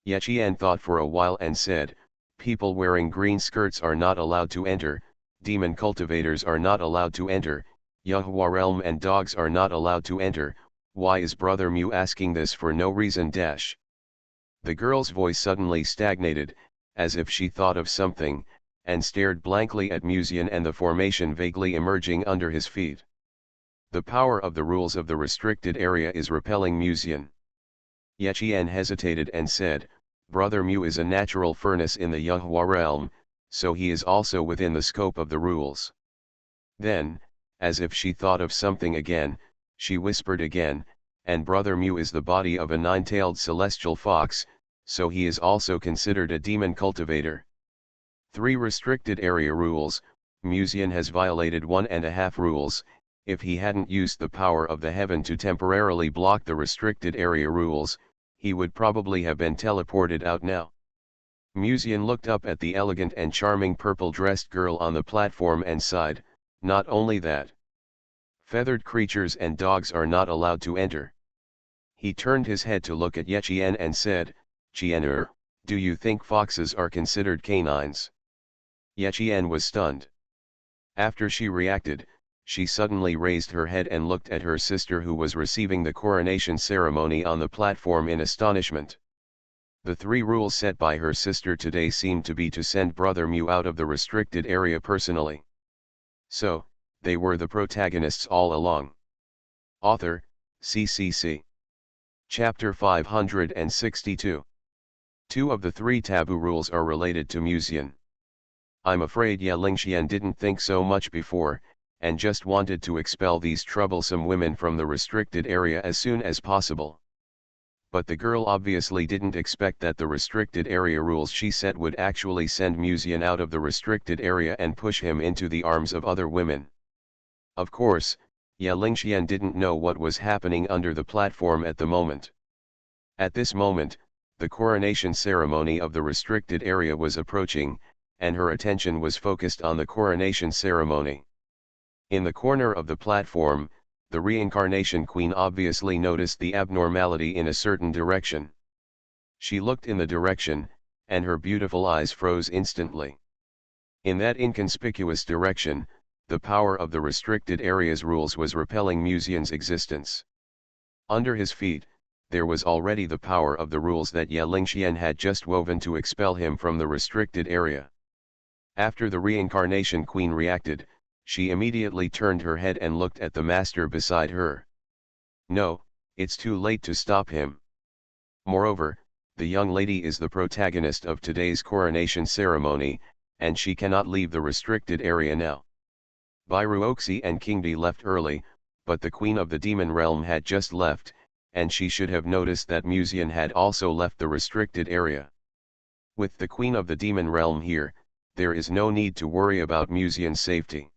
Yechian thought for a while and said, people wearing green skirts are not allowed to enter, demon cultivators are not allowed to enter, Yahua realm and dogs are not allowed to enter. Why is Brother Mu asking this for no reason? The girl's voice suddenly stagnated, as if she thought of something, and stared blankly at Musian and the formation vaguely emerging under his feet. The power of the rules of the restricted area is repelling Musian. Yechian hesitated and said, Brother Mu is a natural furnace in the Yahua realm, so he is also within the scope of the rules. Then, as if she thought of something again, she whispered again, and Brother Mu is the body of a nine-tailed celestial fox, so he is also considered a demon cultivator. 3 restricted area rules. Musian has violated 1.5 rules. If he hadn't used the power of the heaven to temporarily block the restricted area rules, he would probably have been teleported out now. Musian looked up at the elegant and charming purple-dressed girl on the platform and sighed, not only that. Feathered creatures and dogs are not allowed to enter. He turned his head to look at Yechian and said, Qian'er, do you think foxes are considered canines? Yechian was stunned. After she reacted, she suddenly raised her head and looked at her sister who was receiving the coronation ceremony on the platform in astonishment. The 3 rules set by her sister today seemed to be to send Brother Mu out of the restricted area personally. So, they were the protagonists all along. Author, CCC. Chapter 562. 2 of the 3 taboo rules are related to Musian. I'm afraid Ye Lingxian didn't think so much before, and just wanted to expel these troublesome women from the restricted area as soon as possible. But the girl obviously didn't expect that the restricted area rules she set would actually send Musian out of the restricted area and push him into the arms of other women. Of course, Ye Lingxian didn't know what was happening under the platform at the moment. At this moment, the coronation ceremony of the restricted area was approaching, and her attention was focused on the coronation ceremony. In the corner of the platform, the reincarnation queen obviously noticed the abnormality in a certain direction. She looked in the direction, and her beautiful eyes froze instantly. In that inconspicuous direction, the power of the restricted area's rules was repelling Musian's existence. Under his feet, there was already the power of the rules that Ye Lingxian had just woven to expel him from the restricted area. After the reincarnation queen reacted, she immediately turned her head and looked at the master beside her. No, it's too late to stop him. Moreover, the young lady is the protagonist of today's coronation ceremony, and she cannot leave the restricted area now. Bairuoxi and Kingdi left early, but the queen of the demon realm had just left, and she should have noticed that Musian had also left the restricted area. With the queen of the demon realm here, there is no need to worry about Musian's safety.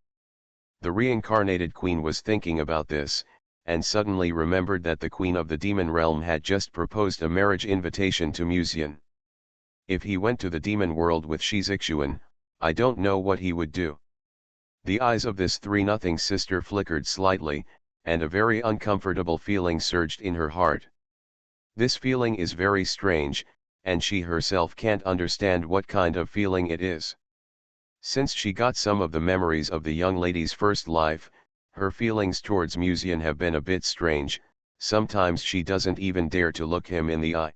The reincarnated queen was thinking about this, and suddenly remembered that the queen of the demon realm had just proposed a marriage invitation to Musian. If he went to the demon world with Shizixuan, I don't know what he would do. The eyes of this three-nothing sister flickered slightly, and a very uncomfortable feeling surged in her heart. This feeling is very strange, and she herself can't understand what kind of feeling it is. Since she got some of the memories of the young lady's first life, her feelings towards Musian have been a bit strange. Sometimes she doesn't even dare to look him in the eye.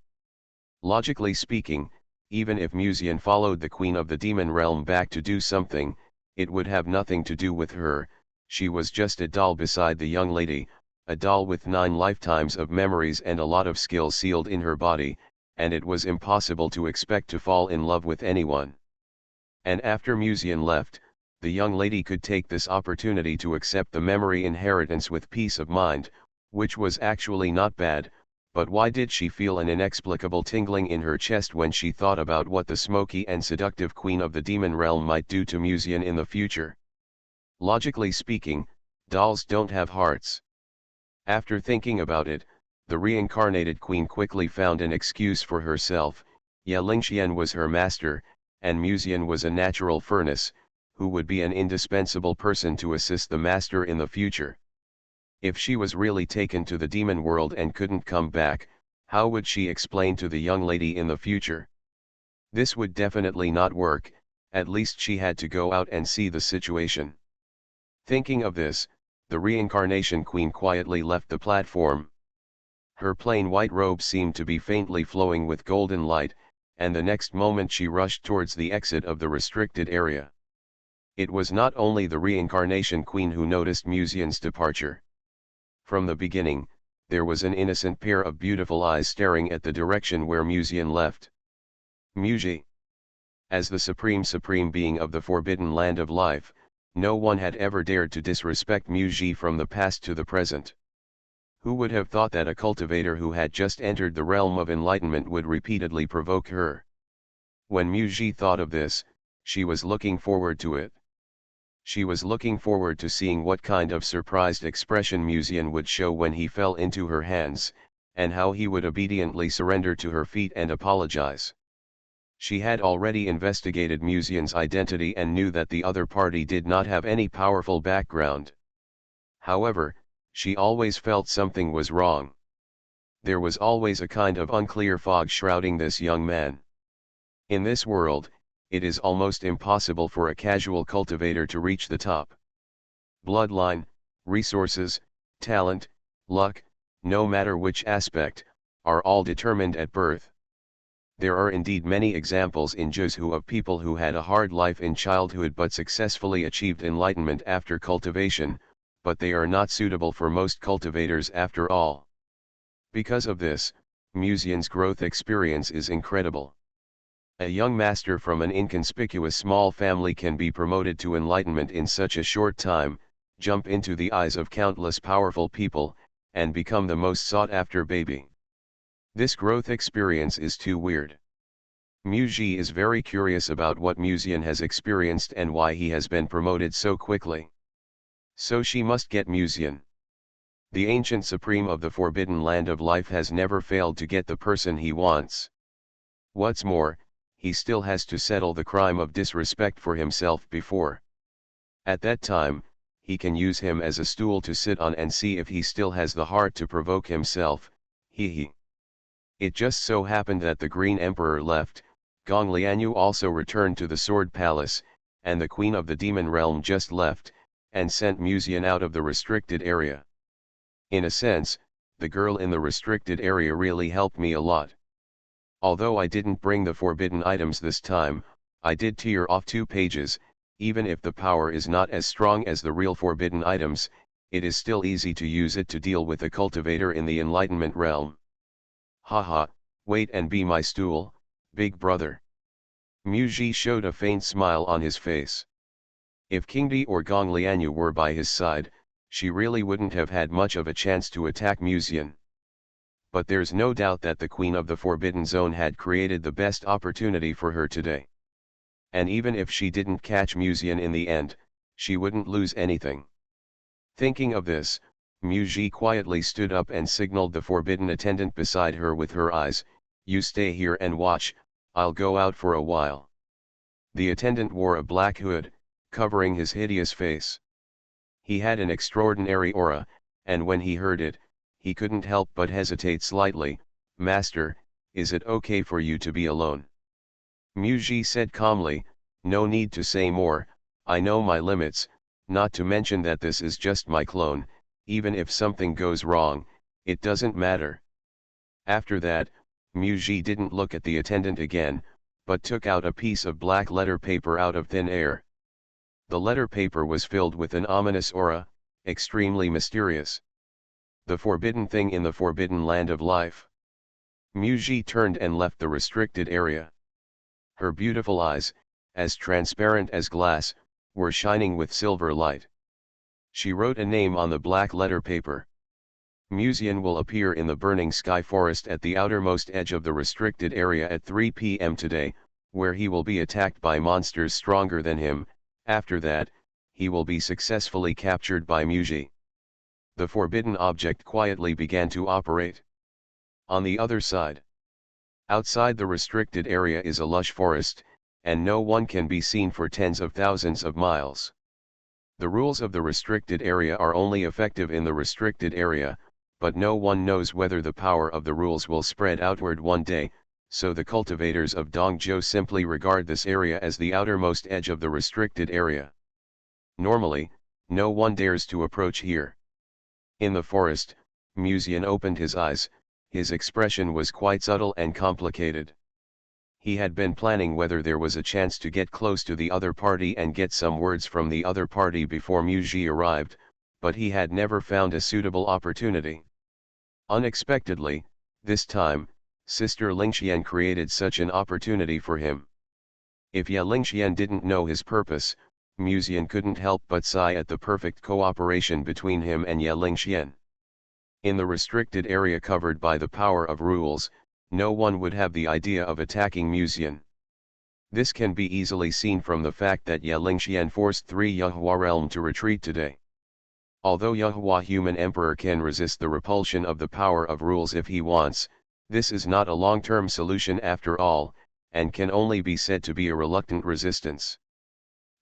Logically speaking, even if Musian followed the queen of the demon realm back to do something, it would have nothing to do with her. She was just a doll beside the young lady, a doll with 9 lifetimes of memories and a lot of skill sealed in her body, and it was impossible to expect to fall in love with anyone. And after Musian left, the young lady could take this opportunity to accept the memory inheritance with peace of mind, which was actually not bad. But why did she feel an inexplicable tingling in her chest when she thought about what the smoky and seductive queen of the demon realm might do to Musian in the future? Logically speaking, dolls don't have hearts. After thinking about it, the reincarnated queen quickly found an excuse for herself. Ye Lingxian was her master, and Musian was a natural furnace, who would be an indispensable person to assist the master in the future. If she was really taken to the demon world and couldn't come back, how would she explain to the young lady in the future? This would definitely not work. At least she had to go out and see the situation. Thinking of this, the reincarnation queen quietly left the platform. Her plain white robe seemed to be faintly flowing with golden light, and the next moment she rushed towards the exit of the restricted area. It was not only the reincarnation queen who noticed Musian's departure. From the beginning, there was an innocent pair of beautiful eyes staring at the direction where Musian left. Muji. As the supreme being of the forbidden land of life, no one had ever dared to disrespect Muji from the past to the present. Who would have thought that a cultivator who had just entered the realm of enlightenment would repeatedly provoke her? When Muji thought of this, she was looking forward to it. She was looking forward to seeing what kind of surprised expression Musian would show when he fell into her hands, and how he would obediently surrender to her feet and apologize. She had already investigated Musian's identity and knew that the other party did not have any powerful background. However, she always felt something was wrong. There was always a kind of unclear fog shrouding this young man. In this world, it is almost impossible for a casual cultivator to reach the top. Bloodline, resources, talent, luck, no matter which aspect, are all determined at birth. There are indeed many examples in Juzhu of people who had a hard life in childhood but successfully achieved enlightenment after cultivation, but they are not suitable for most cultivators after all. Because of this, Musian's growth experience is incredible. A young master from an inconspicuous small family can be promoted to enlightenment in such a short time, jump into the eyes of countless powerful people, and become the most sought-after baby. This growth experience is too weird. Muji is very curious about what Musian has experienced and why he has been promoted so quickly. So she must get Musian. The ancient supreme of the forbidden land of life has never failed to get the person he wants. What's more, he still has to settle the crime of disrespect for himself before. At that time, he can use him as a stool to sit on and see if he still has the heart to provoke himself. It just so happened that the Green Emperor left, Gong Lianyu also returned to the Sword Palace, and the Queen of the Demon Realm just left, and sent Musian out of the restricted area. In a sense, the girl in the restricted area really helped me a lot. Although I didn't bring the forbidden items this time, I did tear off 2 pages. Even if the power is not as strong as the real forbidden items, it is still easy to use it to deal with a cultivator in the enlightenment realm. Haha, wait and be my stool, big brother. Muji showed a faint smile on his face. If Qingdi or Gong Lianyu were by his side, she really wouldn't have had much of a chance to attack Muzian. But there's no doubt that the Queen of the Forbidden Zone had created the best opportunity for her today. And even if she didn't catch Muzian in the end, she wouldn't lose anything. Thinking of this, Muji quietly stood up and signaled the forbidden attendant beside her with her eyes, "You stay here and watch, I'll go out for a while." The attendant wore a black hood, covering his hideous face. He had an extraordinary aura, and when he heard it, he couldn't help but hesitate slightly. "Master, is it okay for you to be alone?" Muji said calmly, "No need to say more, I know my limits, not to mention that this is just my clone, even if something goes wrong, it doesn't matter." After that, Muji didn't look at the attendant again, but took out a piece of black letter paper out of thin air. The letter paper was filled with an ominous aura, extremely mysterious. The forbidden thing in the forbidden land of life. Muji turned and left the restricted area. Her beautiful eyes, as transparent as glass, were shining with silver light. She wrote a name on the black letter paper. Muzian will appear in the burning sky forest at the outermost edge of the restricted area at 3 p.m. today, where he will be attacked by monsters stronger than him. After that, he will be successfully captured by Muji. The forbidden object quietly began to operate. On the other side, outside the restricted area is a lush forest, and no one can be seen for tens of thousands of miles. The rules of the restricted area are only effective in the restricted area, but no one knows whether the power of the rules will spread outward one day, so the cultivators of Dongzhou simply regard this area as the outermost edge of the restricted area. Normally, no one dares to approach here. In the forest, Muzian opened his eyes. His expression was quite subtle and complicated. He had been planning whether there was a chance to get close to the other party and get some words from the other party before Muji arrived, but he had never found a suitable opportunity. Unexpectedly, this time, Sister Lingxian created such an opportunity for him. If Ye Lingxian didn't know his purpose, Muzian couldn't help but sigh at the perfect cooperation between him and Ye Lingxian. In the restricted area covered by the power of rules, no one would have the idea of attacking Muzian. This can be easily seen from the fact that Ye Lingxian forced 3 Yahua realm to retreat today. Although Yahua human emperor can resist the repulsion of the power of rules if he wants, this is not a long-term solution after all, and can only be said to be a reluctant resistance.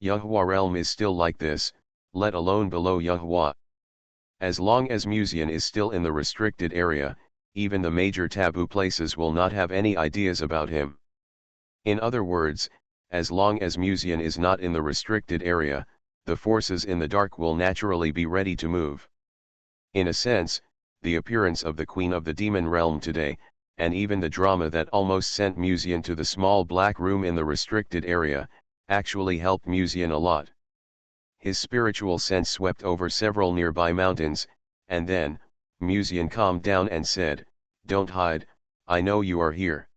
Yahua realm is still like this, let alone below Yahua. As long as Muzian is still in the restricted area, even the major taboo places will not have any ideas about him. In other words, as long as Muzian is not in the restricted area, the forces in the dark will naturally be ready to move. In a sense, the appearance of the Queen of the Demon Realm today, and even the drama that almost sent Muzian to the small black room in the restricted area, actually helped Muzian a lot. His spiritual sense swept over several nearby mountains, and then, Muzian calmed down and said, "Don't hide, I know you are here."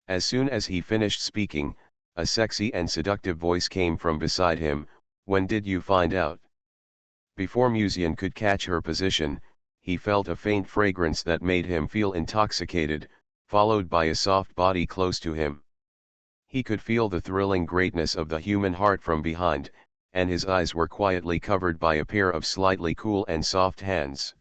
As soon as he finished speaking, a sexy and seductive voice came from beside him, "When did you find out?" Before Muzian could catch her position, he felt a faint fragrance that made him feel intoxicated, followed by a soft body close to him. He could feel the thrilling greatness of the human heart from behind, and his eyes were quietly covered by a pair of slightly cool and soft hands.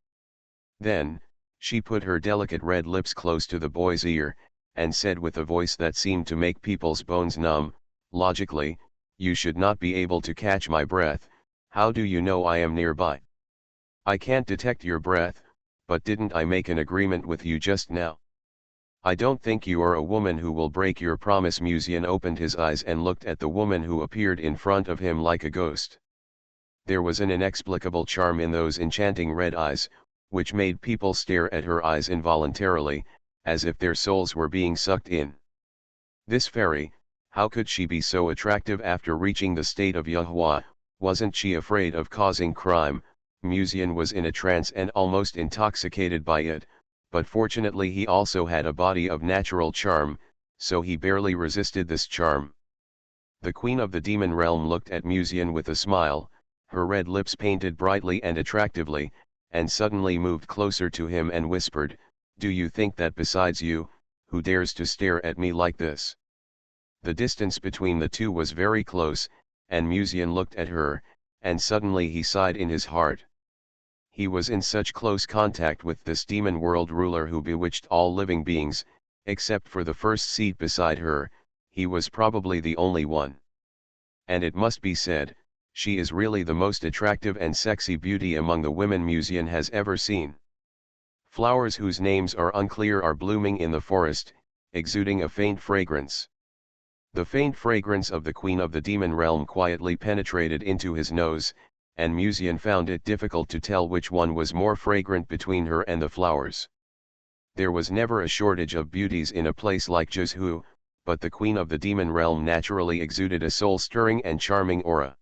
Then, she put her delicate red lips close to the boy's ear, and said with a voice that seemed to make people's bones numb, "Logically, you should not be able to catch my breath, how do you know I am nearby? I can't detect your breath, but didn't I make an agreement with you just now? I don't think you are a woman who will break your promise." Muzian opened his eyes and looked at the woman who appeared in front of him like a ghost. There was an inexplicable charm in those enchanting red eyes, which made people stare at her eyes involuntarily, as if their souls were being sucked in. This fairy, how could she be so attractive after reaching the state of Yahweh? Wasn't she afraid of causing crime? Musian was in a trance and almost intoxicated by it, but fortunately he also had a body of natural charm, so he barely resisted this charm. The queen of the demon realm looked at Musian with a smile, her red lips painted brightly and attractively, and suddenly moved closer to him and whispered, "Do you think that besides you, who dares to stare at me like this?" The distance between the two was very close, and Musian looked at her, and suddenly he sighed in his heart. He was in such close contact with this demon world ruler who bewitched all living beings, except for the first seat beside her, he was probably the only one. And it must be said, she is really the most attractive and sexy beauty among the women Musian has ever seen. Flowers whose names are unclear are blooming in the forest, exuding a faint fragrance. The faint fragrance of the queen of the demon realm quietly penetrated into his nose, and Musian found it difficult to tell which one was more fragrant between her and the flowers. There was never a shortage of beauties in a place like Jizhu, but the queen of the demon realm naturally exuded a soul-stirring and charming aura.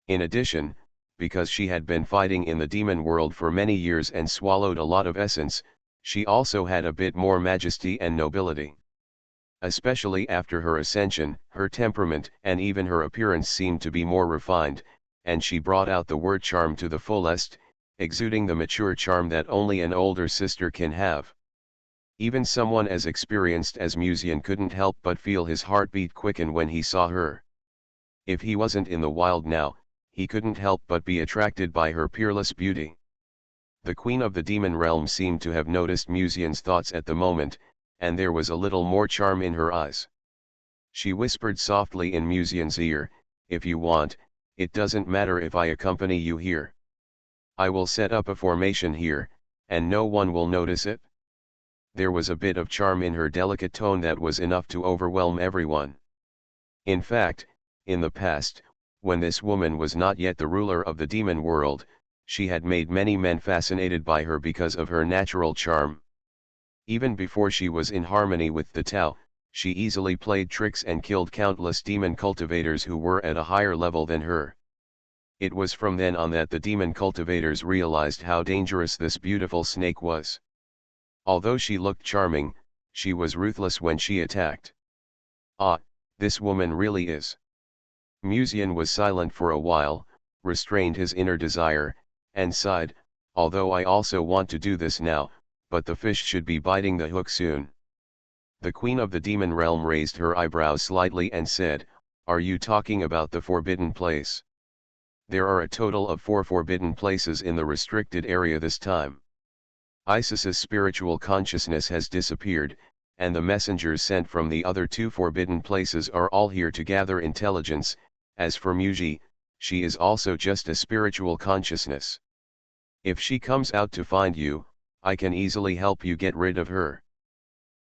In addition, because she had been fighting in the demon world for many years and swallowed a lot of essence, she also had a bit more majesty and nobility. Especially after her ascension, her temperament and even her appearance seemed to be more refined, and she brought out the word charm to the fullest, exuding the mature charm that only an older sister can have. Even someone as experienced as Musian couldn't help but feel his heartbeat quicken when he saw her. If he wasn't in the wild now, he couldn't help but be attracted by her peerless beauty. The queen of the demon realm seemed to have noticed Musian's thoughts at the moment, and there was a little more charm in her eyes. She whispered softly in Musian's ear, "If you want, it doesn't matter if I accompany you here. I will set up a formation here, and no one will notice it." There was a bit of charm in her delicate tone that was enough to overwhelm everyone. In fact, in the past, when this woman was not yet the ruler of the demon world, she had made many men fascinated by her because of her natural charm. Even before she was in harmony with the Tao, she easily played tricks and killed countless demon cultivators who were at a higher level than her. It was from then on that the demon cultivators realized how dangerous this beautiful snake was. Although she looked charming, she was ruthless when she attacked. "Ah, this woman really is." Musian was silent for a while, restrained his inner desire, and sighed, "Although I also want to do this now, but the fish should be biting the hook soon." The queen of the demon realm raised her eyebrows slightly and said, "Are you talking about the forbidden place?" There are a total of 4 forbidden places in the restricted area this time. Isis's spiritual consciousness has disappeared, and the messengers sent from the other 2 forbidden places are all here to gather intelligence. As for Muji, she is also just a spiritual consciousness. If she comes out to find you, I can easily help you get rid of her."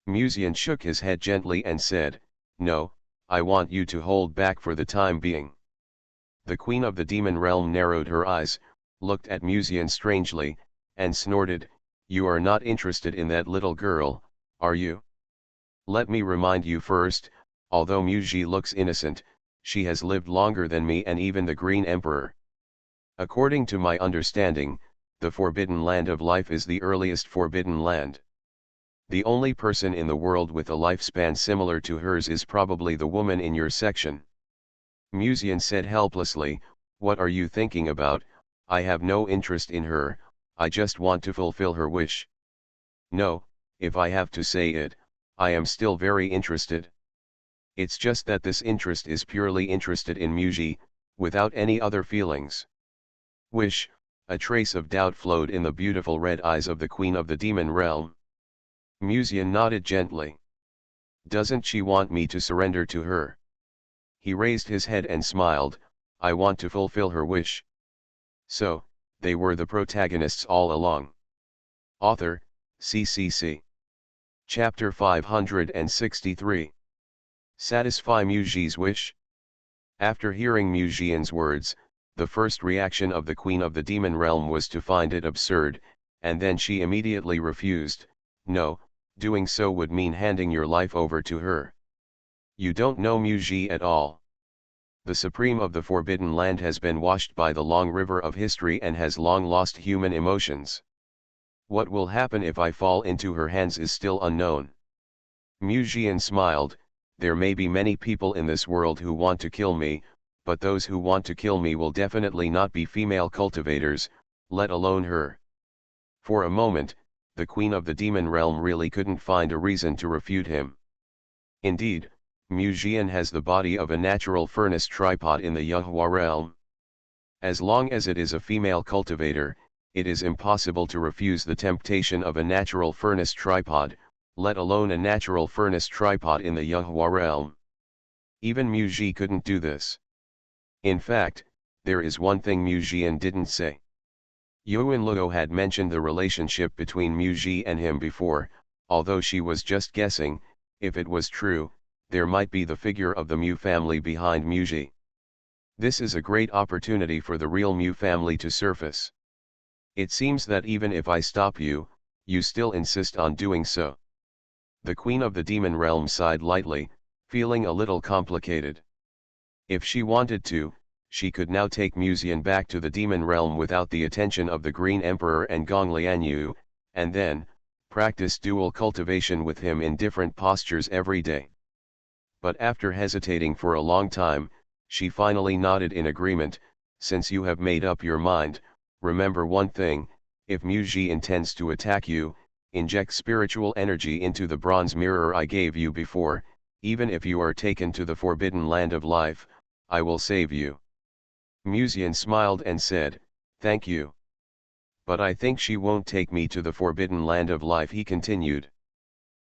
Musian shook his head gently and said, "No, I want you to hold back for the time being." The queen of the demon realm narrowed her eyes, looked at Musian strangely, and snorted, "You are not interested in that little girl, are you? Let me remind you first, although Muji looks innocent, she has lived longer than me and even the Green Emperor. According to my understanding, the Forbidden Land of Life is the earliest Forbidden Land. The only person in the world with a lifespan similar to hers is probably the woman in your section." Musian said helplessly, "What are you thinking about? I have no interest in her, I just want to fulfill her wish. No, if I have to say it, I am still very interested. It's just that this interest is purely interested in Muji, without any other feelings." Wish, a trace of doubt flowed in the beautiful red eyes of the queen of the demon realm. Musian nodded gently. "Doesn't she want me to surrender to her?" He raised his head and smiled, "I want to fulfill her wish." So, they were the protagonists all along. Author, CCC. Chapter 563. Satisfy Muji's wish? After hearing Musian's words, the first reaction of the queen of the demon realm was to find it absurd, and then she immediately refused. No, doing so would mean handing your life over to her. You don't know Mu Ji at all. The supreme of the Forbidden Land has been washed by the long river of history and has long lost human emotions. What will happen if I fall into her hands is still unknown. Mu Jian smiled. There may be many people in this world who want to kill me, but those who want to kill me will definitely not be female cultivators, let alone her. For a moment, the queen of the demon realm really couldn't find a reason to refute him. Indeed, Mu Jian has the body of a natural furnace tripod in the Yuhua realm. As long as it is a female cultivator, it is impossible to refuse the temptation of a natural furnace tripod, let alone a natural furnace tripod in the Yuhua realm. Even Mu Ji couldn't do this. In fact, there is one thing Mu Jian didn't say. Yuan Luo had mentioned the relationship between Mu Ji and him before, although she was just guessing. If it was true, there might be the figure of the Mu family behind Mu Ji. This is a great opportunity for the real Mu family to surface. It seems that even if I stop you, you still insist on doing so. The queen of the demon realm sighed lightly, feeling a little complicated. If she wanted to, she could now take Mu Jian back to the demon realm without the attention of the Green Emperor and Gong Lianyu, and then practice dual cultivation with him in different postures every day. But after hesitating for a long time, she finally nodded in agreement. Since you have made up your mind, remember one thing: if Mu Ji intends to attack you, inject spiritual energy into the bronze mirror I gave you before. Even if you are taken to the forbidden land of life, I will save you. Mu Jian smiled and said, "Thank you. But I think she won't take me to the forbidden land of life," he continued.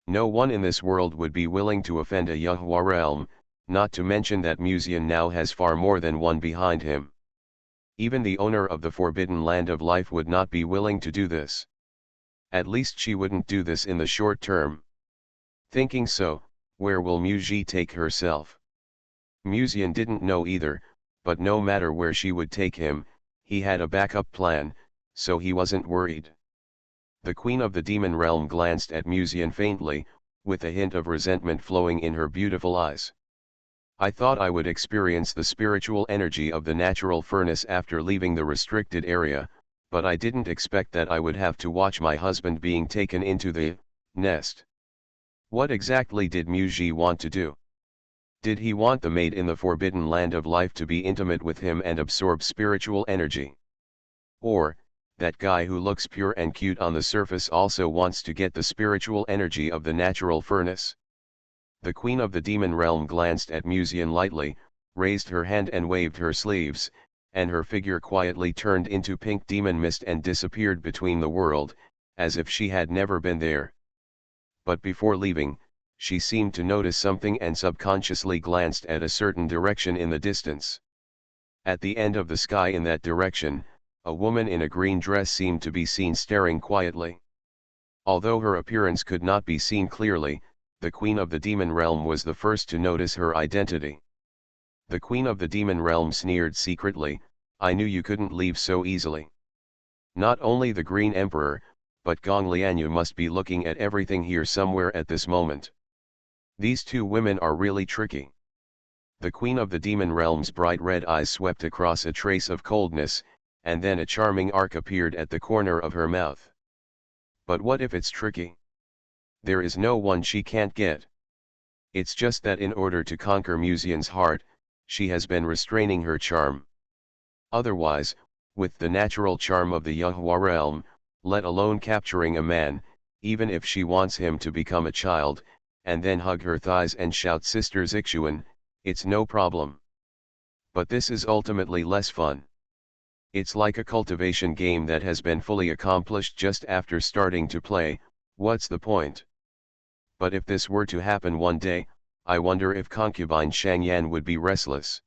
No one in this world would be willing to offend a Yuhua realm, not to mention that Mu Jian now has far more than one behind him. Even the owner of the forbidden land of life would not be willing to do this. At least she wouldn't do this in the short term. Thinking so, where will Mu Ji take herself? Mu Jian didn't know either, but no matter where she would take him, he had a backup plan, so he wasn't worried. The queen of the demon realm glanced at Mu Jian faintly, with a hint of resentment flowing in her beautiful eyes. "I thought I would experience the spiritual energy of the natural furnace after leaving the restricted area, but I didn't expect that I would have to watch my husband being taken into the nest." What exactly did Mu Ji want to do? Did he want the maid in the forbidden land of life to be intimate with him and absorb spiritual energy? Or, that guy who looks pure and cute on the surface also wants to get the spiritual energy of the natural furnace? The queen of the demon realm glanced at Mu Jian lightly, raised her hand and waved her sleeves, and her figure quietly turned into pink demon mist and disappeared between the world, as if she had never been there. But before leaving, she seemed to notice something and subconsciously glanced at a certain direction in the distance. At the end of the sky in that direction, a woman in a green dress seemed to be seen staring quietly. Although her appearance could not be seen clearly, the queen of the demon realm was the first to notice her identity. The queen of the demon realm sneered secretly, "I knew you couldn't leave so easily." Not only the Green Emperor, but Gong Lianyu must be looking at everything here somewhere at this moment. These two women are really tricky. The queen of the demon realm's bright red eyes swept across a trace of coldness, and then a charming arc appeared at the corner of her mouth. But what if it's tricky? There is no one she can't get. It's just that in order to conquer Mu Jian's heart, she has been restraining her charm. Otherwise, with the natural charm of the Yuhua realm, let alone capturing a man, even if she wants him to become a child, and then hug her thighs and shout "Sister Zixuan," it's no problem. But this is ultimately less fun. It's like a cultivation game that has been fully accomplished just after starting to play. What's the point? But if this were to happen one day, I wonder if concubine Shangyan would be restless.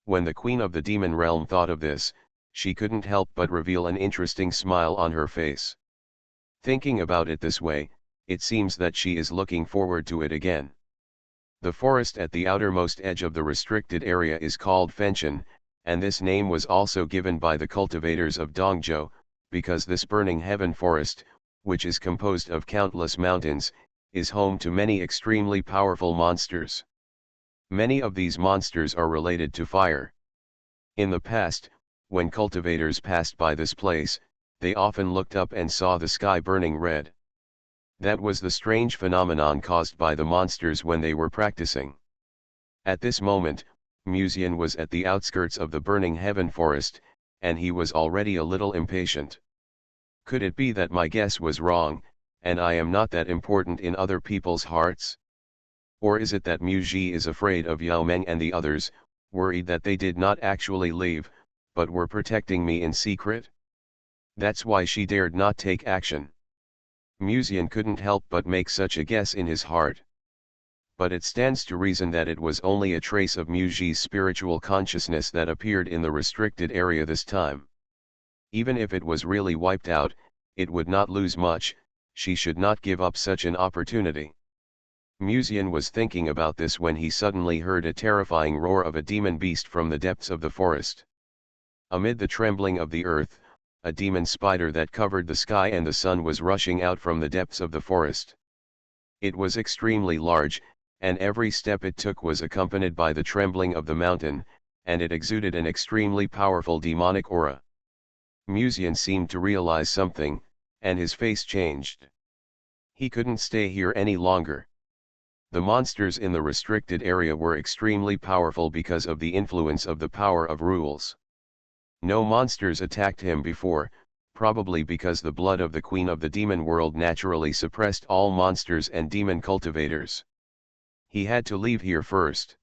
When the queen of the demon realm thought of this, she couldn't help but reveal an interesting smile on her face. Thinking about it this way, it seems that she is looking forward to it again. The forest at the outermost edge of the restricted area is called Fenchen, and this name was also given by the cultivators of Dongzhou, because this burning heaven forest, which is composed of countless mountains, is home to many extremely powerful monsters. Many of these monsters are related to fire. In the past, when cultivators passed by this place, they often looked up and saw the sky burning red. That was the strange phenomenon caused by the monsters when they were practicing. At this moment, Musian was at the outskirts of the burning heaven forest, and he was already a little impatient. Could it be that my guess was wrong, and I am not that important in other people's hearts? Or is it that Muji is afraid of Yao Meng and the others, worried that they did not actually leave, but were protecting me in secret? That's why she dared not take action. Musian couldn't help but make such a guess in his heart. But it stands to reason that it was only a trace of Muji's spiritual consciousness that appeared in the restricted area this time. Even if it was really wiped out, it would not lose much. She should not give up such an opportunity. Musian was thinking about this when he suddenly heard a terrifying roar of a demon beast from the depths of the forest. Amid the trembling of the earth, a demon spider that covered the sky and the sun was rushing out from the depths of the forest. It was extremely large, and every step it took was accompanied by the trembling of the mountain, and it exuded an extremely powerful demonic aura. Musian seemed to realize something, and his face changed. He couldn't stay here any longer. The monsters in the restricted area were extremely powerful because of the influence of the power of rules. No monsters attacked him before, probably because the blood of the queen of the demon world naturally suppressed all monsters and demon cultivators. He had to leave here first.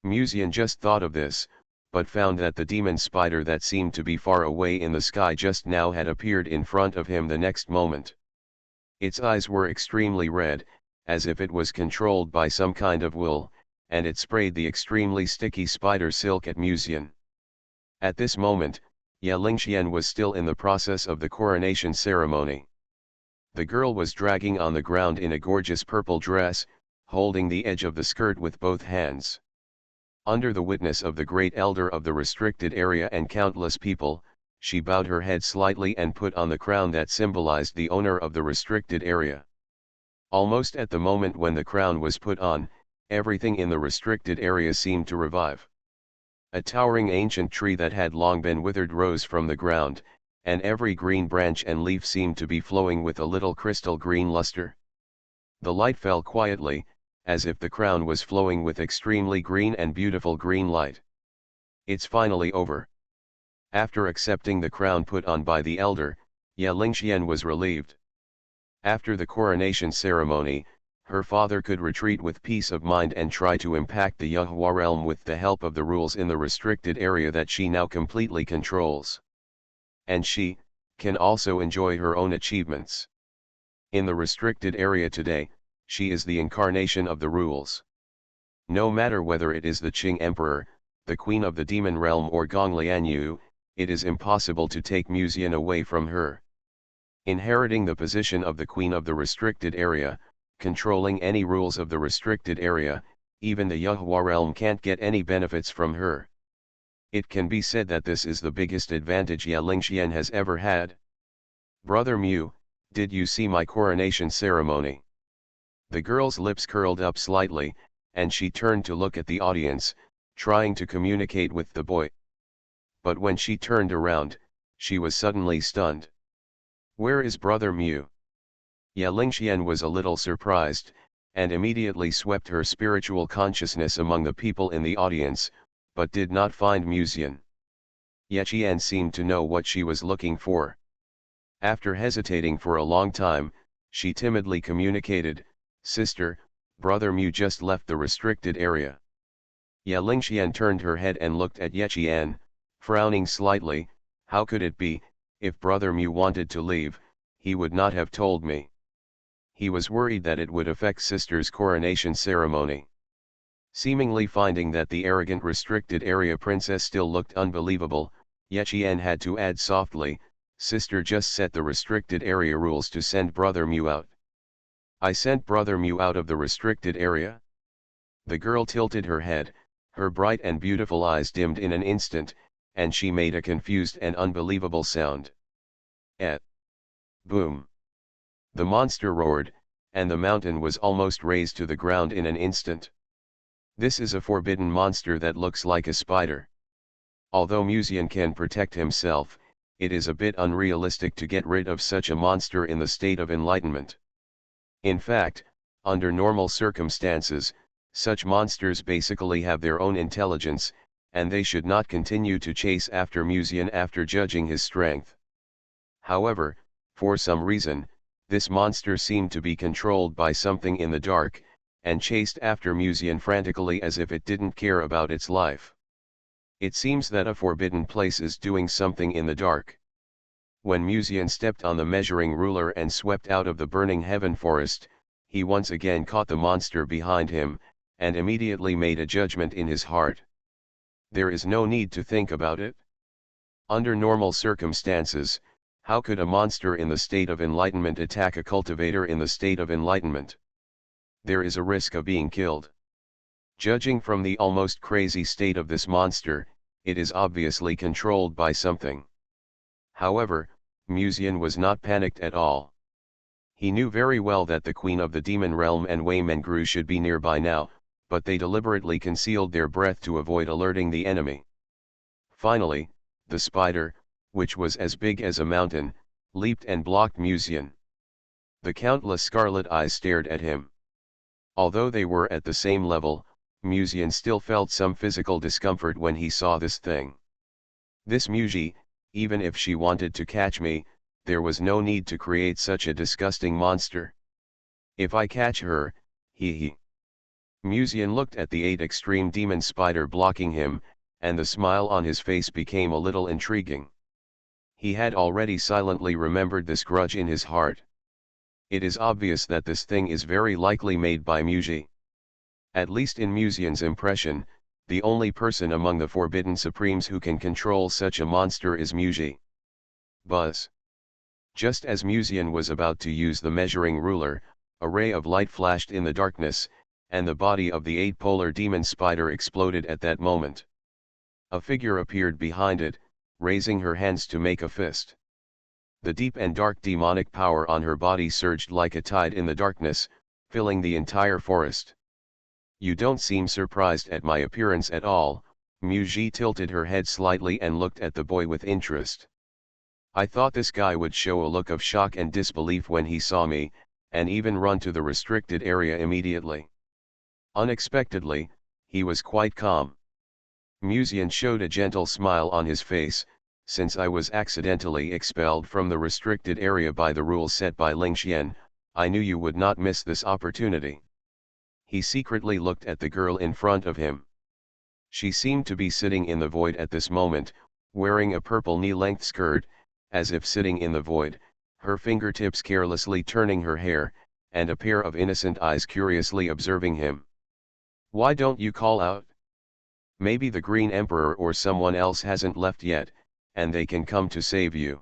Musian just thought of this, but found that the demon spider that seemed to be far away in the sky just now had appeared in front of him the next moment. Its eyes were extremely red, as if it was controlled by some kind of will, and it sprayed the extremely sticky spider silk at Musian. At this moment, Ye Lingxian was still in the process of the coronation ceremony. The girl was dragging on the ground in a gorgeous purple dress, holding the edge of the skirt with both hands. Under the witness of the great elder of the restricted area and countless people, she bowed her head slightly and put on the crown that symbolized the owner of the restricted area. Almost at the moment when the crown was put on, everything in the restricted area seemed to revive. A towering ancient tree that had long been withered rose from the ground, and every green branch and leaf seemed to be flowing with a little crystal green luster. The light fell quietly, as if the crown was flowing with extremely green and beautiful green light. It's finally over. After accepting the crown put on by the elder, Ye Lingxian was relieved. After the coronation ceremony, her father could retreat with peace of mind and try to impact the Yahua realm with the help of the rules in the restricted area that she now completely controls. And she can also enjoy her own achievements. In the restricted area today, she is the incarnation of the rules. No matter whether it is the Qing Emperor, the Queen of the Demon Realm or Gong Lianyu, it is impossible to take Musian away from her. Inheriting the position of the Queen of the restricted area, controlling any rules of the restricted area, even the Yahua realm can't get any benefits from her. It can be said that this is the biggest advantage Ye Lingxian has ever had. Brother Mu, did you see my coronation ceremony? The girl's lips curled up slightly, and she turned to look at the audience, trying to communicate with the boy. But when she turned around, she was suddenly stunned. Where is Brother Mu? Ye Lingxian was a little surprised, and immediately swept her spiritual consciousness among the people in the audience, but did not find Musian. Ye Qian seemed to know what she was looking for. After hesitating for a long time, she timidly communicated, "Sister, Brother Mu just left the restricted area." Ye Lingxian turned her head and looked at Ye Qian, frowning slightly. How could it be, if Brother Mu wanted to leave, he would not have told me. He was worried that it would affect sister's coronation ceremony. Seemingly finding that the arrogant restricted area princess still looked unbelievable, Ye Qian had to add softly, "Sister just set the restricted area rules to send Brother Mu out." "I sent Brother Mu out of the restricted area?" The girl tilted her head, her bright and beautiful eyes dimmed in an instant, and she made a confused and unbelievable sound. Et. Boom. The monster roared, and the mountain was almost razed to the ground in an instant. This is a forbidden monster that looks like a spider. Although Musian can protect himself, it is a bit unrealistic to get rid of such a monster in the state of enlightenment. In fact, under normal circumstances, such monsters basically have their own intelligence, and they should not continue to chase after Musian after judging his strength. However, for some reason, this monster seemed to be controlled by something in the dark, and chased after Musian frantically as if it didn't care about its life. It seems that a forbidden place is doing something in the dark. When Musian stepped on the measuring ruler and swept out of the burning heaven forest, he once again caught the monster behind him, and immediately made a judgment in his heart. There is no need to think about it. Under normal circumstances, how could a monster in the state of enlightenment attack a cultivator in the state of enlightenment? There is a risk of being killed. Judging from the almost crazy state of this monster, it is obviously controlled by something. However, Musian was not panicked at all. He knew very well that the queen of the demon realm and Waymengru should be nearby now, but they deliberately concealed their breath to avoid alerting the enemy. Finally, the spider, which was as big as a mountain, leaped and blocked Musian. The countless scarlet eyes stared at him. Although they were at the same level, Musian still felt some physical discomfort when he saw this thing. This Muji, even if she wanted to catch me, there was no need to create such a disgusting monster. If I catch her, he. Musian looked at the 8 extreme demon spider blocking him, and the smile on his face became a little intriguing. He had already silently remembered this grudge in his heart. It is obvious that this thing is very likely made by Muji. At least in Musian's impression, the only person among the Forbidden Supremes who can control such a monster is Muji. Buzz. Just as Musian was about to use the measuring ruler, a ray of light flashed in the darkness, and the body of the 8-polar demon spider exploded at that moment. A figure appeared behind it, raising her hands to make a fist. The deep and dark demonic power on her body surged like a tide in the darkness, filling the entire forest. You don't seem surprised at my appearance at all. Muji tilted her head slightly and looked at the boy with interest. I thought this guy would show a look of shock and disbelief when he saw me, and even run to the restricted area immediately. Unexpectedly, he was quite calm. Musian showed a gentle smile on his face. Since I was accidentally expelled from the restricted area by the rules set by Ling Xian, I knew you would not miss this opportunity. He secretly looked at the girl in front of him. She seemed to be sitting in the void at this moment, wearing a purple knee-length skirt, as if sitting in the void, her fingertips carelessly turning her hair, and a pair of innocent eyes curiously observing him. Why don't you call out? Maybe the Green Emperor or someone else hasn't left yet, and they can come to save you.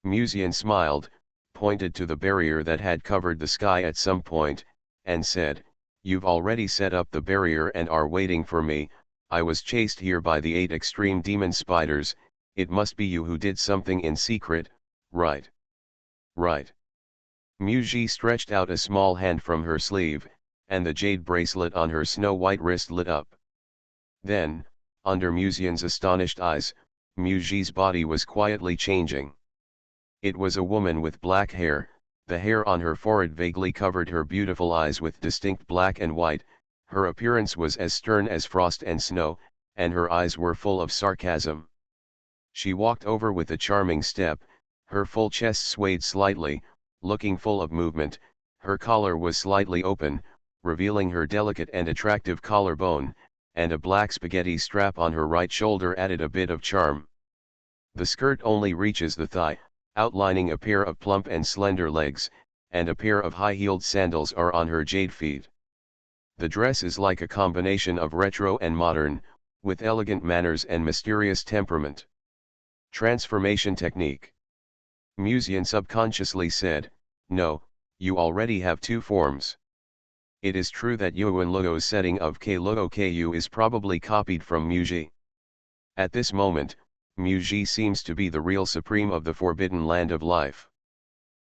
Musian smiled, pointed to the barrier that had covered the sky at some point, and said, You've already set up the barrier and are waiting for me. I was chased here by the 8 extreme demon spiders. It must be you who did something in secret, right? Right. Muji stretched out a small hand from her sleeve, and the jade bracelet on her snow-white wrist lit up. Then, under Musian's astonished eyes, Muji's body was quietly changing. It was a woman with black hair. The hair on her forehead vaguely covered her beautiful eyes with distinct black and white. Her appearance was as stern as frost and snow, and her eyes were full of sarcasm. She walked over with a charming step, her full chest swayed slightly, looking full of movement. Her collar was slightly open, revealing her delicate and attractive collarbone, and a black spaghetti strap on her right shoulder added a bit of charm. The skirt only reaches the thigh, outlining a pair of plump and slender legs, and a pair of high-heeled sandals are on her jade feet. The dress is like a combination of retro and modern, with elegant manners and mysterious temperament. Transformation technique. Musian subconsciously said, No, you already have 2 forms. It is true that Yuan Luo's setting of K Luo Ku is probably copied from Muji. At this moment, Muji seems to be the real supreme of the forbidden land of life.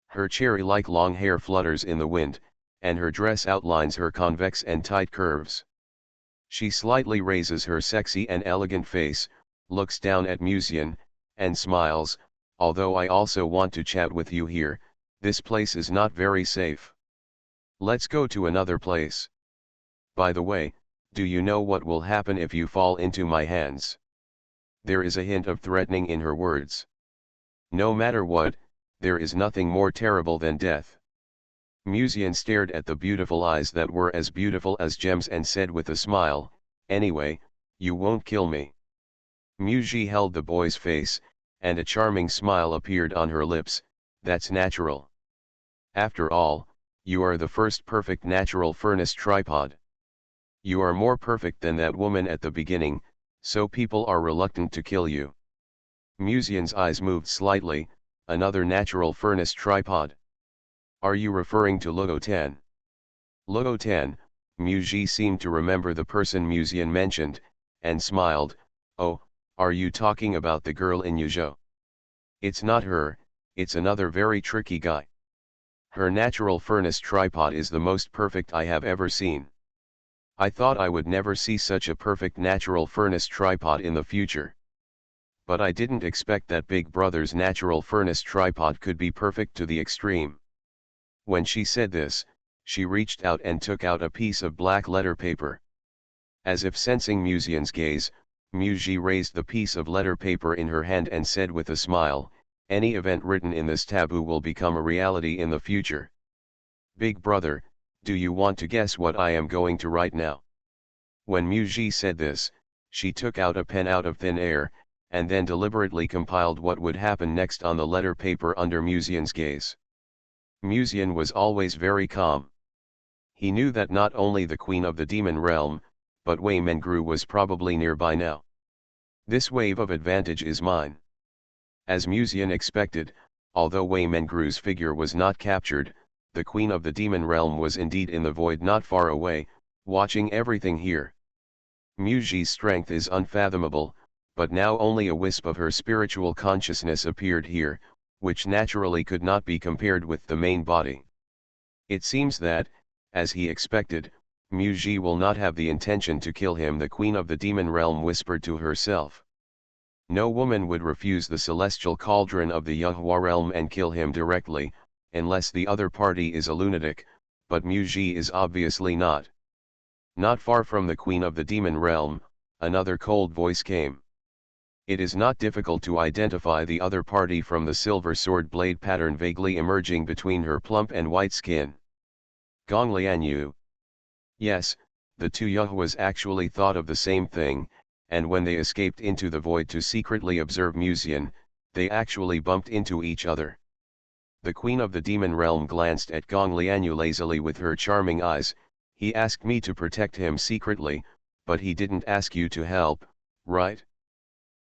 Her cherry-like long hair flutters in the wind, and her dress outlines her convex and tight curves. She slightly raises her sexy and elegant face, looks down at Musian, and smiles. Although I also want to chat with you here, this place is not very safe. Let's go to another place. By the way, do you know what will happen if you fall into my hands? There is a hint of threatening in her words. No matter what, there is nothing more terrible than death. Musian stared at the beautiful eyes that were as beautiful as gems and said with a smile, "Anyway, you won't kill me." Muji held the boy's face, and a charming smile appeared on her lips. "That's natural. After all, you are the first perfect natural furnace tripod. You are more perfect than that woman at the beginning, so people are reluctant to kill you." Musian's eyes moved slightly. "Another natural furnace tripod? Are you referring to Luotan?" Luotan, Muji seemed to remember the person Musian mentioned, and smiled. "Oh, are you talking about the girl in Yuzhou? It's not her, it's another very tricky guy. Her natural furnace tripod is the most perfect I have ever seen. I thought I would never see such a perfect natural furnace tripod in the future. But I didn't expect that Big Brother's natural furnace tripod could be perfect to the extreme." When she said this, she reached out and took out a piece of black letter paper. As if sensing Musian's gaze, Muji raised the piece of letter paper in her hand and said with a smile, "Any event written in this taboo will become a reality in the future. Big Brother, do you want to guess what I am going to write now?" When Muji said this, she took out a pen out of thin air, and then deliberately compiled what would happen next on the letter paper under Musian's gaze. Musian was always very calm. He knew that not only the queen of the demon realm, but Wei Mengru was probably nearby now. "This wave of advantage is mine." As Musian expected, although Wei Mengru's figure was not captured, the queen of the demon realm was indeed in the void not far away, watching everything here. Muji's strength is unfathomable, but now only a wisp of her spiritual consciousness appeared here, which naturally could not be compared with the main body. It seems that, as he expected, Muji will not have the intention to kill him. The queen of the demon realm whispered to herself. No woman would refuse the celestial cauldron of the Yuhua realm and kill him directly, unless the other party is a lunatic, but Muji is obviously not. Not far from the queen of the demon realm, another cold voice came. It is not difficult to identify the other party from the silver sword blade pattern vaguely emerging between her plump and white skin. Gong Lianyu. Yes, the two Yuhuas actually thought of the same thing, and when they escaped into the void to secretly observe Musian, they actually bumped into each other. The queen of the demon realm glanced at Gong Lianyu lazily with her charming eyes. "He asked me to protect him secretly, but he didn't ask you to help, right?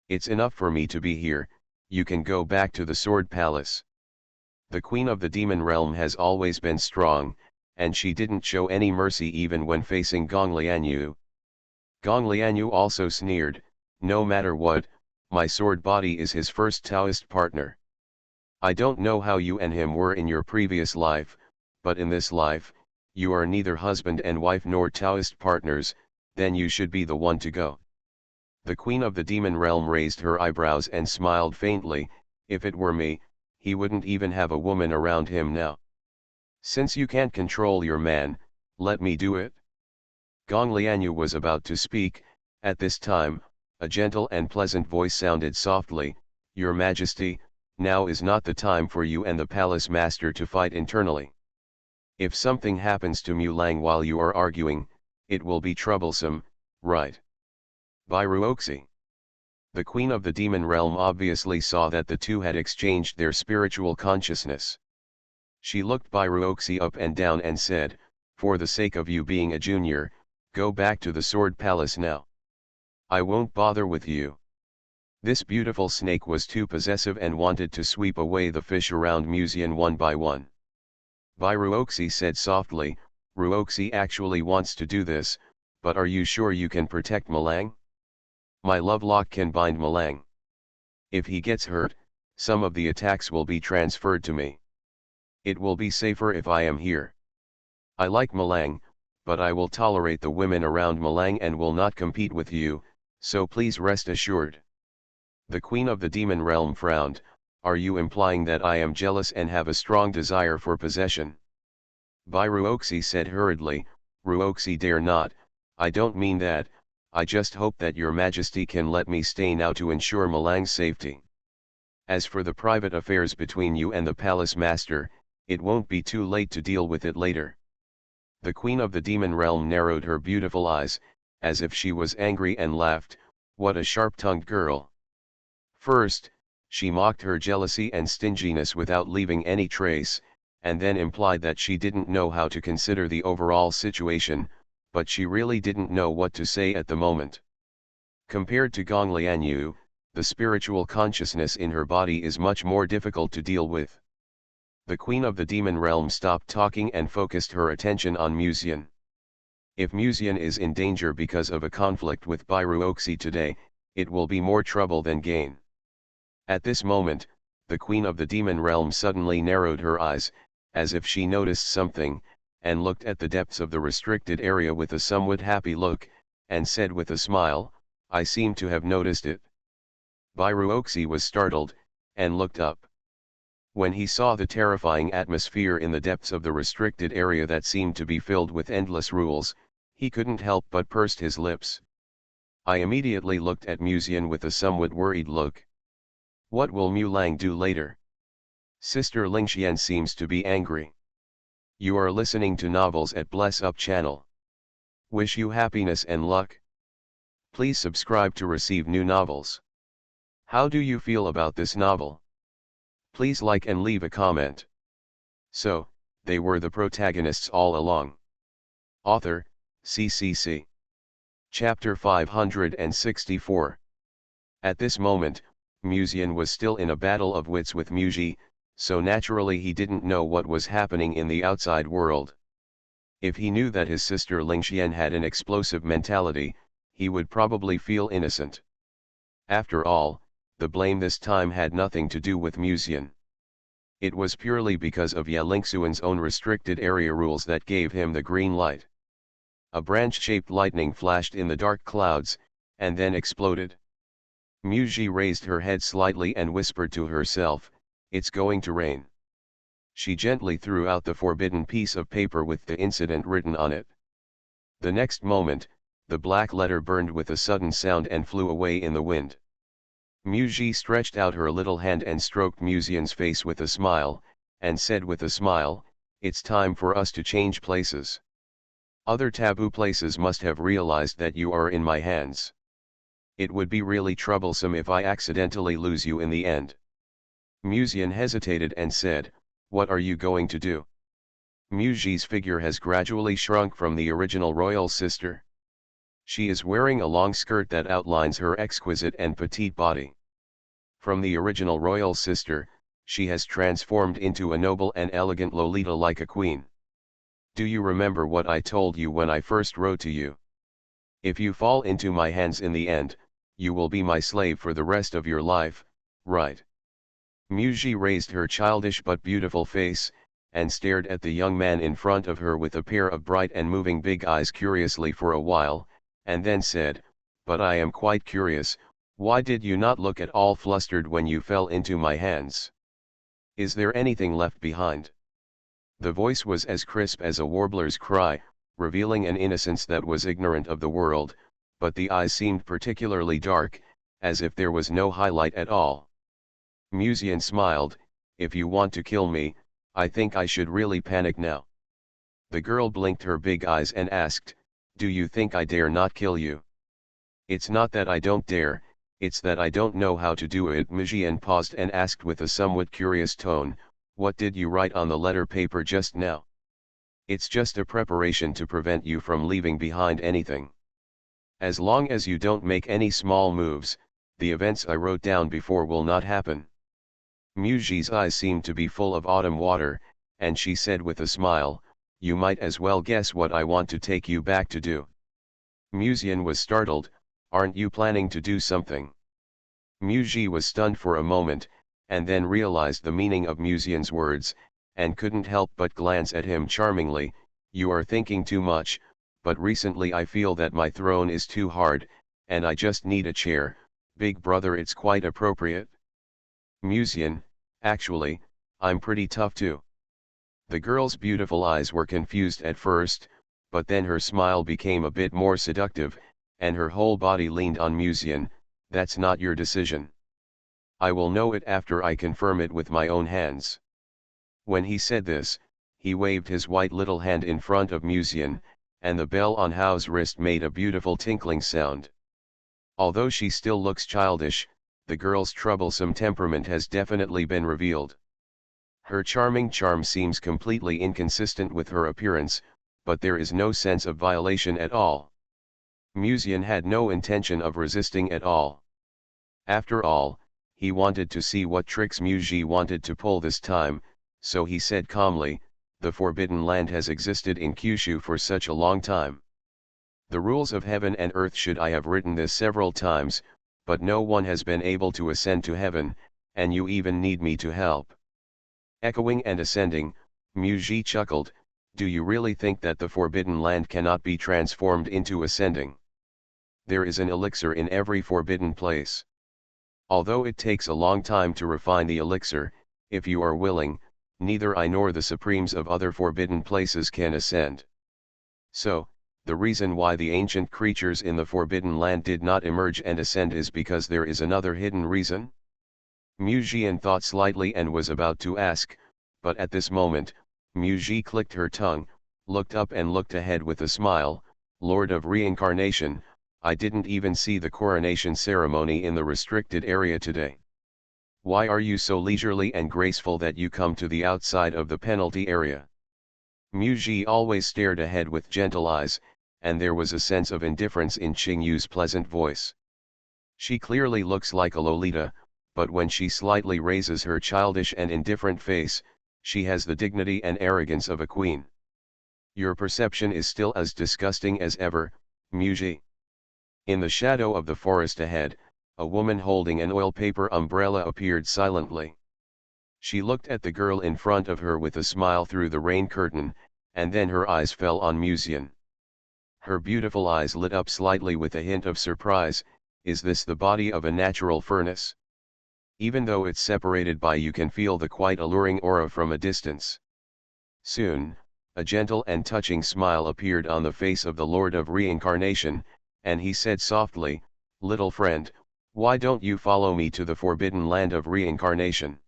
It's enough for me to be here, you can go back to the Sword Palace." The queen of the demon realm has always been strong, and she didn't show any mercy even when facing Gong Lianyu. Gong Lianyu also sneered, "No matter what, my sword body is his first Taoist partner. I don't know how you and him were in your previous life, but in this life, you are neither husband and wife nor Taoist partners, then you should be the one to go." The queen of the demon realm raised her eyebrows and smiled faintly. "If it were me, he wouldn't even have a woman around him now. Since you can't control your man, let me do it." Gong Lianyu was about to speak. At this time, a gentle and pleasant voice sounded softly, "Your Majesty, now is not the time for you and the palace master to fight internally. If something happens to Mu Lang while you are arguing, it will be troublesome, right?" By Ruoxi. The queen of the demon realm obviously saw that the two had exchanged their spiritual consciousness. She looked by Ruoxi up and down and said, "For the sake of you being a junior, go back to the Sword Palace now. I won't bother with you." This beautiful snake was too possessive and wanted to sweep away the fish around Musian one by one. By Ruoxi said softly, "Ruoxi actually wants to do this, but are you sure you can protect Malang? My love lock can bind Malang." If he gets hurt, some of the attacks will be transferred to me. It will be safer if I am here. I like Malang, but I will tolerate the women around Malang and will not compete with you, so please rest assured. The Queen of the Demon Realm frowned. Are you implying that I am jealous and have a strong desire for possession? Bai Ruoxi said hurriedly, Ruoxi dare not, I don't mean that, I just hope that your majesty can let me stay now to ensure Malang's safety. As for the private affairs between you and the palace master, it won't be too late to deal with it later. The Queen of the Demon Realm narrowed her beautiful eyes, as if she was angry and laughed, what a sharp-tongued girl. First, she mocked her jealousy and stinginess without leaving any trace, and then implied that she didn't know how to consider the overall situation, but she really didn't know what to say at the moment. Compared to Gong Lianyu, the spiritual consciousness in her body is much more difficult to deal with. The Queen of the Demon Realm stopped talking and focused her attention on Musian. If Musian is in danger because of a conflict with Bai Ruoxi today, it will be more trouble than gain. At this moment, the Queen of the Demon Realm suddenly narrowed her eyes, as if she noticed something, and looked at the depths of the restricted area with a somewhat happy look, and said with a smile, I seem to have noticed it. Bai Ruoxi was startled, and looked up. When he saw the terrifying atmosphere in the depths of the restricted area that seemed to be filled with endless rules, he couldn't help but pursed his lips. I immediately looked at Musian with a somewhat worried look. What will Mu Lang do later? Sister Lingxian seems to be angry. You are listening to novels at Bless Up channel. Wish you happiness and luck. Please subscribe to receive new novels. How do you feel about this novel? Please like and leave a comment. So, they were the protagonists all along. Author, CCC. Chapter 564. At this moment, Musian was still in a battle of wits with Muji, so naturally he didn't know what was happening in the outside world. If he knew that his sister Lingxian had an explosive mentality, he would probably feel innocent. After all, the blame this time had nothing to do with Musian. It was purely because of Ya Lingxuan's own restricted area rules that gave him the green light. A branch-shaped lightning flashed in the dark clouds, and then exploded. Muji raised her head slightly and whispered to herself, it's going to rain. She gently threw out the forbidden piece of paper with the incident written on it. The next moment, the black letter burned with a sudden sound and flew away in the wind. Muji stretched out her little hand and stroked Musian's face with a smile, and said with a smile, it's time for us to change places. Other taboo places must have realized that you are in my hands. It would be really troublesome if I accidentally lose you in the end. Musian hesitated and said, what are you going to do? Muji's figure has gradually shrunk from the original royal sister. She is wearing a long skirt that outlines her exquisite and petite body. From the original royal sister, she has transformed into a noble and elegant Lolita like a queen. Do you remember what I told you when I first wrote to you? If you fall into my hands in the end, you will be my slave for the rest of your life, right? Muji raised her childish but beautiful face, and stared at the young man in front of her with a pair of bright and moving big eyes curiously for a while, and then said, but I am quite curious, why did you not look at all flustered when you fell into my hands? Is there anything left behind? The voice was as crisp as a warbler's cry, revealing an innocence that was ignorant of the world, but the eyes seemed particularly dark, as if there was no highlight at all. Musian smiled, if you want to kill me, I think I should really panic now. The girl blinked her big eyes and asked, do you think I dare not kill you? It's not that I don't dare, it's that I don't know how to do it. Musian paused and asked with a somewhat curious tone, what did you write on the letter paper just now? It's just a preparation to prevent you from leaving behind anything. As long as you don't make any small moves, the events I wrote down before will not happen. Muji's eyes seemed to be full of autumn water, and she said with a smile, you might as well guess what I want to take you back to do. Musian was startled, aren't you planning to do something? Muji was stunned for a moment, and then realized the meaning of Musian's words, and couldn't help but glance at him charmingly. You are thinking too much, but recently I feel that my throne is too hard, and I just need a chair. Big brother, it's quite appropriate. Musian, actually, I'm pretty tough too. The girl's beautiful eyes were confused at first, but then her smile became a bit more seductive, and her whole body leaned on Musian. That's not your decision. I will know it after I confirm it with my own hands. When he said this, he waved his white little hand in front of Musian, and the bell on Hao's wrist made a beautiful tinkling sound. Although she still looks childish, the girl's troublesome temperament has definitely been revealed. Her charming charm seems completely inconsistent with her appearance, but there is no sense of violation at all. Musian had no intention of resisting at all. After all, he wanted to see what tricks Muji wanted to pull this time, so he said calmly, the Forbidden Land has existed in Kyushu for such a long time. The rules of heaven and earth should I have written this several times, but no one has been able to ascend to heaven, and you even need me to help. Echoing and ascending, Muji chuckled, do you really think that the Forbidden Land cannot be transformed into ascending? There is an elixir in every forbidden place. Although it takes a long time to refine the elixir, if you are willing, neither I nor the supremes of other forbidden places can ascend. So, the reason why the ancient creatures in the Forbidden Land did not emerge and ascend is because there is another hidden reason? Mujian thought slightly and was about to ask, but at this moment, Muji clicked her tongue, looked up and looked ahead with a smile. Lord of Reincarnation, I didn't even see the coronation ceremony in the restricted area today. Why are you so leisurely and graceful that you come to the outside of the penalty area? Muji always stared ahead with gentle eyes, and there was a sense of indifference in Qingyu's pleasant voice. She clearly looks like a Lolita, but when she slightly raises her childish and indifferent face, she has the dignity and arrogance of a queen. Your perception is still as disgusting as ever, Muji. In the shadow of the forest ahead, a woman holding an oil paper umbrella appeared silently. She looked at the girl in front of her with a smile through the rain curtain, and then her eyes fell on Musian. Her beautiful eyes lit up slightly with a hint of surprise. Is this the body of a natural furnace? Even though it's separated by, you can feel the quite alluring aura from a distance. Soon, a gentle and touching smile appeared on the face of the Lord of Reincarnation, and he said softly, little friend, why don't you follow me to the Forbidden Land of Reincarnation?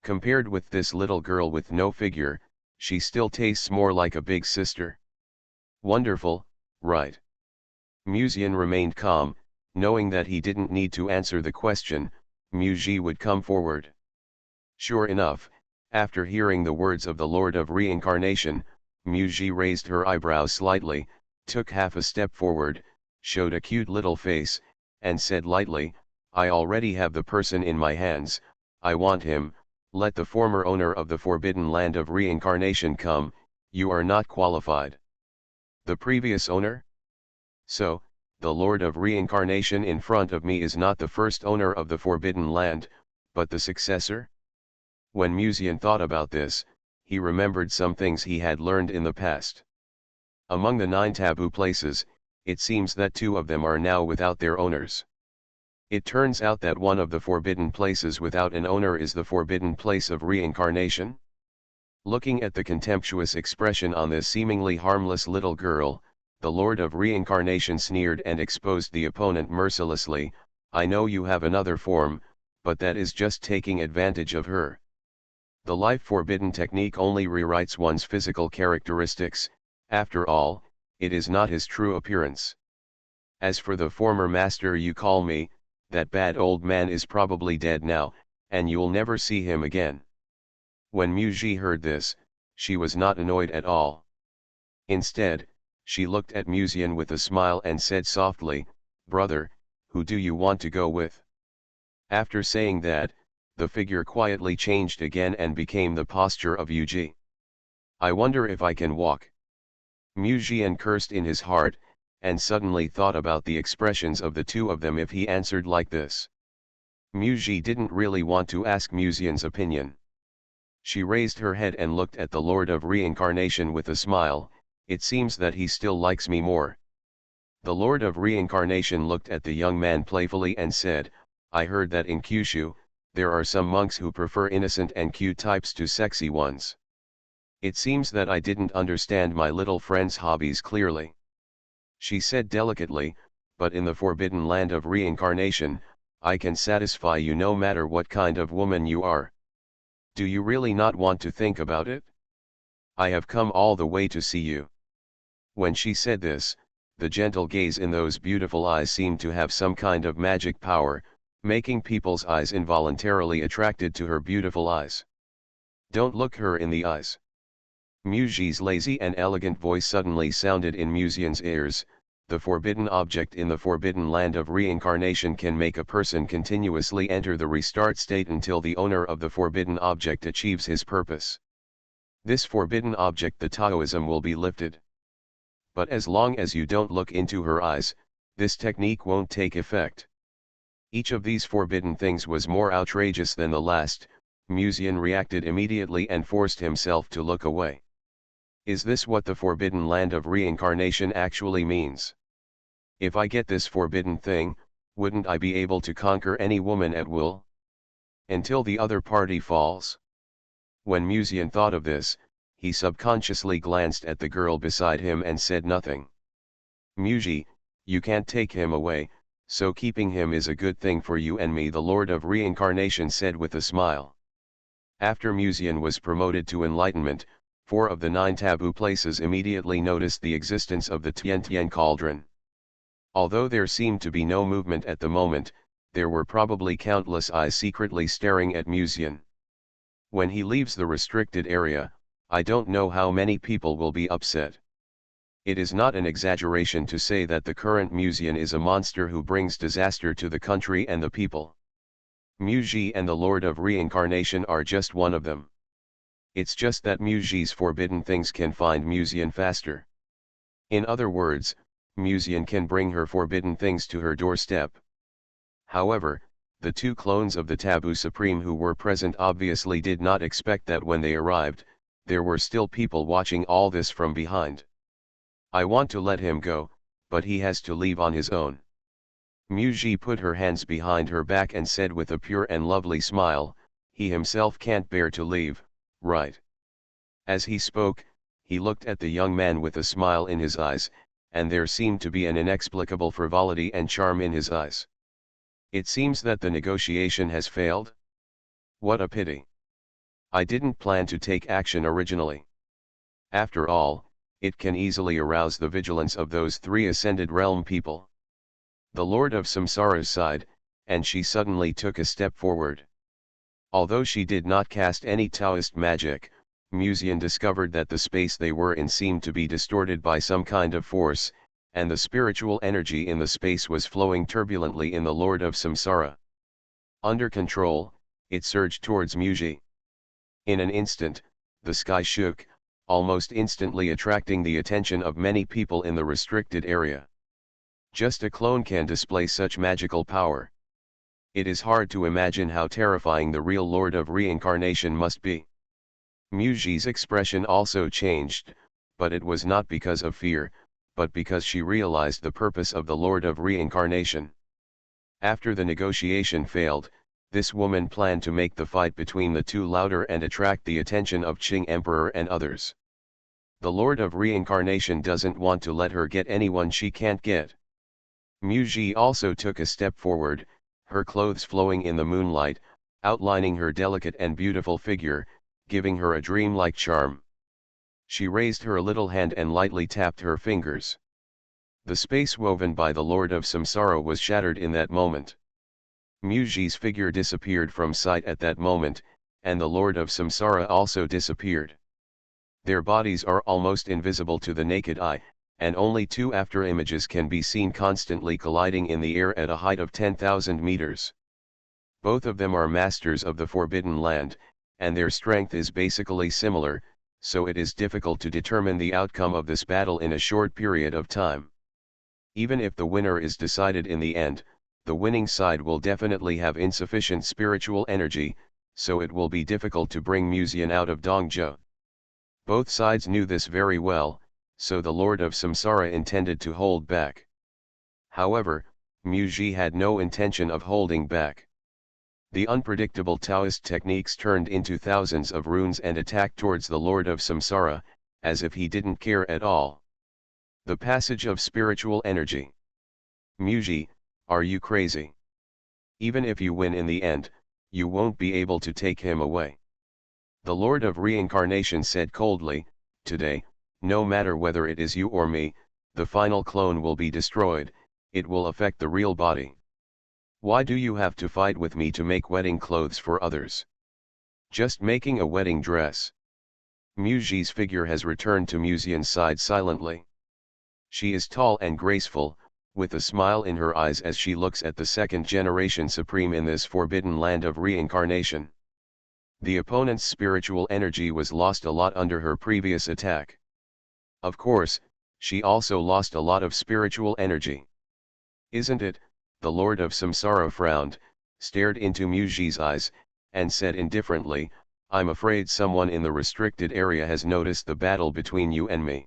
Compared with this little girl with no figure, she still tastes more like a big sister. Wonderful, right? Musian remained calm, knowing that he didn't need to answer the question. Muji would come forward. Sure enough, after hearing the words of the Lord of Reincarnation, Muji raised her eyebrows slightly, took half a step forward, showed a cute little face, and said lightly, I already have the person in my hands. I want him. Let the former owner of the Forbidden Land of Reincarnation come. You are not qualified. The previous owner? So, the Lord of Reincarnation in front of me is not the first owner of the Forbidden Land, but the successor? When Musian thought about this, he remembered some things he had learned in the past. Among the 9 taboo places, it seems that 2 of them are now without their owners. It turns out that one of the forbidden places without an owner is the forbidden place of reincarnation. Looking at the contemptuous expression on this seemingly harmless little girl, the Lord of Reincarnation sneered and exposed the opponent mercilessly. I know you have another form, but that is just taking advantage of her. The life forbidden technique only rewrites one's physical characteristics. After all, it is not his true appearance. As for the former master you call me, that bad old man is probably dead now, and you'll never see him again. When Muji heard this, she was not annoyed at all. Instead, she looked at Musian with a smile and said softly, brother, who do you want to go with? After saying that, the figure quietly changed again and became the posture of Yuji. I wonder if I can walk. Mujian cursed in his heart, and suddenly thought about the expressions of the 2 of them if he answered like this. Muji didn't really want to ask Musian's opinion. She raised her head and looked at the Lord of Reincarnation with a smile. It seems that he still likes me more. The Lord of Reincarnation looked at the young man playfully and said, I heard that in Kyushu, there are some monks who prefer innocent and cute types to sexy ones. It seems that I didn't understand my little friend's hobbies clearly. She said delicately, but in the forbidden land of reincarnation, I can satisfy you no matter what kind of woman you are. Do you really not want to think about it? I have come all the way to see you. When she said this, the gentle gaze in those beautiful eyes seemed to have some kind of magic power, making people's eyes involuntarily attracted to her beautiful eyes. Don't look her in the eyes. Muji's lazy and elegant voice suddenly sounded in Musian's ears. The forbidden object in the forbidden land of reincarnation can make a person continuously enter the restart state until the owner of the forbidden object achieves his purpose. This forbidden object, the Taoism, will be lifted. But as long as you don't look into her eyes, this technique won't take effect. Each of these forbidden things was more outrageous than the last. Musian reacted immediately and forced himself to look away. Is this what the forbidden land of reincarnation actually means? If I get this forbidden thing, wouldn't I be able to conquer any woman at will? Until the other party falls? When Musian thought of this, he subconsciously glanced at the girl beside him and said nothing. Muji, you can't take him away, so keeping him is a good thing for you and me, the Lord of Reincarnation said with a smile. After Musian was promoted to enlightenment, 4 of the 9 taboo places immediately noticed the existence of the Tian cauldron. Although there seemed to be no movement at the moment, there were probably countless eyes secretly staring at Musian. When he leaves the restricted area, I don't know how many people will be upset. It is not an exaggeration to say that the current Musian is a monster who brings disaster to the country and the people. Muji and the Lord of Reincarnation are just one of them. It's just that Muji's forbidden things can find Musian faster. In other words, Musian can bring her forbidden things to her doorstep. However, the 2 clones of the Taboo Supreme who were present obviously did not expect that when they arrived, there were still people watching all this from behind. I want to let him go, but he has to leave on his own. Muji put her hands behind her back and said with a pure and lovely smile, he himself can't bear to leave, right? As he spoke, he looked at the young man with a smile in his eyes, and there seemed to be an inexplicable frivolity and charm in his eyes. It seems that the negotiation has failed? What a pity. I didn't plan to take action originally. After all, it can easily arouse the vigilance of those 3 ascended realm people. The Lord of Samsara sighed, and she suddenly took a step forward. Although she did not cast any Taoist magic, Musian discovered that the space they were in seemed to be distorted by some kind of force, and the spiritual energy in the space was flowing turbulently in the Lord of Samsara. Under control, it surged towards Muji. In an instant, the sky shook, almost instantly attracting the attention of many people in the restricted area. Just a clone can display such magical power. It is hard to imagine how terrifying the real Lord of Reincarnation must be. Muji's expression also changed, but it was not because of fear, but because she realized the purpose of the Lord of Reincarnation. After the negotiation failed, this woman planned to make the fight between the 2 louder and attract the attention of Qing Emperor and others. The Lord of Reincarnation doesn't want to let her get anyone she can't get. Muji also took a step forward, her clothes flowing in the moonlight, outlining her delicate and beautiful figure, giving her a dreamlike charm. She raised her little hand and lightly tapped her fingers. The space woven by the Lord of Samsara was shattered in that moment. Muji's figure disappeared from sight at that moment, and the Lord of Samsara also disappeared. Their bodies are almost invisible to the naked eye, and only 2 after-images can be seen constantly colliding in the air at a height of 10,000 meters. Both of them are masters of the Forbidden Land, and their strength is basically similar, so it is difficult to determine the outcome of this battle in a short period of time. Even if the winner is decided in the end, the winning side will definitely have insufficient spiritual energy, so it will be difficult to bring Musian out of Dongzhou. Both sides knew this very well, so the Lord of Samsara intended to hold back. However, Muji had no intention of holding back. The unpredictable Taoist techniques turned into thousands of runes and attacked towards the Lord of Samsara, as if he didn't care at all. The passage of spiritual energy. Muji, are you crazy? Even if you win in the end, you won't be able to take him away. The Lord of Reincarnation said coldly, today, no matter whether it is you or me, the final clone will be destroyed, it will affect the real body. Why do you have to fight with me to make wedding clothes for others? Just making a wedding dress. Muji's figure has returned to Musian's side silently. She is tall and graceful, with a smile in her eyes as she looks at the second generation supreme in this forbidden land of reincarnation. The opponent's spiritual energy was lost a lot under her previous attack. Of course, she also lost a lot of spiritual energy. Isn't it? The Lord of Samsara frowned, stared into Muji's eyes, and said indifferently, I'm afraid someone in the restricted area has noticed the battle between you and me.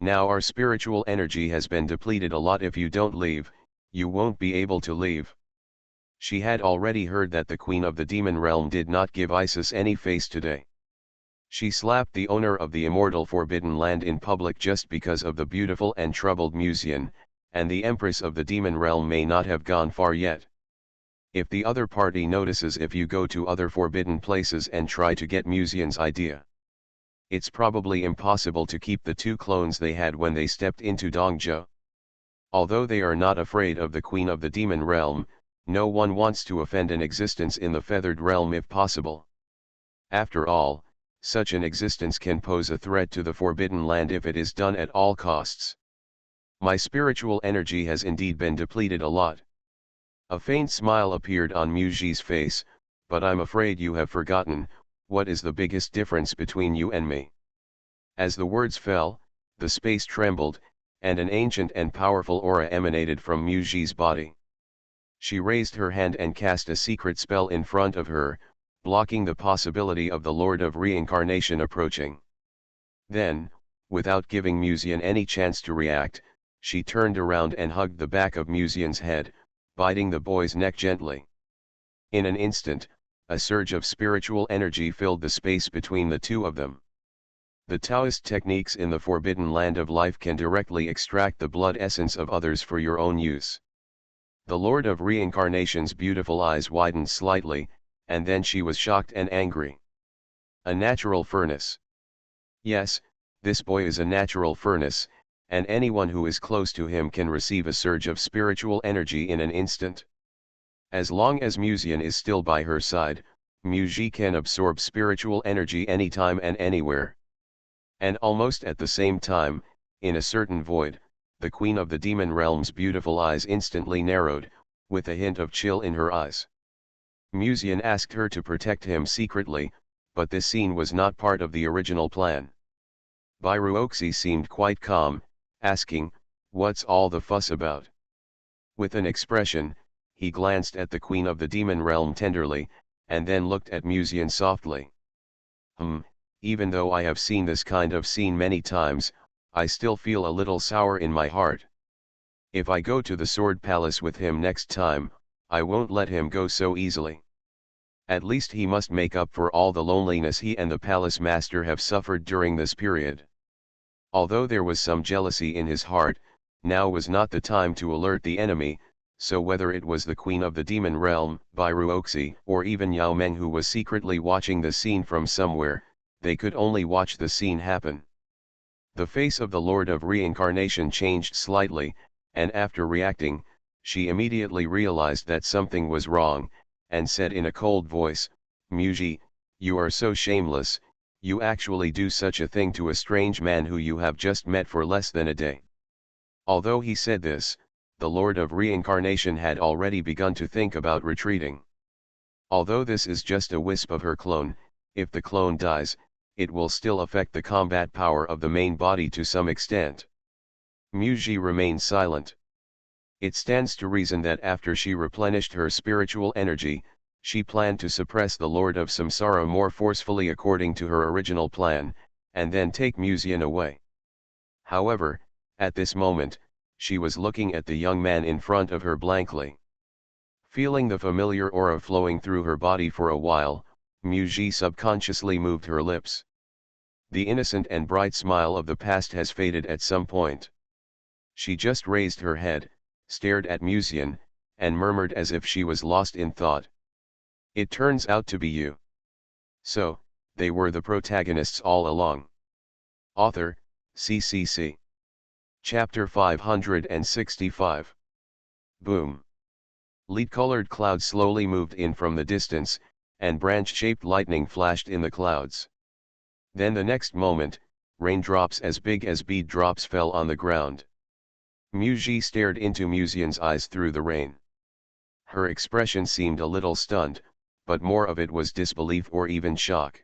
Now our spiritual energy has been depleted a lot. If you don't leave, you won't be able to leave. She had already heard that the Queen of the Demon Realm did not give Isis any face today. She slapped the owner of the immortal Forbidden Land in public just because of the beautiful and troubled Musian, and the Empress of the Demon Realm may not have gone far yet. If the other party notices if you go to other forbidden places and try to get Musian's idea, it's probably impossible to keep the two clones they had when they stepped into Dongzhou. Although they are not afraid of the Queen of the Demon Realm, no one wants to offend an existence in the feathered realm if possible. After all, such an existence can pose a threat to the Forbidden Land if it is done at all costs. My spiritual energy has indeed been depleted a lot. A faint smile appeared on Muji's face, but I'm afraid you have forgotten, what is the biggest difference between you and me? As the words fell, the space trembled, and an ancient and powerful aura emanated from Muji's body. She raised her hand and cast a secret spell in front of her, blocking the possibility of the Lord of Reincarnation approaching. Then, without giving Musian any chance to react, she turned around and hugged the back of Musian's head, biting the boy's neck gently. In an instant, a surge of spiritual energy filled the space between the two of them. The Taoist techniques in the Forbidden Land of Life can directly extract the blood essence of others for your own use. The Lord of Reincarnation's beautiful eyes widened slightly, and then she was shocked and angry. A natural furnace. Yes, this boy is a natural furnace, and anyone who is close to him can receive a surge of spiritual energy in an instant. As long as Musian is still by her side, Muji can absorb spiritual energy anytime and anywhere. And almost at the same time, in a certain void, the Queen of the Demon Realm's beautiful eyes instantly narrowed, with a hint of chill in her eyes. Musian asked her to protect him secretly, but this scene was not part of the original plan. Bairuoxi seemed quite calm, asking, what's all the fuss about? With an expression, he glanced at the Queen of the Demon Realm tenderly, and then looked at Musian softly. Even though I have seen this kind of scene many times, I still feel a little sour in my heart. If I go to the Sword Palace with him next time, I won't let him go so easily. At least he must make up for all the loneliness he and the Palace Master have suffered during this period. Although there was some jealousy in his heart, now was not the time to alert the enemy, so whether it was the Queen of the Demon Realm, Bairuoxi, or even Yao Meng who was secretly watching the scene from somewhere, they could only watch the scene happen. The face of the Lord of Reincarnation changed slightly, and after reacting, she immediately realized that something was wrong, and said in a cold voice, Muji, you are so shameless, you actually do such a thing to a strange man who you have just met for less than a day. Although he said this, the Lord of Reincarnation had already begun to think about retreating. Although this is just a wisp of her clone, if the clone dies, it will still affect the combat power of the main body to some extent. Muji remained silent. It stands to reason that after she replenished her spiritual energy, she planned to suppress the Lord of Samsara more forcefully according to her original plan, and then take Musian away. However, at this moment, she was looking at the young man in front of her blankly. Feeling the familiar aura flowing through her body for a while, Muji subconsciously moved her lips. The innocent and bright smile of the past has faded at some point. She just raised her head, stared at Musian, and murmured as if she was lost in thought. It turns out to be you. So, they were the protagonists all along. Author, CCC. Chapter 565. Boom. Lead-colored clouds slowly moved in from the distance, and branch-shaped lightning flashed in the clouds. Then the next moment, raindrops as big as bead drops fell on the ground. Muji stared into Musian's eyes through the rain. Her expression seemed a little stunned, but more of it was disbelief or even shock.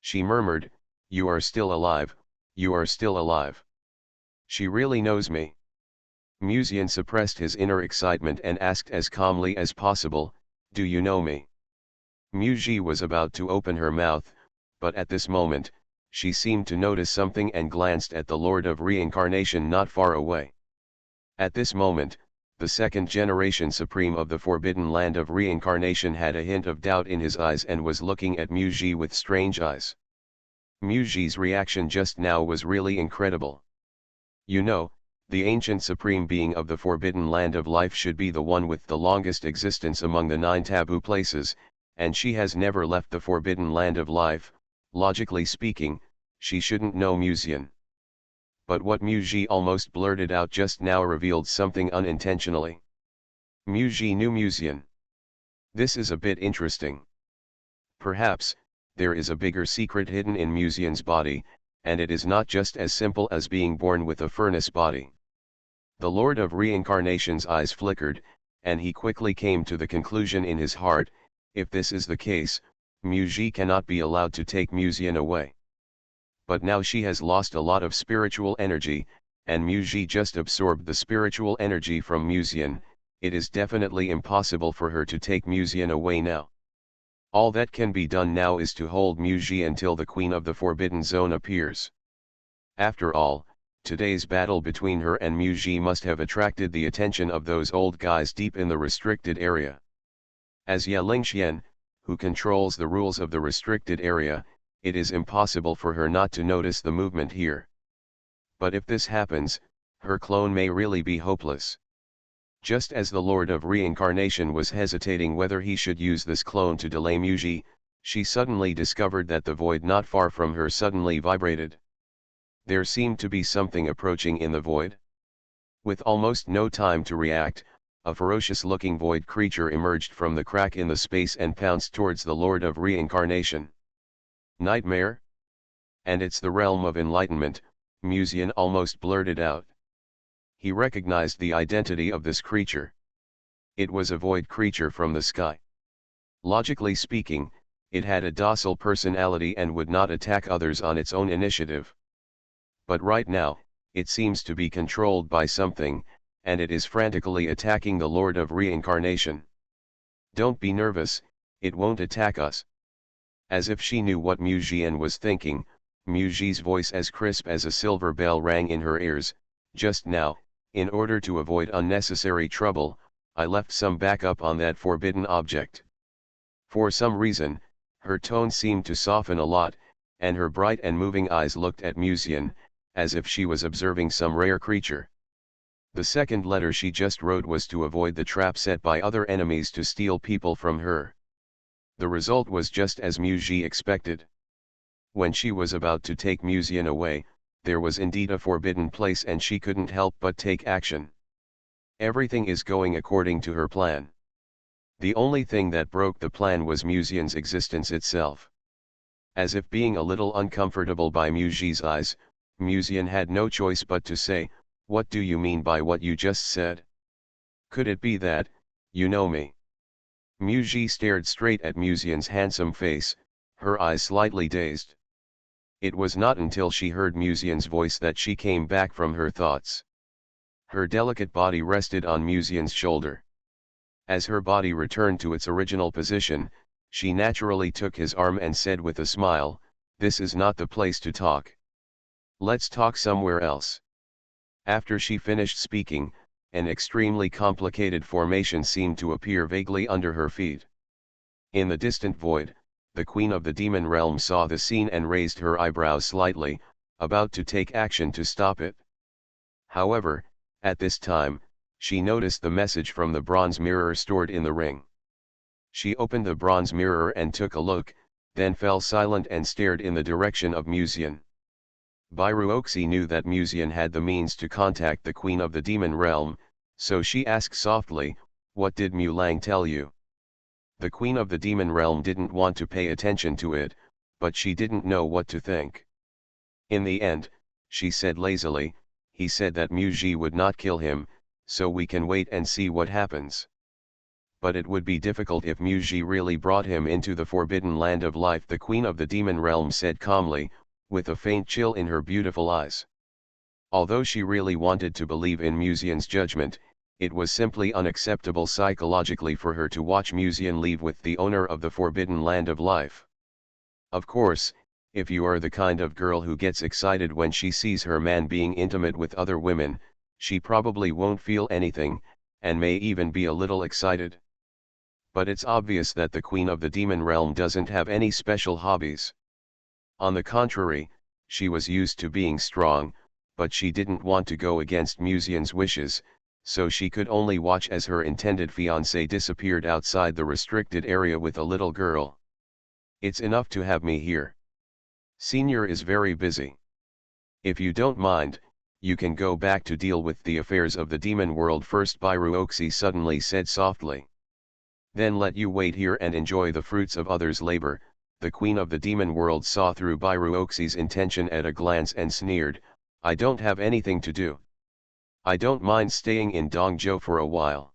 She murmured, "You are still alive, you are still alive. She really knows me." Musian suppressed his inner excitement and asked as calmly as possible, "Do you know me?" Muji was about to open her mouth, but at this moment, she seemed to notice something and glanced at the Lord of Reincarnation not far away. At this moment, the second generation supreme of the forbidden land of reincarnation had a hint of doubt in his eyes and was looking at Muji with strange eyes. Muji's reaction just now was really incredible. You know, the ancient supreme being of the forbidden land of life should be the one with the longest existence among the 9 taboo places, and she has never left the forbidden land of life. Logically speaking, she shouldn't know Musian. But what Muji almost blurted out just now revealed something unintentionally. Muji knew Musian. This is a bit interesting. Perhaps, there is a bigger secret hidden in Musian's body, and it is not just as simple as being born with a furnace body. The Lord of Reincarnation's eyes flickered, and he quickly came to the conclusion in his heart, if this is the case, Muji cannot be allowed to take Musian away. But now she has lost a lot of spiritual energy, and Muji just absorbed the spiritual energy from Musian. It is definitely impossible for her to take Musian away now. All that can be done now is to hold Muji until the Queen of the Forbidden Zone appears. After all, today's battle between her and Muji must have attracted the attention of those old guys deep in the restricted area. As Ye Lingxian, who controls the rules of the restricted area, it is impossible for her not to notice the movement here. But if this happens, her clone may really be hopeless. Just as the Lord of Reincarnation was hesitating whether he should use this clone to delay Muji, she suddenly discovered that the void not far from her suddenly vibrated. There seemed to be something approaching in the void. With almost no time to react, a ferocious-looking void creature emerged from the crack in the space and pounced towards the Lord of Reincarnation. Nightmare? And it's the realm of enlightenment, Musian almost blurted out. He recognized the identity of this creature. It was a void creature from the sky. Logically speaking, it had a docile personality and would not attack others on its own initiative. But right now, it seems to be controlled by something, and it is frantically attacking the Lord of Reincarnation. Don't be nervous, it won't attack us. As if she knew what Mujian was thinking, Muji's voice as crisp as a silver bell rang in her ears. Just now, in order to avoid unnecessary trouble, I left some backup on that forbidden object. For some reason, her tone seemed to soften a lot, and her bright and moving eyes looked at Musian, as if she was observing some rare creature. The second letter she just wrote was to avoid the trap set by other enemies to steal people from her. The result was just as Muji expected. When she was about to take Musian away, there was indeed a forbidden place and she couldn't help but take action. Everything is going according to her plan. The only thing that broke the plan was Musian's existence itself. As if being a little uncomfortable by Muji's eyes, Musian had no choice but to say, "What do you mean by what you just said? Could it be that, you know me?" Muji stared straight at Musian's handsome face, her eyes slightly dazed. It was not until she heard Musian's voice that she came back from her thoughts. Her delicate body rested on Musian's shoulder. As her body returned to its original position, she naturally took his arm and said with a smile, "This is not the place to talk. Let's talk somewhere else." After she finished speaking, an extremely complicated formation seemed to appear vaguely under her feet. In the distant void, the queen of the demon realm saw the scene and raised her eyebrows slightly, about to take action to stop it. However, at this time, she noticed the message from the bronze mirror stored in the ring. She opened the bronze mirror and took a look, then fell silent and stared in the direction of Musian. Bairuoxi knew that Musian had the means to contact the queen of the demon realm, so she asked softly, "What did Mu Lang tell you?" The queen of the demon realm didn't want to pay attention to it, but she didn't know what to think. In the end, she said lazily, "He said that Mu Ji would not kill him, so we can wait and see what happens. But it would be difficult if Mu Ji really brought him into the forbidden land of life," the queen of the demon realm said calmly, with a faint chill in her beautiful eyes. Although she really wanted to believe in Musian's judgment, it was simply unacceptable psychologically for her to watch Musian leave with the owner of the forbidden land of life. Of course, if you are the kind of girl who gets excited when she sees her man being intimate with other women, she probably won't feel anything, and may even be a little excited. But it's obvious that the queen of the demon realm doesn't have any special hobbies. On the contrary, she was used to being strong, but she didn't want to go against Musian's wishes, so she could only watch as her intended fiancé disappeared outside the restricted area with a little girl. "It's enough to have me here. Senior is very busy. If you don't mind, you can go back to deal with the affairs of the demon world first," Bairuoxi suddenly said softly. "Then let you wait here and enjoy the fruits of others' labor." The queen of the demon world saw through Bairuoxi's intention at a glance and sneered, "I don't have anything to do. I don't mind staying in Dongzhou for a while."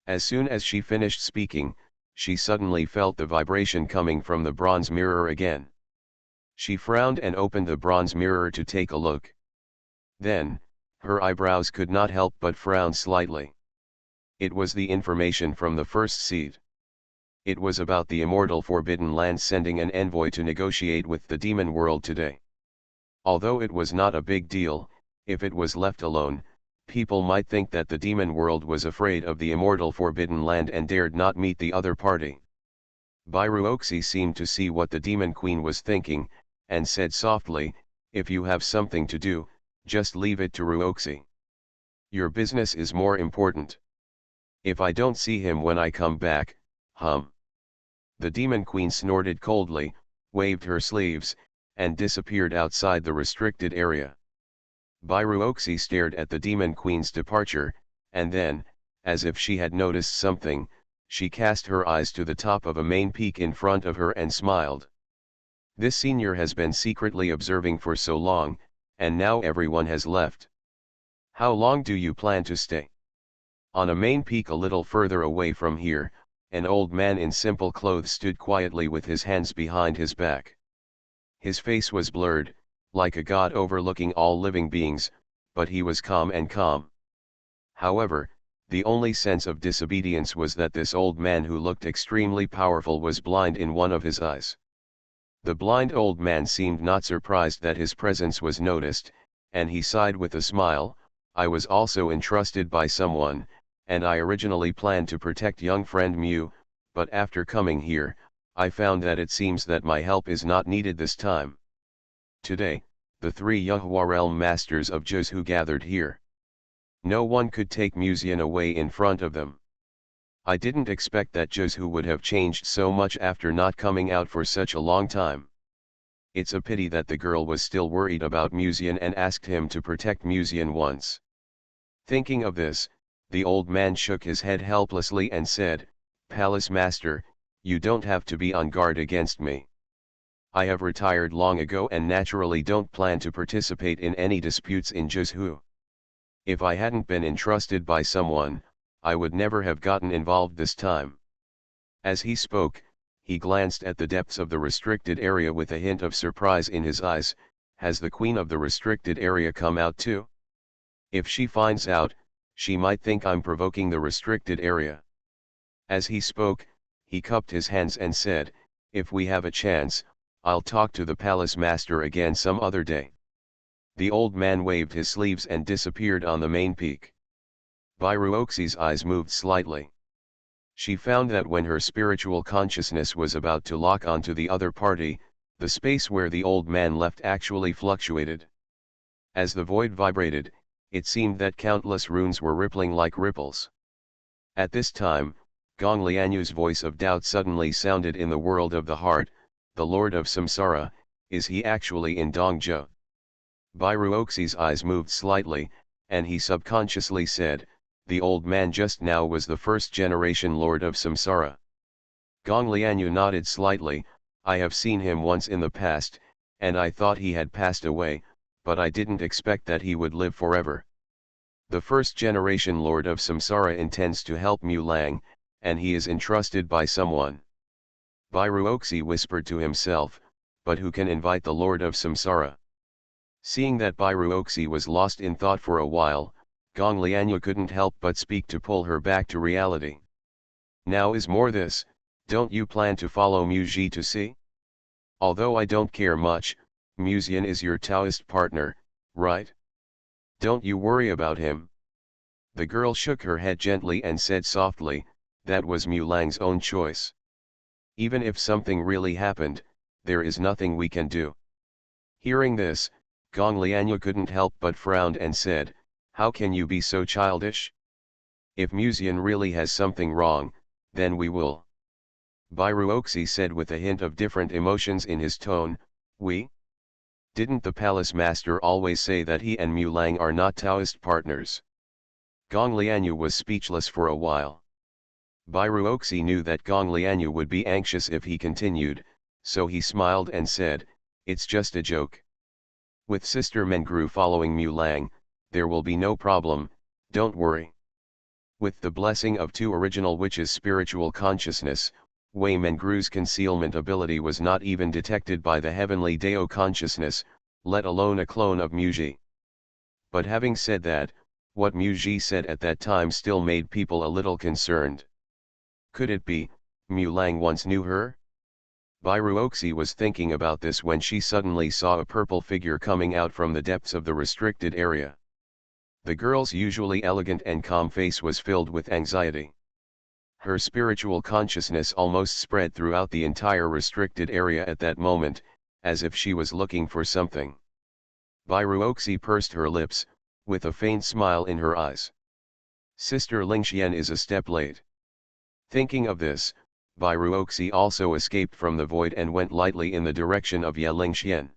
As soon as she finished speaking, she suddenly felt the vibration coming from the bronze mirror again. She frowned and opened the bronze mirror to take a look. Then, her eyebrows could not help but frown slightly. It was the information from the first seed. It was about the immortal Forbidden Land sending an envoy to negotiate with the demon world today. Although it was not a big deal, if it was left alone, people might think that the demon world was afraid of the immortal Forbidden Land and dared not meet the other party. Bairuoxi seemed to see what the demon queen was thinking, and said softly, "If you have something to do, just leave it to Ruoxi. Your business is more important. If I don't see him when I come back, The demon queen snorted coldly, waved her sleeves, and disappeared outside the restricted area. Bairuoxi stared at the demon queen's departure, and then, as if she had noticed something, she cast her eyes to the top of a main peak in front of her and smiled. "This senior has been secretly observing for so long, and now everyone has left. How long do you plan to stay?" On a main peak a little further away from here, an old man in simple clothes stood quietly with his hands behind his back. His face was blurred, like a god overlooking all living beings, but he was calm and calm. However, the only sense of disobedience was that this old man who looked extremely powerful was blind in one of his eyes. The blind old man seemed not surprised that his presence was noticed, and he sighed with a smile, "I was also entrusted by someone, and I originally planned to protect young friend Mu, but after coming here, I found that it seems that my help is not needed this time." Today, the three Yuhua realm masters of Zhuzhu gathered here. No one could take Musian away in front of them. I didn't expect that Zhuzhu would have changed so much after not coming out for such a long time. It's a pity that the girl was still worried about Musian and asked him to protect Musian once. Thinking of this, the old man shook his head helplessly and said, "Palace Master, you don't have to be on guard against me. I have retired long ago and naturally don't plan to participate in any disputes in Zhuzhu. If I hadn't been entrusted by someone, I would never have gotten involved this time." As he spoke, he glanced at the depths of the restricted area with a hint of surprise in his eyes. "Has the queen of the restricted area come out too?" If she finds out, she might think I'm provoking the restricted area. As he spoke, he cupped his hands and said, if we have a chance, I'll talk to the palace master again some other day. The old man waved his sleeves and disappeared on the main peak. Bairuoxi's eyes moved slightly. She found that when her spiritual consciousness was about to lock onto the other party, the space where the old man left actually fluctuated. As the void vibrated, it seemed that countless runes were rippling like ripples. At this time, Gong Lianyu's voice of doubt suddenly sounded in the world of the heart. The Lord of Samsara, is he actually in Dongzhou? Bairuoxi's eyes moved slightly, and he subconsciously said, the old man just now was the first-generation Lord of Samsara. Gong Lianyu nodded slightly. I have seen him once in the past, and I thought he had passed away, but I didn't expect that he would live forever. The first-generation Lord of Samsara intends to help Mu Lang, and he is entrusted by someone. Bairuoxi whispered to himself, but who can invite the Lord of Samsara? Seeing that Bairuoxi was lost in thought for a while, Gong Lianyu couldn't help but speak to pull her back to reality. Now is more this, don't you plan to follow Mu Ji to see? Although I don't care much, Mu Xian is your Taoist partner, right? Don't you worry about him. The girl shook her head gently and said softly, that was Mu Lang's own choice. Even if something really happened, there is nothing we can do. Hearing this, Gong Lianyu couldn't help but frowned and said, how can you be so childish? If Mu Xian really has something wrong, then we will. Bairuoxi said with a hint of different emotions in his tone, we? Didn't the palace master always say that he and Mu Lang are not Taoist partners? Gong Lianyu was speechless for a while. Bairuoxi knew that Gong Lianyu would be anxious if he continued, so he smiled and said, it's just a joke. With Sister Mengru following Mu Lang, there will be no problem, don't worry. With the blessing of two original witches' spiritual consciousness, Wei Mengru's concealment ability was not even detected by the heavenly Dao consciousness, let alone a clone of Mu Ji. But having said that, what Mu Ji said at that time still made people a little concerned. Could it be, Mu Lang once knew her? Bairuoxi was thinking about this when she suddenly saw a purple figure coming out from the depths of the restricted area. The girl's usually elegant and calm face was filled with anxiety. Her spiritual consciousness almost spread throughout the entire restricted area at that moment, as if she was looking for something. Bairuoxi pursed her lips, with a faint smile in her eyes. Sister Lingxian is a step late. Thinking of this, Bairuoxi also escaped from the void and went lightly in the direction of Ye Lingxian.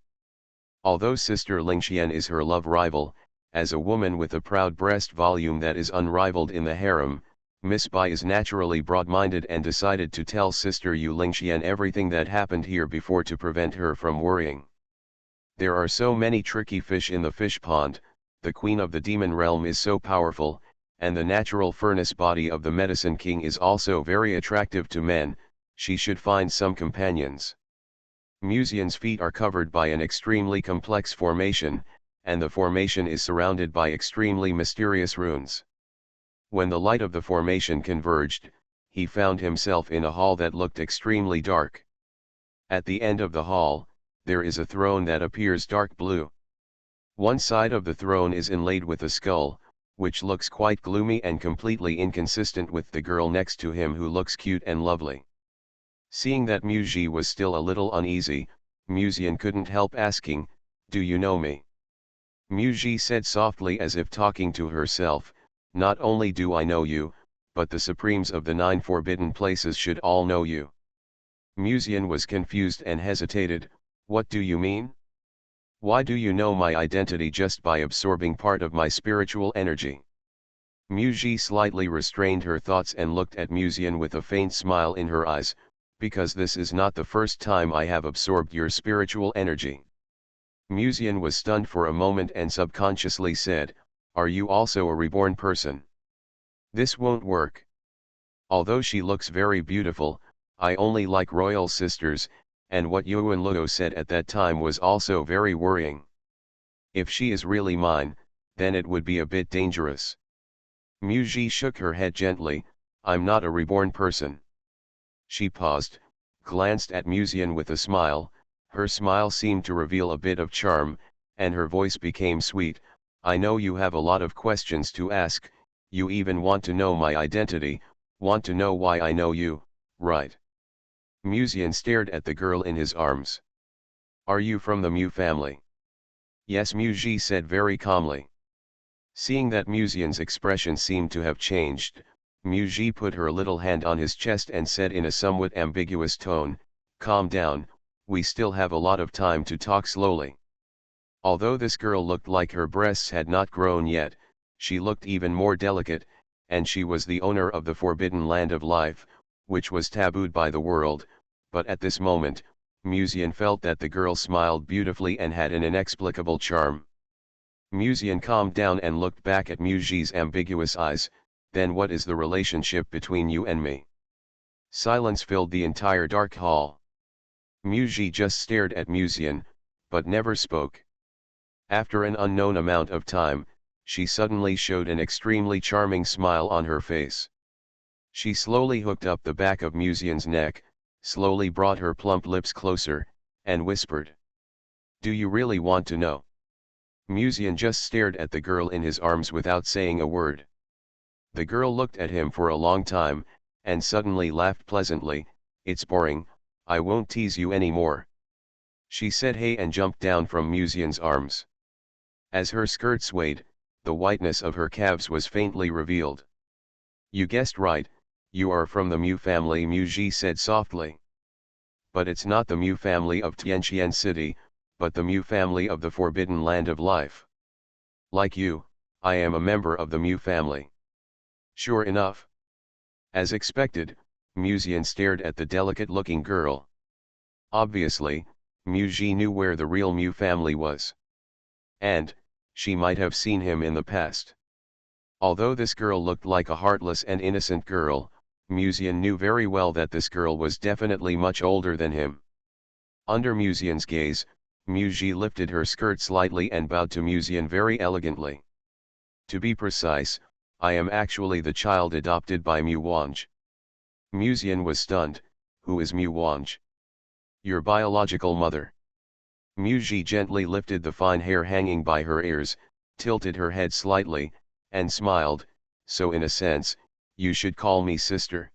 Although Sister Lingxian is her love rival, as a woman with a proud breast volume that is unrivaled in the harem, Miss Bai is naturally broad-minded and decided to tell Sister Yu Lingxian everything that happened here before to prevent her from worrying. There are so many tricky fish in the fish pond, the queen of the demon realm is so powerful, and the natural furnace body of the medicine king is also very attractive to men, she should find some companions. Mu Xian's feet are covered by an extremely complex formation, and the formation is surrounded by extremely mysterious runes. When the light of the formation converged, he found himself in a hall that looked extremely dark. At the end of the hall, there is a throne that appears dark blue. One side of the throne is inlaid with a skull, which looks quite gloomy and completely inconsistent with the girl next to him who looks cute and lovely. Seeing that Mu Ji was still a little uneasy, Mu Xian couldn't help asking, do you know me? Mu Ji said softly as if talking to herself, not only do I know you, but the supremes of the 9 forbidden places should all know you. Mu Xian was confused and hesitated, what do you mean? Why do you know my identity just by absorbing part of my spiritual energy? Mu Ji slightly restrained her thoughts and looked at Mu Xian with a faint smile in her eyes, because this is not the first time I have absorbed your spiritual energy. Mu Xian was stunned for a moment and subconsciously said, are you also a reborn person? This won't work. Although she looks very beautiful, I only like royal sisters, and what Yuan Luo said at that time was also very worrying. If she is really mine, then it would be a bit dangerous. Mu Ji shook her head gently, I'm not a reborn person. She paused, glanced at Muzian with a smile, her smile seemed to reveal a bit of charm, and her voice became sweet, I know you have a lot of questions to ask, you even want to know my identity, want to know why I know you, right? Muzian stared at the girl in his arms. Are you from the Mu family? Yes, Mu Ji said very calmly. Seeing that Muzian's expression seemed to have changed, Mu Ji put her little hand on his chest and said in a somewhat ambiguous tone, calm down, we still have a lot of time to talk slowly. Although this girl looked like her breasts had not grown yet, she looked even more delicate, and she was the owner of the forbidden land of life, which was tabooed by the world, but at this moment, Muzian felt that the girl smiled beautifully and had an inexplicable charm. Muzian calmed down and looked back at Mu Ji's ambiguous eyes, then what is the relationship between you and me? Silence filled the entire dark hall. Mu Ji just stared at Muzian, but never spoke. After an unknown amount of time, she suddenly showed an extremely charming smile on her face. She slowly hooked up the back of Muzian's neck, slowly brought her plump lips closer, and whispered. Do you really want to know? Muzian just stared at the girl in his arms without saying a word. The girl looked at him for a long time, and suddenly laughed pleasantly, it's boring, I won't tease you anymore. She said hey and jumped down from Muzian's arms. As her skirt swayed, the whiteness of her calves was faintly revealed. You guessed right, you are from the Mu family, Mu Ji said softly. But it's not the Mu family of Tianqian City, but the Mu family of the forbidden land of life. Like you, I am a member of the Mu family. Sure enough. As expected, Muzian stared at the delicate-looking girl. Obviously, Mu Ji knew where the real Mu family was. And, she might have seen him in the past. Although this girl looked like a heartless and innocent girl, Muzian knew very well that this girl was definitely much older than him. Under Muzian's gaze, Mu Ji lifted her skirt slightly and bowed to Muzian very elegantly. To be precise, I am actually the child adopted by Mu Wanj. Muzian was stunned, who is Mu Wanj? Your biological mother. Mu Ji gently lifted the fine hair hanging by her ears, tilted her head slightly, and smiled, so in a sense, you should call me sister.